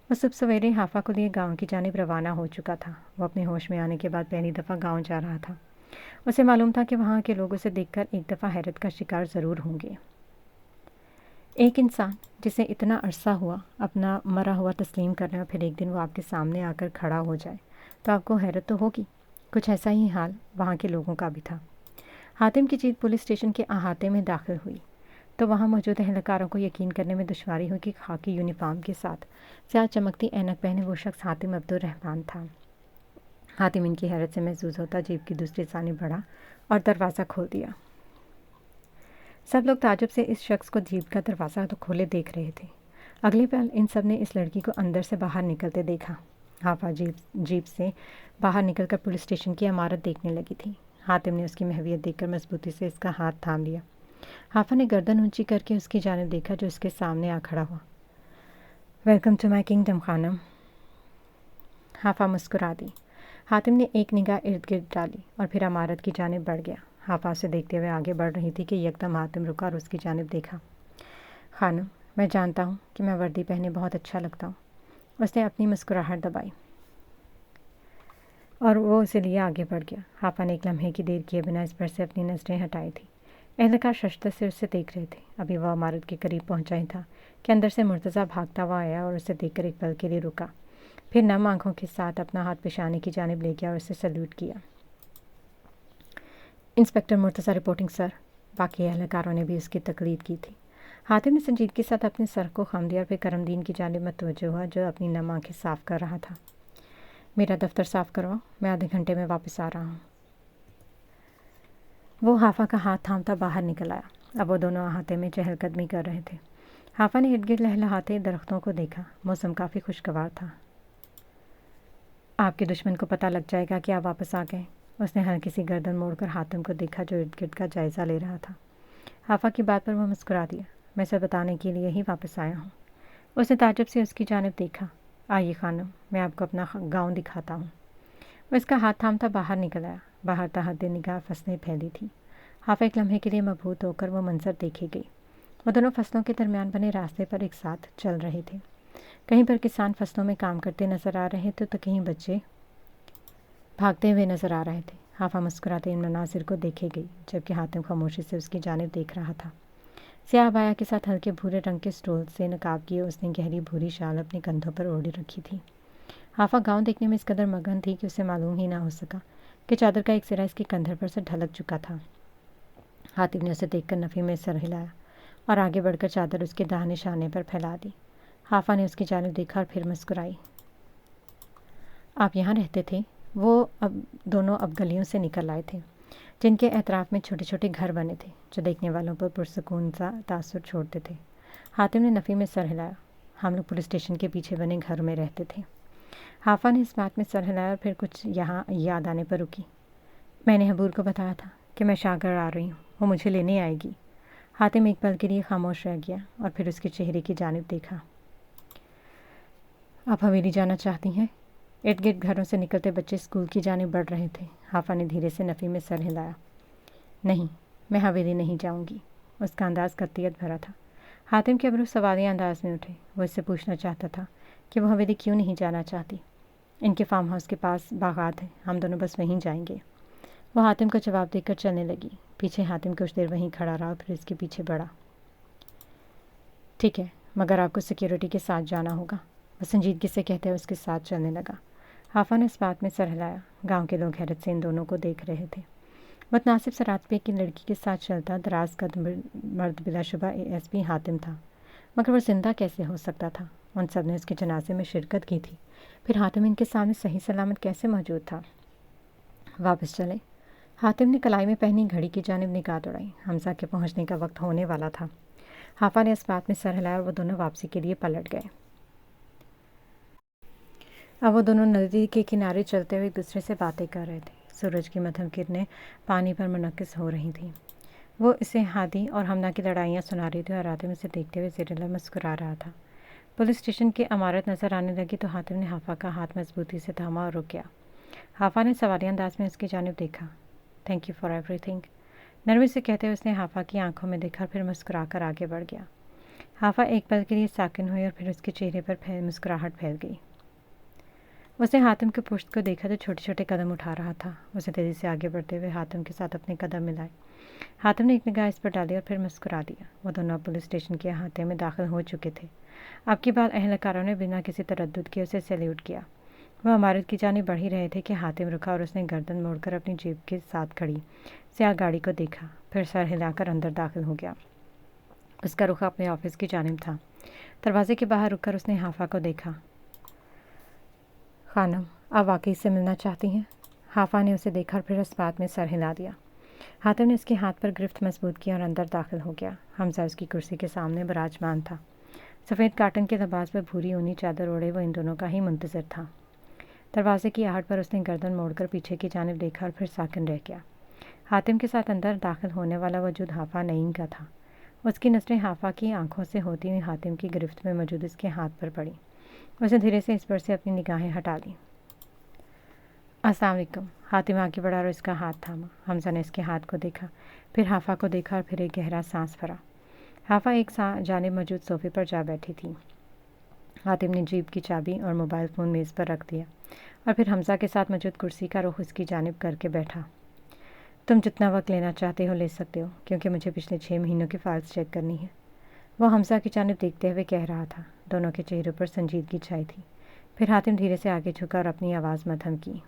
वो सुबह सवेरे हाफा को लिए गांव की जानिब रवाना हो चुका था। वो अपने होश में आने के बाद पहली दफ़ा गांव जा रहा था। उसे मालूम था कि वहाँ के लोग उसे देखकर एक दफ़ा हैरत का शिकार ज़रूर होंगे। एक इंसान जिसे इतना अरसा हुआ अपना मरा हुआ तस्लीम करने और फिर एक दिन वो आपके सामने आकर खड़ा हो जाए तो आपको हैरत तो होगी। कुछ ऐसा ही हाल वहाँ के लोगों का भी था। हातिम की जीत पुलिस स्टेशन के अहाते में दाखिल हुई तो वहाँ मौजूद एहलकारों को यकीन करने में दुश्वारी हुई कि खाकी यूनिफॉर्म के साथ स्याह चमकती ऐनक पहने वो शख्स हातिम अब्दुर्रहमान था। हातिम इनकी हैरत से महसूस होता जीप की दूसरी जानिब बढ़ा और दरवाज़ा खोल दिया। सब लोग ताजुब से इस शख्स को जीप का दरवाज़ा तो खोले देख रहे थे। अगले पल इन सब ने इस लड़की को अंदर से बाहर निकलते देखा। हाफा जीप से बाहर निकलकर पुलिस स्टेशन की इमारत देखने लगी थी। हातिम ने उसकी महवियत देखकर मजबूती से इसका हाथ थाम लिया। हाफा ने गर्दन ऊंची करके उसकी जानिब देखा जो उसके सामने आ खड़ा हुआ। Welcome to my kingdom Khanam. हाफा मुस्कुरा दी। हातिम ने एक निगाह इर्द गिर्द डाली और फिर इमारत की जानिब बढ़ गया। हाफा से देखते हुए आगे बढ़ रही थी कि यकदम हातिम रुका और उसकी जानिब देखा। खानम, मैं जानता हूँ कि मैं वर्दी पहने बहुत अच्छा लगता हूँ। उसने अपनी मुस्कुराहट दबाई और वो उसे लिए आगे बढ़ गया। हाफा ने एक लम्हे की देर किए बिना इस पर से अपनी नज़रें हटाई थी। एहलकार शश्तर से उसे देख रहे थे। अभी वह इमारत के करीब पहुंचा ही था कि अंदर से मुर्तज़ा भागता हुआ आया और उसे देखकर एक पल के लिए रुका, फिर नम आंखों के साथ अपना हाथ पेशानी की जानिब ले गया और उसे सल्यूट किया। Inspector Murtaza reporting sir. बाकी एहलकारों ने भी उसकी तकलीद की थी। हातिम ने संजीदगी के साथ अपने सर को खम दिया और फिर करमदीन की जानिब मतवज्जो हुआ जो अपनी नम आंखें साफ़ कर रहा था। मेरा दफ्तर साफ़ करवाओ, मैं आधे घंटे में वापस आ रहा हूँ। वो हाफा का हाथ थामता बाहर निकल आया। अब वो दोनों अहाते में चहलकदमी कर रहे थे। हाफा ने इर्द गिर्द लहलहाते दरख्तों को देखा। मौसम काफ़ी खुशगवार था। आपके दुश्मन को पता लग जाएगा कि आप वापस आ गए। उसने हल्की सी गर्दन मोड़कर हातिम को देखा जो इर्द गिर्द का जायज़ा ले रहा था। हाफा की बात पर वह मुस्कुरा दिया। मैं सब बताने के लिए ही वापस आया हूँ। उसने ताज्जुब से उसकी जानिब देखा। आइए खानम, मैं आपको अपना गाँव दिखाता हूँ। वह इसका हाथ थामता बाहर निकल आया। बाहर तहद्दे निगाह फसलें फैली थी। हाफा एक लम्हे के लिए मबहूत होकर वो मंजर देखे गई। वो दोनों फसलों के दरमियान बने रास्ते पर एक साथ चल रहे थे। कहीं पर किसान फसलों में काम करते नज़र आ रहे थे तो कहीं बच्चे भागते हुए नज़र आ रहे थे। हाफा मुस्कुराते इन मनासिर को देखे गई जबकि हातिम खामोशी से उसकी जानिब देख रहा था। स्याह बाया के साथ हल्के भूरे रंग के स्टोल से नकाब किए उसने गहरी भूरी शाल अपने कंधों पर ओढ़ी रखी थी। हाफा गांव देखने में इस कदर मगन थी कि उसे मालूम ही ना हो सका कि चादर का एक सिरा इसके कंधे पर से ढलक चुका था। हातिम ने उसे देखकर नफ़ी में सर हिलाया और आगे बढ़कर चादर उसके दाहिने शाने पर फैला दी। हाफा ने उसकी जानिब देखा और फिर मुस्कुराई। आप यहाँ रहते थे? वो दोनों अब गलियों से निकल आए थे जिनके एतराफ़ में छोटे छोटे घर बने थे जो देखने वालों पर पुरसकून सा तासुर छोड़ते थे। हातिम ने नफ़ी में सर हिलाया। हम लोग पुलिस स्टेशन के पीछे बने घर में रहते थे। हाफा ने इस बात में सर हिलाया और फिर कुछ यहाँ याद आने पर रुकी। मैंने हबूर को बताया था कि मैं शागर आ रही हूँ, वो मुझे लेने आएगी। हातिम एक पल के लिए खामोश रह गया और फिर उसके चेहरे की जानिब देखा। आप हवेली जाना चाहती हैं? इर्द गिर्द घरों से निकलते बच्चे स्कूल की जानिब बढ़ रहे थे। हाफा ने धीरे से नफ़ी में सर हिलाया। नहीं, मैं हवेली नहीं जाऊंगी। उसका अंदाज़ कतियत भरा था। हातिम के अबरू सवालिया अंदाज में उठे। वो इससे पूछना चाहता था कि वो हवेली क्यों नहीं जाना चाहती। इनके फार्म हाउस के पास बागात हैं, हम दोनों बस वहीं जाएंगे। वो हातिम को जवाब देकर चलने लगी। पीछे हातिम कुछ देर वहीं खड़ा रहा, फिर इसके पीछे बढ़ा। ठीक है, मगर आपको सिक्योरिटी के साथ जाना होगा, वह संजीदगी से कहते हुए उसके साथ चलने लगा। हाफा ने इस बात में सर हिलाया। गाँव के लोग हैरत से इन दोनों को देख रहे थे। मुतनासिब से रात पे की लड़की के साथ चलता दराज कद मर्द बिलाशुबा ASP हातिम था, मगर वो जिंदा कैसे हो सकता था? उन सब ने उसके जनाजे में शिरकत की थी, फिर हातिम इनके सामने सही सलामत कैसे मौजूद था? वापस चले। हातिम ने कलाई में पहनी घड़ी की जानिब निगाह दौड़ाई। हमजा के पहुंचने का वक्त होने वाला था। हाफा ने इस बात में सर हिलाया और वो दोनों वापसी के लिए पलट गए। अब वो दोनों नदी के किनारे चलते हुए एक दूसरे से बातें कर रहे थे। सूरज की मध्यम किरणें पानी पर मुनक्किस हो रही थीं। वो इसे हादी और हमना की लड़ाइयाँ सुना रही थी और हातिम इसे देखते हुए ज़ेरिला मुस्कुरा रहा था। पुलिस स्टेशन की इमारत नज़र आने लगी तो हातिम ने हाफा का हाथ मजबूती से थामा और रुक गया। हाफा ने सवालिया अंदाज में उसकी जानिब देखा। थैंक यू फॉर एवरीथिंग, नरमी से कहते हुए उसने हाफा की आंखों में देखा, फिर मुस्कुरा कर आगे बढ़ गया। हाफा एक पल के लिए साकिन हुई और फिर उसके चेहरे पर मुस्कुराहट फैल गई। उसने हातिम के पुश्त को देखा तो छोटे छोटे कदम उठा रहा था। उसे तेज़ी से आगे बढ़ते हुए हातिम के साथ अपने कदम मिलाए। हातिम ने एक निगाह इस पर डाली और फिर मुस्कुरा दिया। वो दोनों पुलिस स्टेशन के अहाते में दाखिल हो चुके थे। अब की बात अहलकारों ने बिना किसी तरद्दुद के उसे सैल्यूट किया। वह इमारत की जानिब बढ़ ही रहे थे कि हातिम रुका और उसने गर्दन मोड़कर अपनी जेब के साथ खड़ी स्याह गाड़ी को देखा, फिर सर हिलाकर अंदर दाखिल हो गया। उसका रुख अपने ऑफिस की जानिब था। दरवाजे के बाहर रुककर उसने हाफा को देखा। खानम, आप वाकई से मिलना चाहती हैं? हाफा ने उसे देखा और फिर इस बात में सर हिला दिया। हातिम ने उसके हाथ पर गिरफ्त मजबूत किया और अंदर दाखिल हो गया। हमजा उसकी कुर्सी के सामने विराजमान था। सफ़ेद काटन के दबाज पर भूरी ऊनी चादर ओढ़े वो इन दोनों का ही मुंतज़र था। दरवाजे की आहट पर उसने गर्दन मोड़कर पीछे की जानिब देखा और फिर साकिन रह गया। हातिम के साथ अंदर दाखिल होने वाला वजूद हाफा नईम का था। उसकी नज़रें हाफा की आंखों से होती हुई हातिम की गिरफ्त में मौजूद उसके हाथ पर पड़ी। उसने धीरे से इस पर से अपनी निगाहें हटा ली। अस्सलाम वालेकुम। हातिम आगे बढ़ा और इसका हाथ थामा। हमजा ने इसके हाथ को देखा, फिर हाफा को देखा और फिर एक गहरा सांस भरा। हाफा एक जानिब मौजूद सोफे पर जा बैठी थी। हातिम ने जीप की चाबी और मोबाइल फ़ोन मेज़ पर रख दिया और फिर हमजा के साथ मौजूद कुर्सी का रुख उसकी जानिब करके बैठा। तुम जितना वक्त लेना चाहते हो ले सकते हो, क्योंकि मुझे पिछले 6 महीनों की फाइल्स चेक करनी है। वो हमजा की जानिब देखते हुए कह रहा था। दोनों के चेहरों पर संजीदगी छाई थी। फिर हातिम धीरे से आगे झुका और अपनी आवाज़ मध्यम की।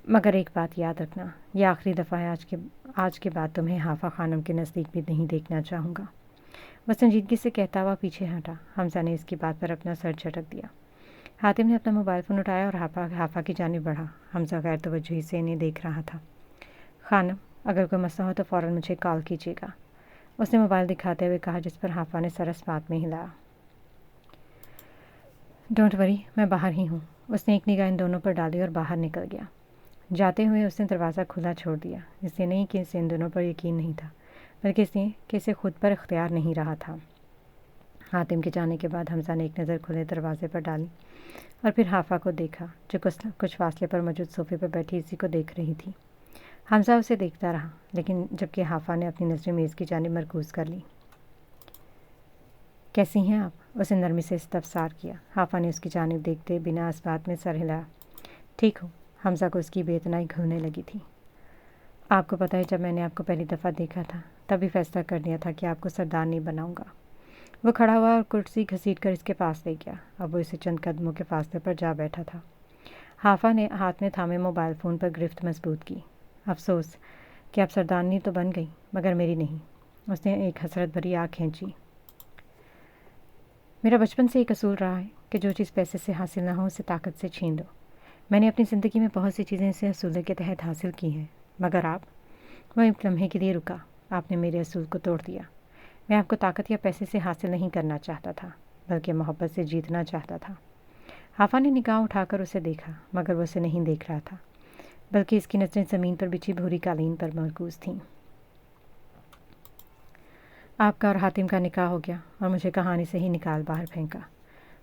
मगर एक बात याद रखना, यह आखिरी दफ़ा है। आज के बाद तुम्हें हाफा खानम के नज़दीक भी नहीं देखना चाहूँगा। वह संजीदगी से कहता हुआ पीछे हटा। हमजा ने इसकी बात पर अपना सर झटक दिया। हातिम ने अपना मोबाइल फ़ोन उठाया और हाफा की जानिब बढ़ा। हमजा गैर तवज्जुही से इन्हें देख रहा था। खानम, अगर कोई मसला हो तो फ़ौरन मुझे कॉल कीजिएगा, उसने मोबाइल दिखाते हुए कहा, जिस पर हाफा ने सरस बात में हिलाया। डोंट वरी, मैं बाहर ही हूँ। उसने एक निगाह इन दोनों पर डाली और बाहर निकल गया। जाते हुए उसने दरवाज़ा खुला छोड़ दिया। इसलिए नहीं कि इसे इन दोनों पर यकीन नहीं था, बल्कि इसलिए कि इसे खुद पर इख्तियार नहीं रहा था। हातिम के जाने के बाद हमजा ने एक नज़र खुले दरवाजे पर डाली और फिर हाफा को देखा, जो कुछ फासले पर मौजूद सोफे पर बैठी इसी को देख रही थी। हमजा उसे देखता रहा, लेकिन जबकि हाफा ने अपनी नज़रें मेज़ की जानिब मरकूज़ कर ली। कैसी हैं आप? उसे नरमी से इस्तफसार किया। हाफा ने उसकी जानिब देखते बिना इस बात में सर हिलाया। ठीक हूँ। हमजा को उसकी बेइतनाई घुलने लगी थी। आपको पता है, जब मैंने आपको पहली दफ़ा देखा था तभी फैसला कर लिया था कि आपको सरदार नहीं बनाऊंगा। वो खड़ा हुआ और कुर्सी घसीट कर इसके पास ले गया। अब वो इसे चंद कदमों के फासले पर जा बैठा था। हाफा ने हाथ में थामे मोबाइल फ़ोन पर गिरफ्त मजबूत की। अफसोस कि आप सरदारनी तो बन गई, मगर मेरी नहीं। उसने एक हसरत भरी आँख खींची। मेरा बचपन से एक असूल रहा है कि जो चीज़ पैसे से हासिल ना हो उसे ताकत से छीन लो। मैंने अपनी ज़िंदगी में बहुत सी चीज़ें इस असूल के तहत हासिल की हैं, मगर आप, वह एक लम्हे के लिए रुका। आपने मेरे असूल को तोड़ दिया। मैं आपको ताकत या पैसे से हासिल नहीं करना चाहता था, बल्कि मोहब्बत से जीतना चाहता था। हाफा ने निगाह उठाकर उसे देखा, मगर वो उसे नहीं देख रहा था, बल्कि इसकी नज़रें ज़मीन पर बिछी भूरी कालीन पर मरकूज़ थीं। आपका और हातिम का निकाह हो गया और मुझे कहानी से ही निकाल बाहर फेंका।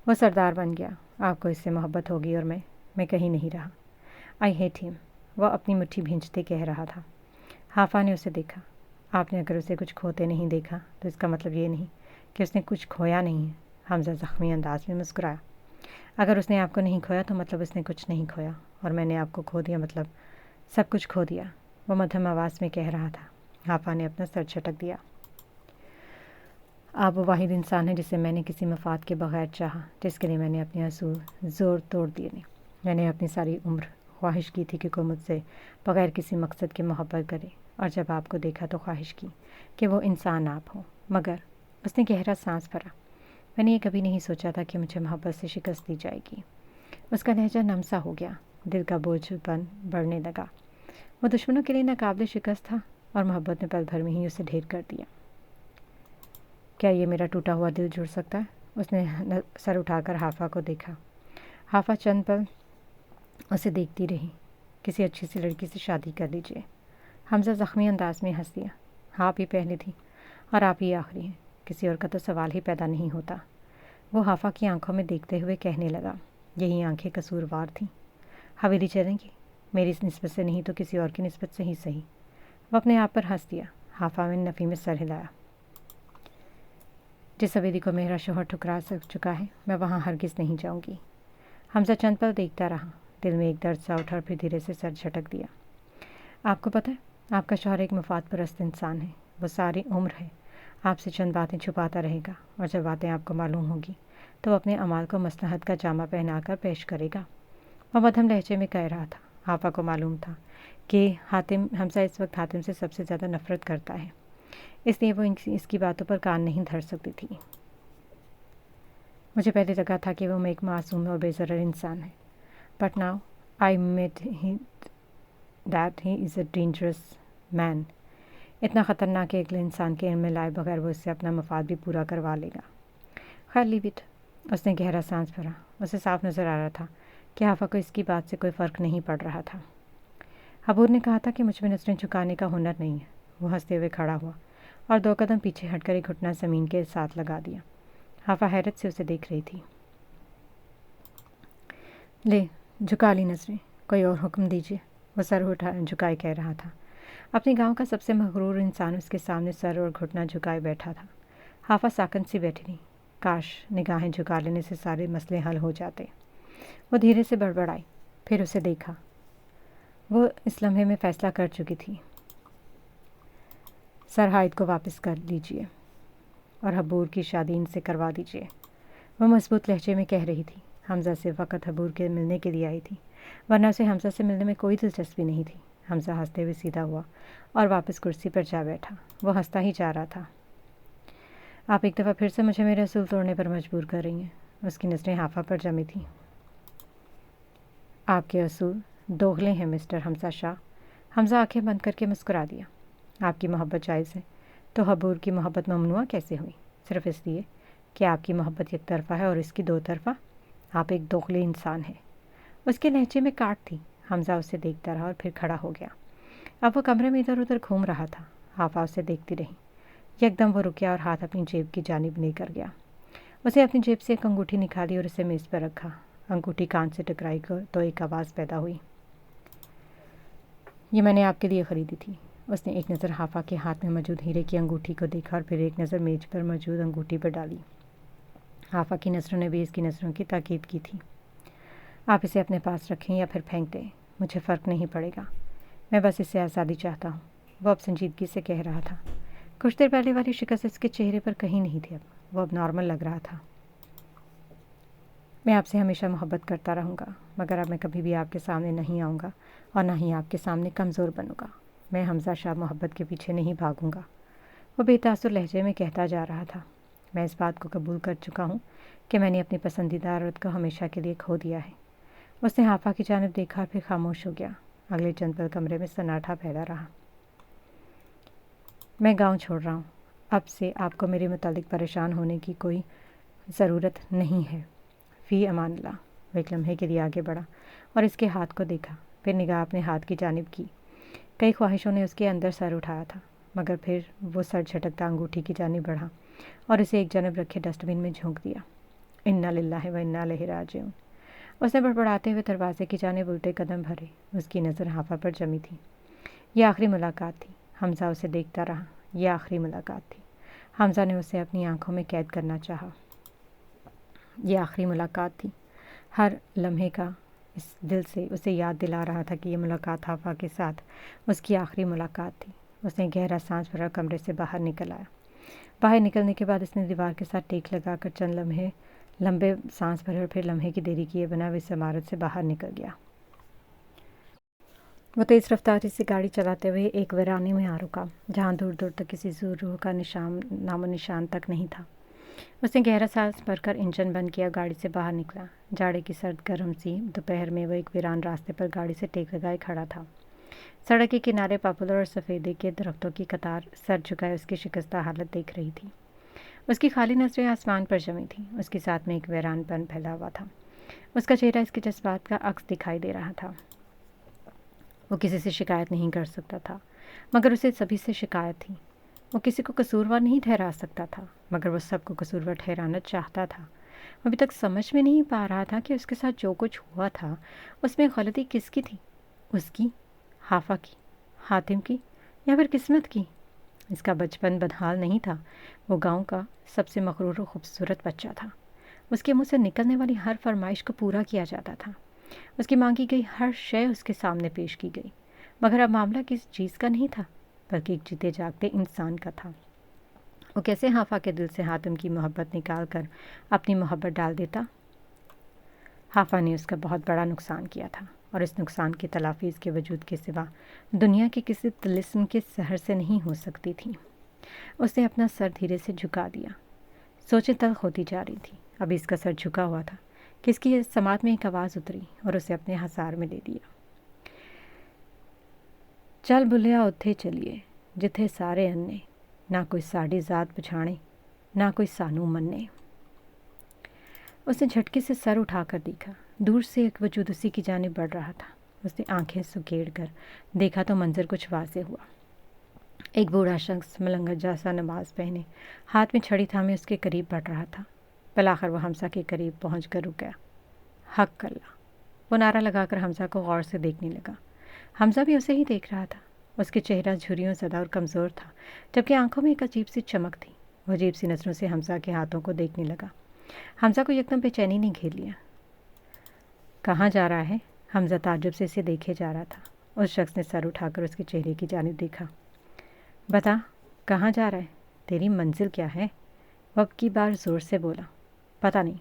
वो सरदार बन गया। आपको इससे मोहब्बत होगी और मैं कहीं नहीं रहा। आई हेट हिम, वह अपनी मुट्ठी भींचते कह रहा था। हाफा ने उसे देखा। आपने अगर उसे कुछ खोते नहीं देखा तो इसका मतलब ये नहीं कि उसने कुछ खोया नहीं है। हमजा ज़ख्मी अंदाज में मुस्कुराया। अगर उसने आपको नहीं खोया तो मतलब उसने कुछ नहीं खोया, और मैंने आपको खो दिया मतलब सब कुछ खो दिया, वो मध्यम आवाज़ में कह रहा था। हाफा ने अपना सर झटक दिया। आप वो वाहिद इंसान हैं जिसे मैंने किसी मफाद के बग़ैर चाहा, जिसके लिए मैंने अपने असूल ज़ोर तोड़ दिए। मैंने अपनी सारी उम्र ख्वाहिश की थी कि कोई मुझसे बग़ैर किसी मकसद के मोहब्बत करे, और जब आपको देखा तो ख्वाहिश की कि वो इंसान आप हो। मगर उसने गहरा सांस भरा। मैंने ये कभी नहीं सोचा था कि मुझे मोहब्बत से शिकस्त दी जाएगी। उसका लहजा नम सा हो गया, दिल का बोझपन बढ़ने लगा। वो दुश्मनों के लिए नाकाबिल शिकस्त था और मोहब्बत ने पल भर में ही उसे ढेर कर दिया। क्या ये मेरा टूटा हुआ दिल जुड़ सकता है? उसने सर उठाकर हाफा को देखा। हाफा चंद पल उसे देखती रही। किसी अच्छी सी लड़की से शादी कर लीजिए। हमजा ज़ख्मी अंदाज में हंस दिया। आप ही पहले थी और आप ही आखिरी हैं, किसी और का तो सवाल ही पैदा नहीं होता। वो हाफा की आंखों में देखते हुए कहने लगा, यही आंखें कसूरवार थीं। हवेली चलेंगी, मेरी निस्बत से नहीं तो किसी और की निस्बत से ही सही। वो अपने आप पर हंस दिया। हाफा में नफ़ी में सर हिलाया। जिस हवेली को मेरा शोहर ठुकरा चुका है, मैं वहाँ हरगिज़ नहीं जाऊँगी। हमजा चंद पल देखता रहा। दिल में एक दर्द सा उठा और फिर धीरे से सर झटक दिया। आपको पता है, आपका शौहर एक मफाद परस्त इंसान है। वो सारी उम्र है आपसे चंद बातें छुपाता रहेगा और जब बातें आपको मालूम होगी तो अपने अमाल को मसलहत का जामा पहनाकर पेश करेगा। वह मध्यम लहजे में कह रहा था। हाफा को मालूम था कि हातिम हमजा इस वक्त हातिम से सबसे ज़्यादा नफ़रत करता है, इसलिए वो इसकी बातों पर कान नहीं धर सकती थी। मुझे पहले लगा था कि वो एक मासूम और बेज़रर इंसान है, but now I met that he is a dangerous man. इतना ख़तरनाक है अगले इंसान के इल्म में लाए बगैर वो इससे अपना मफाद भी पूरा करवा लेगा। खैर लीव इट। उसने गहरा सांस भरा। उसे साफ नज़र आ रहा था कि हाफा को इसकी बात से कोई फ़र्क नहीं पड़ रहा था। हबूर ने कहा था कि मुझ में नज़रें झुकाने का हुनर नहीं है। वो हंसते हुए खड़ा हुआ और 2 कदम पीछे हटकर एक घुटना ज़मीन के साथ लगा दिया। हाफा हैरत से उसे देख रही थी। ले, झुका ली नज़रें, कोई और हुक्म दीजिए। वो सर झुकाए कह रहा था। अपने गांव का सबसे मगरूर इंसान उसके सामने सर और घुटना झुकाए बैठा था। हाफा साकन सी बैठी थी। काश निगाहें झुका लेने से सारे मसले हल हो जाते। वो धीरे से बड़बड़ाई, फिर उसे देखा। वो इस लम्हे में फ़ैसला कर चुकी थी। सर हाइद को वापस कर लीजिए और हबूर की शादी इनसे करवा दीजिए। वो मजबूत लहजे में कह रही थी। हमजा से फ़कत हबूर के मिलने के लिए आई थी, वरना उसे हमजा से मिलने में कोई दिलचस्पी नहीं थी। हमजा हंसते हुए सीधा हुआ और वापस कुर्सी पर जा बैठा। वो हंसता ही जा रहा था। आप एक दफ़ा फिर से मुझे मेरे असूल तोड़ने पर मजबूर कर रही हैं। उसकी नज़रें हाफा पर जमी थी। आपके असूल दोगले हैं मिस्टर हमजा शाह। हमजा आंखें बंद करके मुस्कुरा दिया। आपकी मोहब्बत जायज़ है तो हबूर की मोहब्बत ममनुआ कैसे हुई? सिर्फ इसलिए कि आपकी मोहब्बत एक तरफ़ा है और इसकी 2 तरफ़ा। आप एक दोगले इंसान हैं। उसके लहजे में काट थी। हमजा उसे देखता रहा और फिर खड़ा हो गया। अब वो कमरे में इधर उधर घूम रहा था। हाफा उसे देखती रही। यकदम वो रुक गया और हाथ अपनी जेब की जानिब लेकर गया। उसे अपनी जेब से एक अंगूठी निकाली और उसे मेज़ पर रखा। अंगूठी कान से टकराई तो एक आवाज़ पैदा हुई। ये मैंने आपके लिए ख़रीदी थी। उसने एक नज़र हाफा के हाथ में मौजूद हीरे की अंगूठी को देखा और फिर एक नज़र मेज पर मौजूद अंगूठी पर डाली। हाफा की नज़रों ने भी इसकी नज़रों की ताकीद की थी। आप इसे अपने पास रखें या फिर फेंक दें, मुझे फ़र्क नहीं पड़ेगा। मैं बस इससे आज़ादी चाहता हूँ। वो अब संजीदगी से कह रहा था। कुछ देर पहले वाली शिकस्त इसके चेहरे पर कहीं नहीं थी। वो अब नॉर्मल लग रहा था। मैं आपसे हमेशा मोहब्बत करता रहूँगा, मगर अब मैं कभी भी आपके सामने नहीं आऊँगा और ना ही आपके सामने कमज़ोर बनूँगा। मैं हमजा शाह मोहब्बत के पीछे नहीं भागूँगा। वो बेतासुर लहजे में कहता जा रहा था। मैं इस बात को कबूल कर चुका हूँ कि मैंने अपनी पसंदीदा औरत को हमेशा के लिए खो दिया है। उसने हाफा की जानिब देखा और फिर खामोश हो गया। अगले चंद पल कमरे में सन्नाटा फैला रहा। मैं गांव छोड़ रहा हूँ। अब से आपको मेरे मुतालिक परेशान होने की कोई ज़रूरत नहीं है। फ़ी अमान अल्लाह। वो एक लम्हे के लिए आगे बढ़ा और इसके हाथ को देखा, फिर निगाह अपने हाथ की जानिब की। कई ख्वाहिशों ने उसके अंदर सर उठाया था, मगर फिर वो सर झटकता अंगूठी की जानिब बढ़ा और उसे एक जानब रखे डस्टबिन में झोंक दिया। इन्ना लिल्लाहि व इन्ना इलैहि राजिऊन। उसने बड़बड़ाते हुए दरवाजे की जानिब उल्टे कदम भरे। उसकी नज़र हाफा पर जमी थी। ये आखिरी मुलाकात थी। हमजा उसे देखता रहा। यह आखिरी मुलाकात थी। हमजा ने उसे अपनी आंखों में कैद करना चाहा। यह आखिरी मुलाकात थी। हर लम्हे का इस दिल से उसे याद दिला रहा था कि यह मुलाकात हाफा के साथ उसकी आखिरी मुलाकात थी। उसने गहरा सांस भरा कमरे से बाहर निकल आया। बाहर निकलने के बाद उसने दीवार के साथ टेक लगाकर चंद लम्हे लंबे सांस भरे और फिर लम्हे की देरी किए बिना इस इमारत से बाहर निकल गया। वो तेज़ रफ्तारी से गाड़ी चलाते हुए एक वीराने में आ रुका, जहाँ दूर दूर तक किसी ज़रूर का नामो निशान तक नहीं था। उसने गहरा सांस भरकर इंजन बंद किया, गाड़ी से बाहर निकला। जाड़े की सर्द गर्म सी दोपहर में वो एक वीरान रास्ते पर गाड़ी से टेक लगाए खड़ा था। सड़क के किनारे पॉपुलर और सफ़ेदे के दरख्तों की कतार सर झुकाए उसकी शिकस्ता हालत देख रही थी। उसकी खाली नजरें आसमान पर जमी थीं। उसके साथ में एक वीरानपन फैला हुआ था। उसका चेहरा इसके जज्बात का अक्स दिखाई दे रहा था। वो किसी से शिकायत नहीं कर सकता था, मगर उसे सभी से शिकायत थी। वो किसी को कसूरवार नहीं ठहरा सकता था, मगर वो सबको कसूरवार ठहराना चाहता था। वो अभी तक समझ में नहीं पा रहा था कि उसके साथ जो कुछ हुआ था उसमें गलती किसकी थी, उसकी, हाफा की, हातिम की, या फिर किस्मत की। इसका बचपन बदहाल नहीं था। वो गांव का सबसे मकरूर और खूबसूरत बच्चा था। उसके मुंह से निकलने वाली हर फरमाइश को पूरा किया जाता था। उसकी मांगी गई हर शय उसके सामने पेश की गई। मगर अब मामला किसी चीज़ का नहीं था, बल्कि एक जीते जागते इंसान का था। वो कैसे हाफा के दिल से हातिम की मोहब्बत निकाल कर अपनी मोहब्बत डाल देता। हाफा ने उसका बहुत बड़ा नुकसान किया था, और इस नुकसान की तलाफी इसके वजूद के सिवा दुनिया के किसी तिलिस्म के सहर से नहीं हो सकती थी। उसने अपना सर धीरे से झुका दिया। सोचें तल्ख होती जा रही थी। अभी इसका सर झुका हुआ था कि इसकी समात में एक आवाज़ उतरी और उसे अपने हसार में ले लिया। चल बुलिया उत्थे चलिए, जिथे सारे अन्ने, ना कोई साड़ी ज़ात पछाणे, ना कोई सानू मन्ने। उसने झटके से सर उठाकर देखा। दूर से एक वजूद उसी की जानिब बढ़ रहा था। उसने आंखें सुकेड़ कर देखा तो मंजर कुछ वाज़ेह हुआ। एक बूढ़ा शख्स मलंगा जैसा नमाज पहने हाथ में छड़ी थामे उसके करीब बढ़ रहा था। बिलाखिर वो हमजा के करीब पहुँच कर रुक गया। हक अल्लाह, वो नारा लगाकर हमजा को गौर से देखने लगा। हमजा भी उसे ही देख रहा था। उसके चेहरा झुर्रियों ज़दा और कमज़ोर था, जबकि आंखों में एक अजीब सी चमक थी। वो अजीब सी नज़रों से हमजा के हाथों को देखने लगा। हमजा को एकदम बेचैनी ने घेर लिया। कहाँ जा रहा है? हमजा ताज्जुब से इसे देखे जा रहा था। उस शख्स ने सर उठाकर उसके चेहरे की जानिब देखा। बता, कहाँ जा रहा है? तेरी मंजिल क्या है? वो अब की बार ज़ोर से बोला। पता नहीं,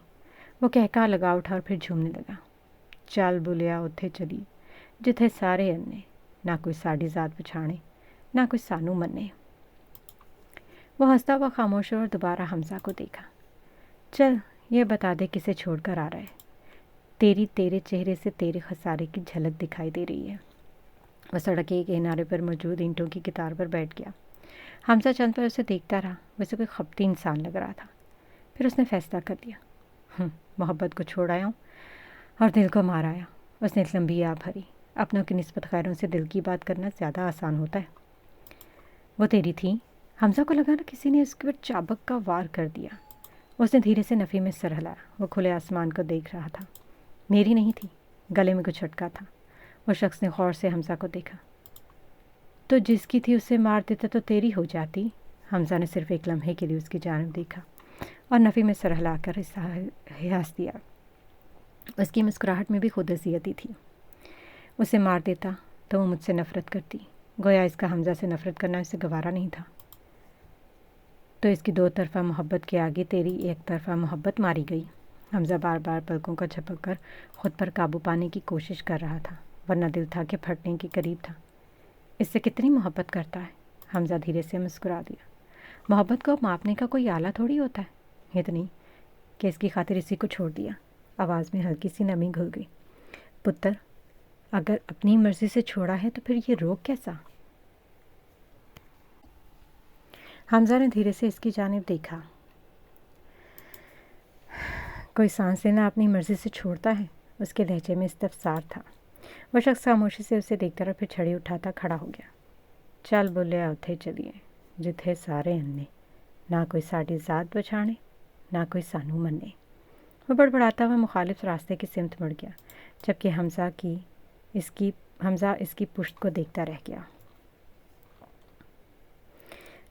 वो कहका लगा उठा और फिर झूमने लगा। चल बुलिया उत्थे चली, जिथे सारे अन्ने, ना कोई साड़ी ज़ात पछाणे, ना कोई सानू मन्ने। वो हंसता हुआ खामोश और दोबारा हमजा को देखा। चल ये बता दे किसे छोड़कर आ रहा है। तेरे चेहरे से तेरे खसारे की झलक दिखाई दे रही है। वह सड़क के किनारे पर मौजूद ईंटों की कतार पर बैठ गया। हमजा चंद पर उसे देखता रहा। वैसे कोई खपती इंसान लग रहा था। फिर उसने फैसला कर लिया, मोहब्बत को छोड़ आया हूँ और दिल को मार आया। उसने लंबी आ भरी। अपनों की निस्बत खैरों से दिल की बात करना ज़्यादा आसान होता है। वो तेरी थी? हमजा को लगा ना किसी ने उसके पर चाबक का वार कर दिया। उसने धीरे से नफ़ी में सर हिलाया। वो खुले आसमान को देख रहा था। मेरी नहीं थी। गले में कुछ अटका था। वो शख्स ने गौर से हमजा को देखा। तो जिसकी थी उसे मार देता तो तेरी हो जाती। हमजा ने सिर्फ एक लम्हे के लिए उसकी जानिब देखा और नफ़ी में सर हिलाकर हंस दिया। उसकी मुस्कुराहट में भी खुदअज़ियती थी। उसे मार देता तो वो मुझसे नफ़रत करती। गोया इसका हमजा से नफ़रत करना उसे गवारा नहीं था। तो इसकी दो तरफ़ा मोहब्बत के आगे तेरी एक तरफ़ा मोहब्बत मारी गई। हमजा बार बार पलकों का झपक कर ख़ुद पर काबू पाने की कोशिश कर रहा था, वरना दिल था कि फटने के करीब था। इससे कितनी मोहब्बत करता है? हमजा धीरे से मुस्कुरा दिया। मोहब्बत को अब मापने का कोई आला थोड़ी होता है। इतनी कि इसकी खातिर इसी को छोड़ दिया। आवाज़ में हल्की सी नमी घुल गई। पुत्र, अगर अपनी मर्ज़ी से छोड़ा है तो फिर ये रोक कैसा? हमजा ने धीरे से इसकी जानिब देखा। कोई सांस लेना अपनी मर्ज़ी से छोड़ता है? उसके लहजे में इस्तफसार था। वह शख्स खामोशी से उसे देखता रहा, फिर छड़ी उठाता खड़ा हो गया। चल बोले उत्थे चलिए, जिथे सारे अन्ने, ना कोई साड़ी ज़ात बछाणे, ना कोई सानू मन्ने। वो बड़बड़ाता हुआ मुखालिफ रास्ते की सिमत मुड़ गया, जबकि हमजा इसकी पुश्त को देखता रह गया।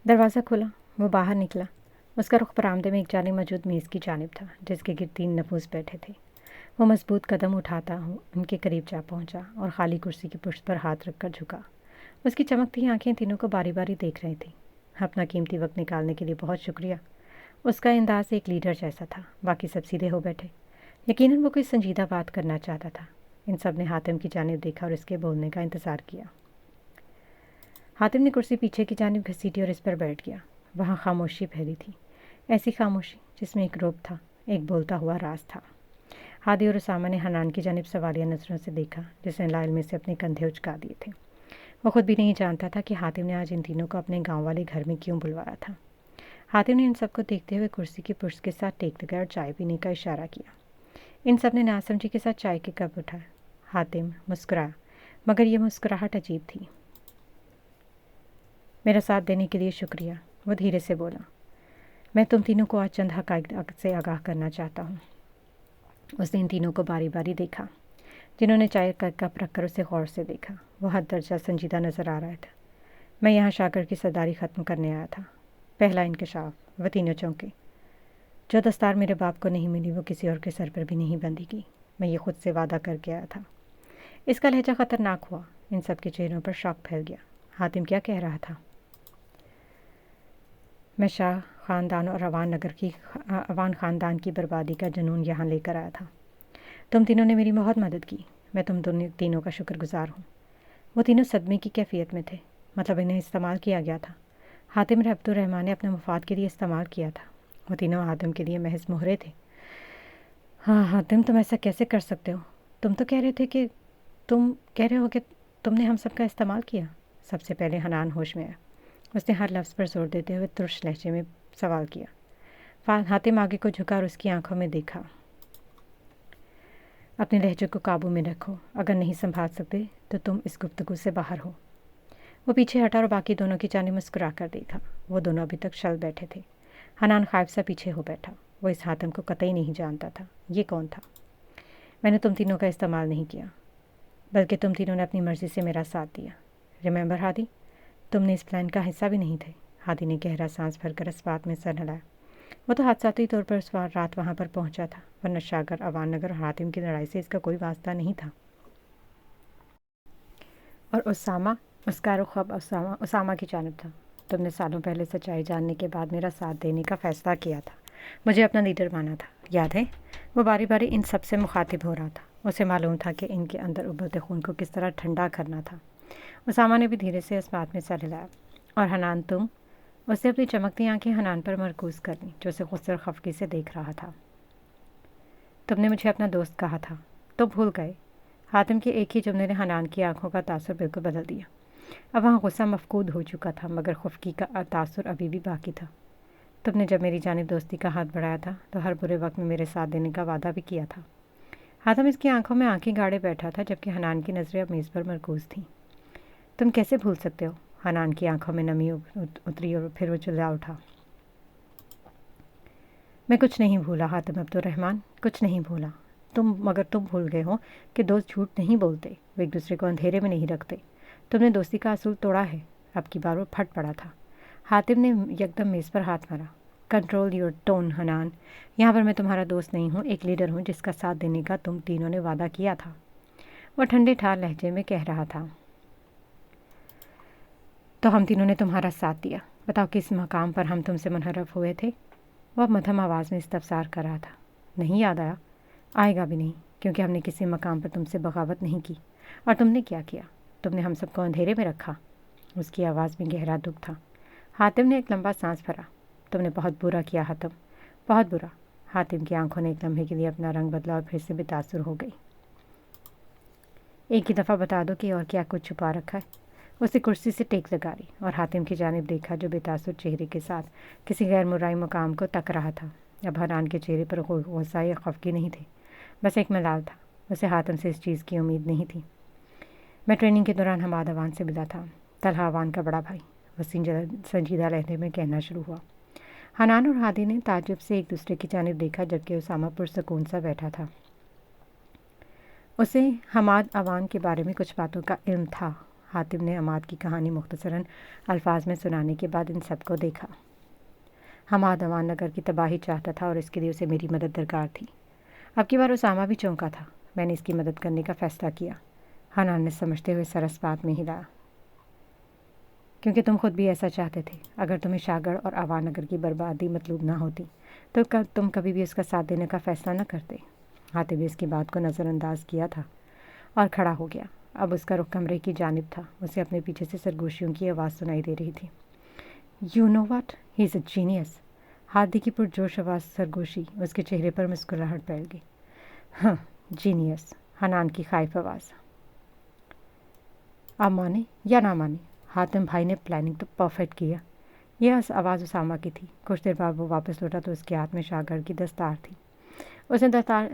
दरवाज़ा खुला। वो बाहर निकला। उसका रुख बरामदे में एक जानिब मौजूद मेज़ की जानिब था, जिसके गिर्द 3 नफूस बैठे थे। वो मजबूत कदम उठाता उनके करीब जा पहुंचा और खाली कुर्सी की पुश्त पर हाथ रखकर झुका। उसकी चमकती आंखें तीनों को बारी बारी देख रही थी। अपना कीमती वक्त निकालने के लिए बहुत शुक्रिया। उसका अंदाज एक लीडर जैसा था। बाकी सब सीधे हो बैठे। यकीनन वो कोई संजीदा बात करना चाहता था। इन सब ने हातिम की जानिब देखा और इसके बोलने का इंतज़ार किया। हातिम ने कुर्सी पीछे की जानिब घसीटी और इस पर बैठ गया। वहाँ खामोशी फैली थी, ऐसी खामोशी जिसमें एक रूप था, एक बोलता हुआ राज था। हादी और उसामा ने हनान की जानिब सवालिया नज़रों से देखा, जिसने लाइल में से अपने कंधे उचका दिए थे। वो खुद भी नहीं जानता था कि हातिम ने आज इन तीनों को अपने गांव वाले घर में क्यों बुलवाया था। हातिम ने इन सबको देखते हुए कुर्सी की पुर्श के साथ टेक लगाया और चाय पीने का इशारा किया। इन सब ने नासमझी के साथ चाय के कप उठाए। हातिम मुस्कुराया, मगर यह मुस्कुराहट अजीब थी। मेरा साथ देने के लिए शुक्रिया, वो धीरे से बोला। मैं तुम तीनों को आज चंद हक़ाइक़ से आगाह करना चाहता हूँ। उसने इन तीनों को बारी बारी देखा, जिन्होंने चाय का कप रखकर उसे गौर से देखा। वो हद दर्जा संजीदा नज़र आ रहा था। मैं यहाँ शागिर्द की सरदारी ख़त्म करने आया था। पहला इंकशाफ, वो तीनों चौंके। जो दस्तार मेरे बाप को नहीं मिली वो किसी और के सर पर भी नहीं बंधेगी। मैं ये खुद से वादा करके आया था। इसका लहजा ख़तरनाक हुआ। इन सब के चेहरों पर शौक फैल गया। हातिम क्या कह रहा था? मैं शाह ख़ानदान और अवान ख़ानदान की बर्बादी का जुनून यहाँ लेकर आया था। तुम तीनों ने मेरी बहुत मदद की। मैं तुम तीनों का शुक्रगुजार हूँ। वो तीनों सदमे की कैफियत में थे, मतलब इन्हें इस्तेमाल किया गया था। हातिम अब्दुर्रहमान ने अपने मफाद के लिए इस्तेमाल किया था। वो तीनों हातिम के लिए महज मोहरे थे। हाँ हातिम, तुम ऐसा कैसे कर सकते हो? तुम कह रहे हो कि तुमने हम सब का इस्तेमाल किया। सबसे पहले हनान होश में आया। उसने हर लफ्ज़ पर जोर देते हुए तुर्श लहजे में सवाल किया। हातिम आगे को झुका और उसकी आंखों में देखा। अपने लहजे को काबू में रखो। अगर नहीं संभाल सकते तो तुम इस गुफ्तगू से बाहर हो। वो पीछे हटा और बाकी दोनों की जानिब मुस्कुरा कर देखा। वो दोनों अभी तक शल बैठे थे। हनान ख़ाइफ सा पीछे हो बैठा। वो इस हातिम को कतई नहीं जानता था। ये कौन था? मैंने तुम तीनों का इस्तेमाल नहीं किया, बल्कि तुम तीनों ने अपनी मर्ज़ी से मेरा साथ दिया। रिमेंबर हादी, तुमने इस प्लान का हिस्सा भी नहीं थे। हादी ने गहरा सांस भरकर इस बात में सर हिलाया। वो तो हादसाती तौर पर उस रात वहाँ पर पहुँचा था, वरना शागर, अवान नगर और हातिम की लड़ाई से इसका कोई वास्ता नहीं था। और उसका रुख अब उसामा की जानिब था। तुमने सालों पहले सच्चाई जानने के बाद मेरा साथ देने का फ़ैसला किया था, मुझे अपना लीडर माना था, याद है? वो बारी बारी इन सब से मुखातिब हो रहा था। उसे मालूम था कि इनके अंदर उबलते खून को किस तरह ठंडा करना था। उसामा ने भी धीरे से इस बात में सर हिलाया। और हनान तुम? उसने अपनी चमकती आंखें हनान पर मरकूज़ कर लीं, जो उसे गुस्से और खफगी से देख रहा था। तुमने मुझे अपना दोस्त कहा था, तो भूल गए। हातिम के एक ही जुमले ने हनान की आंखों का तासुर बिल्कुल बदल दिया। अब वहाँ गुस्सा मफकूद हो चुका था, मगर खफगी का तासुर अभी भी बाकी था। तुमने जब मेरी जानिब दोस्ती का हाथ बढ़ाया था तो हर बुरे वक्त में मेरे साथ देने का वादा भी किया था। हातिम इसकी आंखों में आंखें गाड़े बैठा था, जबकि हनान की नज़रें अब मेज़ पर मरकूज़ थीं। तुम कैसे भूल सकते हो? हनान की आंखों में नमी उतरी और फिर वो चिल्ला उठा। मैं कुछ नहीं भूला हातिम अब्दुर्रहमान, कुछ नहीं भूला। मगर तुम भूल गए हो कि दोस्त झूठ नहीं बोलते, वो एक दूसरे को अंधेरे में नहीं रखते। तुमने दोस्ती का असूल तोड़ा है। अब की बार वो फट पड़ा था। हातिम ने यकदम मेज़ पर हाथ मारा। कंट्रोल योर टोन हनान, यहाँ पर मैं तुम्हारा दोस्त नहीं हूँ, एक लीडर हूँ जिसका साथ देने का तुम तीनों ने वादा किया था। वह ठंडे ठार लहजे में कह रहा था। तो हम तीनों ने तुम्हारा साथ दिया। बताओ किस मकाम पर हम तुमसे मुनहरफ हुए थे? वह मध्यम आवाज़ में इस्तफसार कर रहा था। नहीं याद आया? आएगा भी नहीं, क्योंकि हमने किसी मकाम पर तुमसे बगावत नहीं की। और तुमने क्या किया? तुमने हम सबको अंधेरे में रखा। उसकी आवाज़ में गहरा दुख था। हातिम ने एक लंबा सांस भरा। तुमने बहुत बुरा किया हातिम, बहुत बुरा। हातिम की आंखों ने एक लम्हे के लिए अपना रंग बदला और फिर से बेतासुर हो गई। एक ही दफ़ा बता दो कि और क्या कुछ छुपा रखा है। उसे कुर्सी से टेक लगा ली और हातिम की जानिब देखा, जो बेतासुर चेहरे के साथ किसी गैर मुराई मकाम को तक रहा था। अब हनान के चेहरे पर गुस्सा या खफगी नहीं थे, बस एक मलाल था। उसे हातिम से इस चीज़ की उम्मीद नहीं थी। मैं ट्रेनिंग के दौरान हमाद अवान से मिला था, तलहा अवान का बड़ा भाई। वो संजीदा लहजे में कहना शुरू हुआ। हनान और हादी ने ताज्जुब से एक दूसरे की जानिब देखा, जबकि उसामा पुरसकून सा बैठा था। उसे हमाद अवान के बारे में कुछ बातों का इल्म था। हातिम ने हमाद की कहानी मुख्तसरन अल्फाज में सुनाने के बाद इन सबको देखा। हमाद अवान नगर की तबाही चाहता था और इसके लिए उसे मेरी मदद दरकार थी। अब की बार उसामा भी चौंका था। मैंने इसकी मदद करने का फ़ैसला किया। हनान ने समझते हुए सरस बात में हिलाया। क्योंकि तुम खुद भी ऐसा चाहते थे। अगर तुम्हें शागड़ और अवान नगर की बर्बादी मतलूब ना होती तो तुम कभी भी उसका साथ देने का फ़ैसला न करते। हातिम ने इसकी बात को नज़रअंदाज किया था और खड़ा हो गया। अब उसका रुख कमरे की जानिब था। उसे अपने पीछे से सरगोशियों की आवाज़ सुनाई दे रही थी। You know what, he is a genius. Hadi की पुरजोश आवाज़ सरगोशी, उसके चेहरे पर मुस्कुराहट फैल गई। हाँ, जीनियस, हनान की खाइफ आवाज़। आप माने या ना माने, हातिम भाई ने प्लानिंग तो परफेक्ट किया। यह आवाज़ उसामा की थी। कुछ देर बाद वो वापस लौटा तो उसके हाथ में शाहगढ़ की दस्तार थी। उसने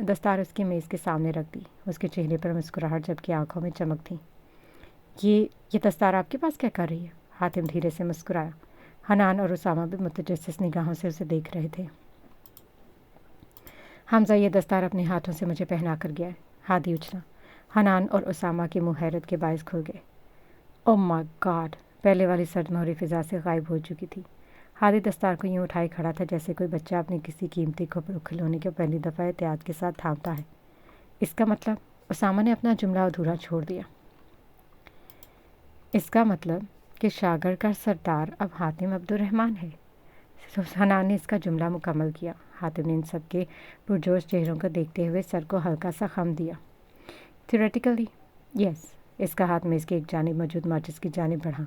दस्तार उसकी मेज़ के सामने रख दी। उसके चेहरे पर मुस्कुराहट जबकि आंखों में चमक थी। ये दस्तार आपके पास क्या कर रही है? हातिम धीरे से मुस्कुराया। हनान और उसामा भी मुतजस्सिस निगाहों से उसे देख रहे थे। हमजा ये दस्तार अपने हाथों से मुझे पहना कर गया है। हादी उछला। हनान और उसामा के मुंह हैरत के बायस खुल गए। Oh my God! पहले वाली सदमौरी फिजा से गायब हो चुकी थी। हादी दस्तार को यूं उठाए खड़ा था जैसे कोई बच्चा अपने किसी कीमती खिलौने को पहली दफ़ा एहतियात के साथ थामता है। इसका मतलब? उसामा ने अपना जुमला अधूरा छोड़ दिया। इसका मतलब कि शाहगढ़ का सरदार अब हातिम अब्दुर्रहमान है। हनान ने इसका जुमला मुकम्मल किया। हातिम ने इन सब के पुरजोश चेहरों को देखते हुए सर को हल्का सा खम दिया। Theoretically yes. इसका हाथ मेज़ की एक जानिब मौजूद माचिस की जानिब बढ़ा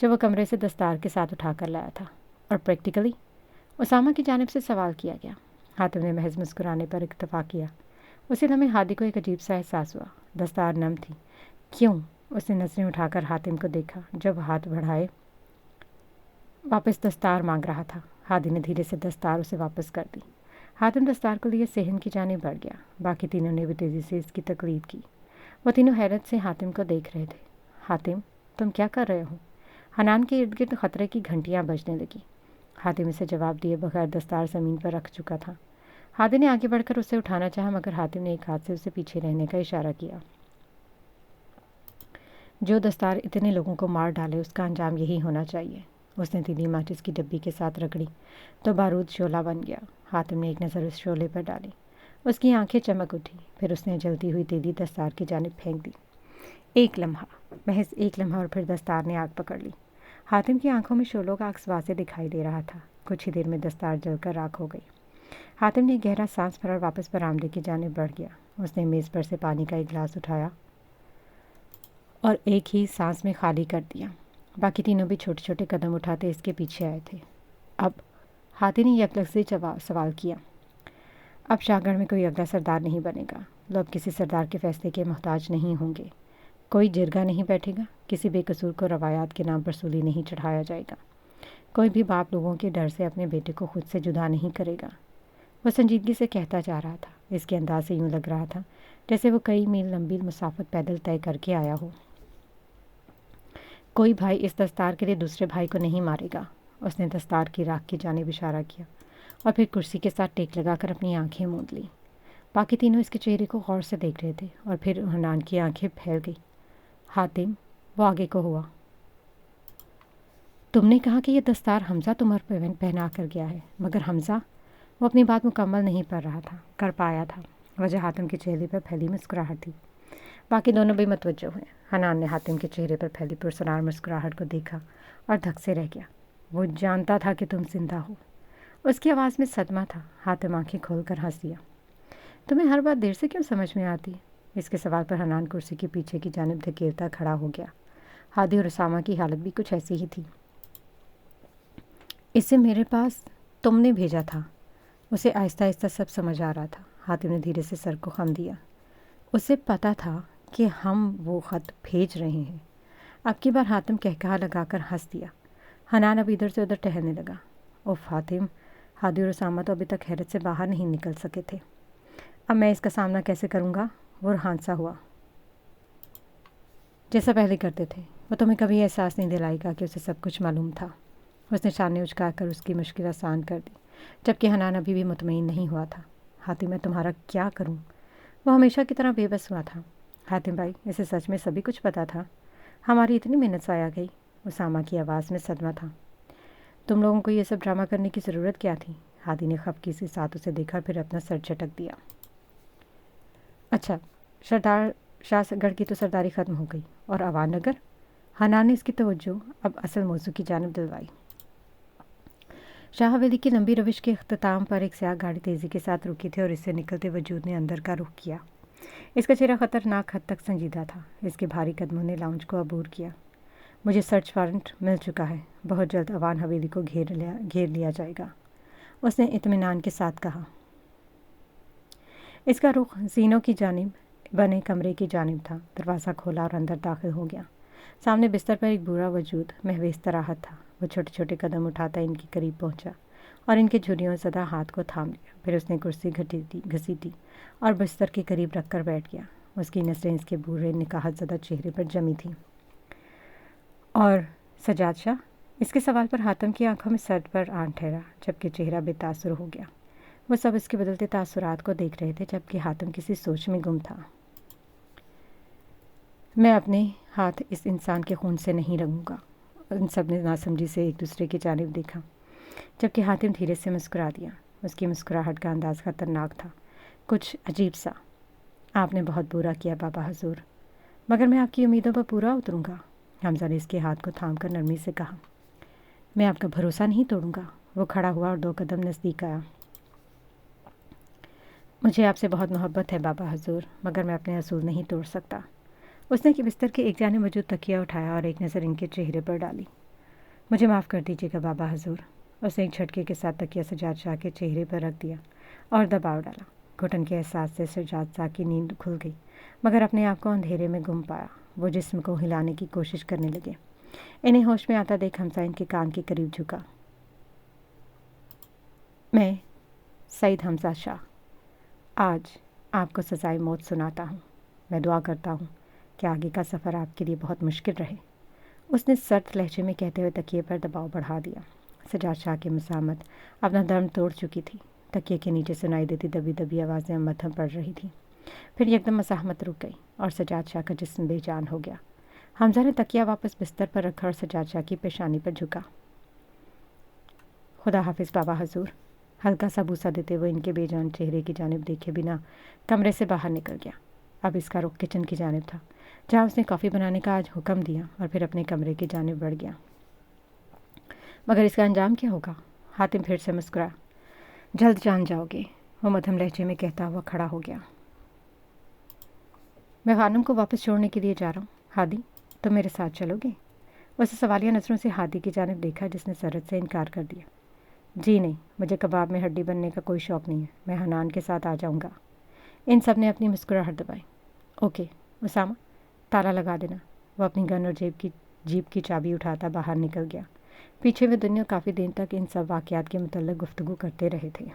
जो वो कमरे से दस्तार के साथ उठा कर लाया था। और प्रैक्टिकली? उसामा की जानिब से सवाल किया गया। हातिम ने महज मुस्कुराने पर इत्तफाक किया। उसी लम्हे हादी को एक अजीब सा एहसास हुआ। दस्तार नम थी। क्यों? उसने नजरें उठाकर हातिम को देखा जब हाथ बढ़ाए वापस दस्तार मांग रहा था। हादी ने धीरे से दस्तार उसे वापस कर दी। हातिम दस्तार को लिए सेहन की जानिब बढ़ गया। बाकी तीनों ने भी तेज़ी से इसकी तकलीद की। वो तीनों हैरत से हातिम को देख रहे थे। हातिम, तुम क्या कर रहे हो? हनान के इर्द गिर्द खतरे की घंटियां बजने लगी। हातिम इसे जवाब दिए बगैर दस्तार ज़मीन पर रख चुका था। हादी ने आगे बढ़कर उसे उठाना चाहा मगर हातिम ने एक हाथ से उसे पीछे रहने का इशारा किया। जो दस्तार इतने लोगों को मार डाले उसका अंजाम यही होना चाहिए। उसने तीली माचिस की डब्बी के साथ रगड़ी तो बारूद शोला बन गया। हातिम ने एक नज़र उस शोले पर डाली। उसकी आंखें चमक उठी। फिर उसने जलती हुई तीली दस्तार की जानिब फेंक दी। एक लम्हा, महज एक लम्हा, और फिर दस्तार ने आग पकड़ ली। हातिम की आंखों में शोलों का अक्स वाज़े दिखाई दे रहा था। कुछ ही देर में दस्तार जलकर राख हो गई। हातिम ने गहरा सांस भरा और वापस बरामदे की जानिब बढ़ गया। उसने मेज़ पर से पानी का एक गिलास उठाया और एक ही सांस में खाली कर दिया। बाकी तीनों भी छोटे छोटे कदम उठाते इसके पीछे आए थे। अब? हादी ने यकलफ्ज़ी सवाल किया। अब शाहगढ़ में कोई अगला सरदार नहीं बनेगा। लोग किसी सरदार के फैसले के मोहताज नहीं होंगे। कोई जिरगा नहीं बैठेगा। किसी बेकसूर को रवायात के नाम पर सूली नहीं चढ़ाया जाएगा। कोई भी बाप लोगों के डर से अपने बेटे को खुद से जुदा नहीं करेगा। वो संजीदगी से कहता जा रहा था। इसके अंदाज से यूँ लग रहा था जैसे वो कई मील लंबी मुसाफत पैदल तय करके आया हो। कोई भाई इस दस्तार के लिए दूसरे भाई को नहीं मारेगा। उसने दस्तार की राख की जानिब इशारा किया और फिर कुर्सी के साथ टेक लगाकर अपनी आंखें मूंद ली। बाकी तीनों इसके चेहरे को गौर से देख रहे थे और फिर हनान की आंखें फैल गई। हातिम, वो आगे को हुआ। तुमने कहा कि यह दस्तार हमजा तुम्हारे पहना कर गया है, मगर हमजा? वो अपनी बात मुकम्मल नहीं कर पाया था। वजह हातिम के चेहरे पर फैली मुस्कुराहट थी। बाकी दोनों भी मतवज्जो हुए। हनान ने हातिम के चेहरे पर फैली पुरस्कार मुस्कुराहट को देखा और धक से रह गया। वो जानता था कि तुम जिंदा हो। उसकी आवाज़ में सदमा था। हातिम आंखें खोलकर हंस दिया। तुम्हें हर बात देर से क्यों समझ में आती? इसके सवाल पर हनान कुर्सी के पीछे की जानिब धकेलता खड़ा हो गया। हादी और उसामा की हालत भी कुछ ऐसी ही थी। इसे मेरे पास तुमने भेजा था। उसे आहिस्ता आहिस्ता सब समझ आ रहा था। हातिम ने धीरे से सर को खम दिया। उसे पता था कि हम वो ख़त भेज रहे हैं। अब की बार हातिम कहकहा लगाकर हंस दिया। हनान अब इधर से उधर टहलने लगा। उफ हातिम, हादी और उसामा तो अभी तक हैरत से बाहर नहीं निकल सके थे। अब मैं इसका सामना कैसे करूँगा? वो हादसा हुआ जैसा पहले करते थे। वो तुम्हें कभी एहसास नहीं दिलाएगा कि उसे सब कुछ मालूम था। उसने शाने उचकाकर उसकी मुश्किल आसान कर दी, जबकि हनान अभी भी मुतमईन नहीं हुआ था। हातिम, मैं तुम्हारा क्या करूँ? वो हमेशा की तरह बेबस हुआ था। हातिम भाई, इसे सच में सभी कुछ पता था। हमारी इतनी मेहनत ज़ाया गई। उसामा की आवाज़ में सदमा था। तुम लोगों को ये सब ड्रामा करने की ज़रूरत क्या थी? हादी ने खफकी से साथ उसे देखा, फिर अपना सर झटक दिया। अच्छा, सरदार शाहगढ़ की तो सरदारी ख़त्म हो गई, और अवान नगर? हनान ने इसकी तवज्जो अब असल मौजू की जानिब दिलवाई। शाह हवेली की लंबी रविश के अख्ताम पर एक स्याह गाड़ी तेज़ी के साथ रुकी थी और इससे निकलते वजूद ने अंदर का रुख किया। इसका चेहरा ख़तरनाक हद तक संजीदा था। इसके भारी कदमों ने लाउंज को अबूर किया। मुझे सर्च वारंट मिल चुका है। बहुत जल्द अवान हवेली को घेर लिया जाएगा। उसने इत्मीनान के साथ कहा। इसका रुख जीनों की जानिब बने कमरे की जानिब था। दरवाज़ा खोला और अंदर दाखिल हो गया। सामने बिस्तर पर एक बूढ़ा वजूद महवे istirahat था। वो छोटे छोटे कदम उठाता इनके करीब पहुंचा और इनके झुर्रियों ज़दा हाथ को थाम लिया। फिर उसने कुर्सी घसीटी और बिस्तर के करीब रख कर बैठ गया। उसकी नज़रें इसके बूढ़े निकाहत ज़दा चेहरे पर जमी थीं। और सजाद शाह? इसके सवाल पर हातिम की आंखों में सर्द पर आन ठहरा, जबकि चेहरा बेतासुर हो गया। वो सब इसके बदलते तासुरात को देख रहे थे, जबकि हातिम किसी सोच में गुम था। मैं अपने हाथ इस इंसान के खून से नहीं रंगूंगा। उन सब ने नासमझी से एक दूसरे की जानिब देखा, जबकि हातिम धीरे से मुस्कुरा दिया। उसकी मुस्कुराहट का अंदाज़ ख़तरनाक था, कुछ अजीब सा। आपने बहुत बुरा किया बाबा हजूर, मगर मैं आपकी उम्मीदों पर पूरा उतरूँगा। हमजा ने इसके हाथ को थाम कर नरमी से कहा। मैं आपका भरोसा नहीं तोड़ूंगा। वो खड़ा हुआ और 2 कदम नज़दीक आया। मुझे आपसे बहुत मोहब्बत है बाबा हजूर, मगर मैं अपने असूल नहीं तोड़ सकता। उसने कि बिस्तर के एक जानिब मौजूद तकिया उठाया और एक नज़र इनके चेहरे पर डाली। मुझे माफ़ कर दीजिएगा बाबा हजूर। उसने एक झटके के साथ तकिया सजाद शाह के चेहरे पर रख दिया और दबाव डाला। घुटन के एहसास से सजाद शाह की नींद खुल गई, मगर अपने आप को अंधेरे में गुम पाया। वो जिस्म को हिलाने की कोशिश करने लगे। इन्हें होश में आता देख हमजा इनके कान के करीब झुका। मैं सईद हमजा शाह आज आपको सज़ाए मौत सुनाता हूँ। मैं दुआ करता हूँ कि आगे का सफ़र आपके लिए बहुत मुश्किल रहे। उसने सर्द लहजे में कहते हुए तकिए पर दबाव बढ़ा दिया। सजाद शाह की मुसामत अपना दम तोड़ चुकी थी। तकिए के नीचे सुनाई देती दबी दबी आवाज़ें मत्थम पड़ रही थी। फिर एकदम मसाहमत रुक गई और सजाद शाह का जिस्म बेजान हो गया। हमजा ने तकिया वापस बिस्तर पर रखा और सजाद शाह की पेशानी पर झुका। खुदा हाफिज़ बाबा हजूर। हल्का सा बूसा देते हुए इनके बेजान चेहरे की जानिब देखे बिना कमरे से बाहर निकल गया। अब इसका रुख किचन की जानिब था, जहाँ उसने कॉफ़ी बनाने का आज हुक्म दिया, और फिर अपने कमरे की जानिब बढ़ गया। मगर इसका अंजाम क्या होगा? हातिम फिर से मुस्कुरा। जल्द जान जाओगे, वो मध्यम लहजे में कहता हुआ खड़ा हो गया। मैं खानम को वापस छोड़ने के लिए जा रहा हूँ। हादी, तुम मेरे साथ चलोगे? उसे सवालिया नज़रों से हादी की जानिब देखा, जिसने सरद से इनकार कर दिया। जी नहीं, मुझे कबाब में हड्डी बनने का कोई शौक़ नहीं है। मैं हनान के साथ आ जाऊँगा। इन सब ने अपनी मुस्कुराहट दबाई। ओके उसामा, ताला लगा देना। वो अपनी गन और जीप की चाबी उठाता बाहर निकल गया। पीछे वे दुनिया काफ़ी देर तक इन सब वाक़यात के मुतल्लिक़ गुफ्तगू करते रहे थे।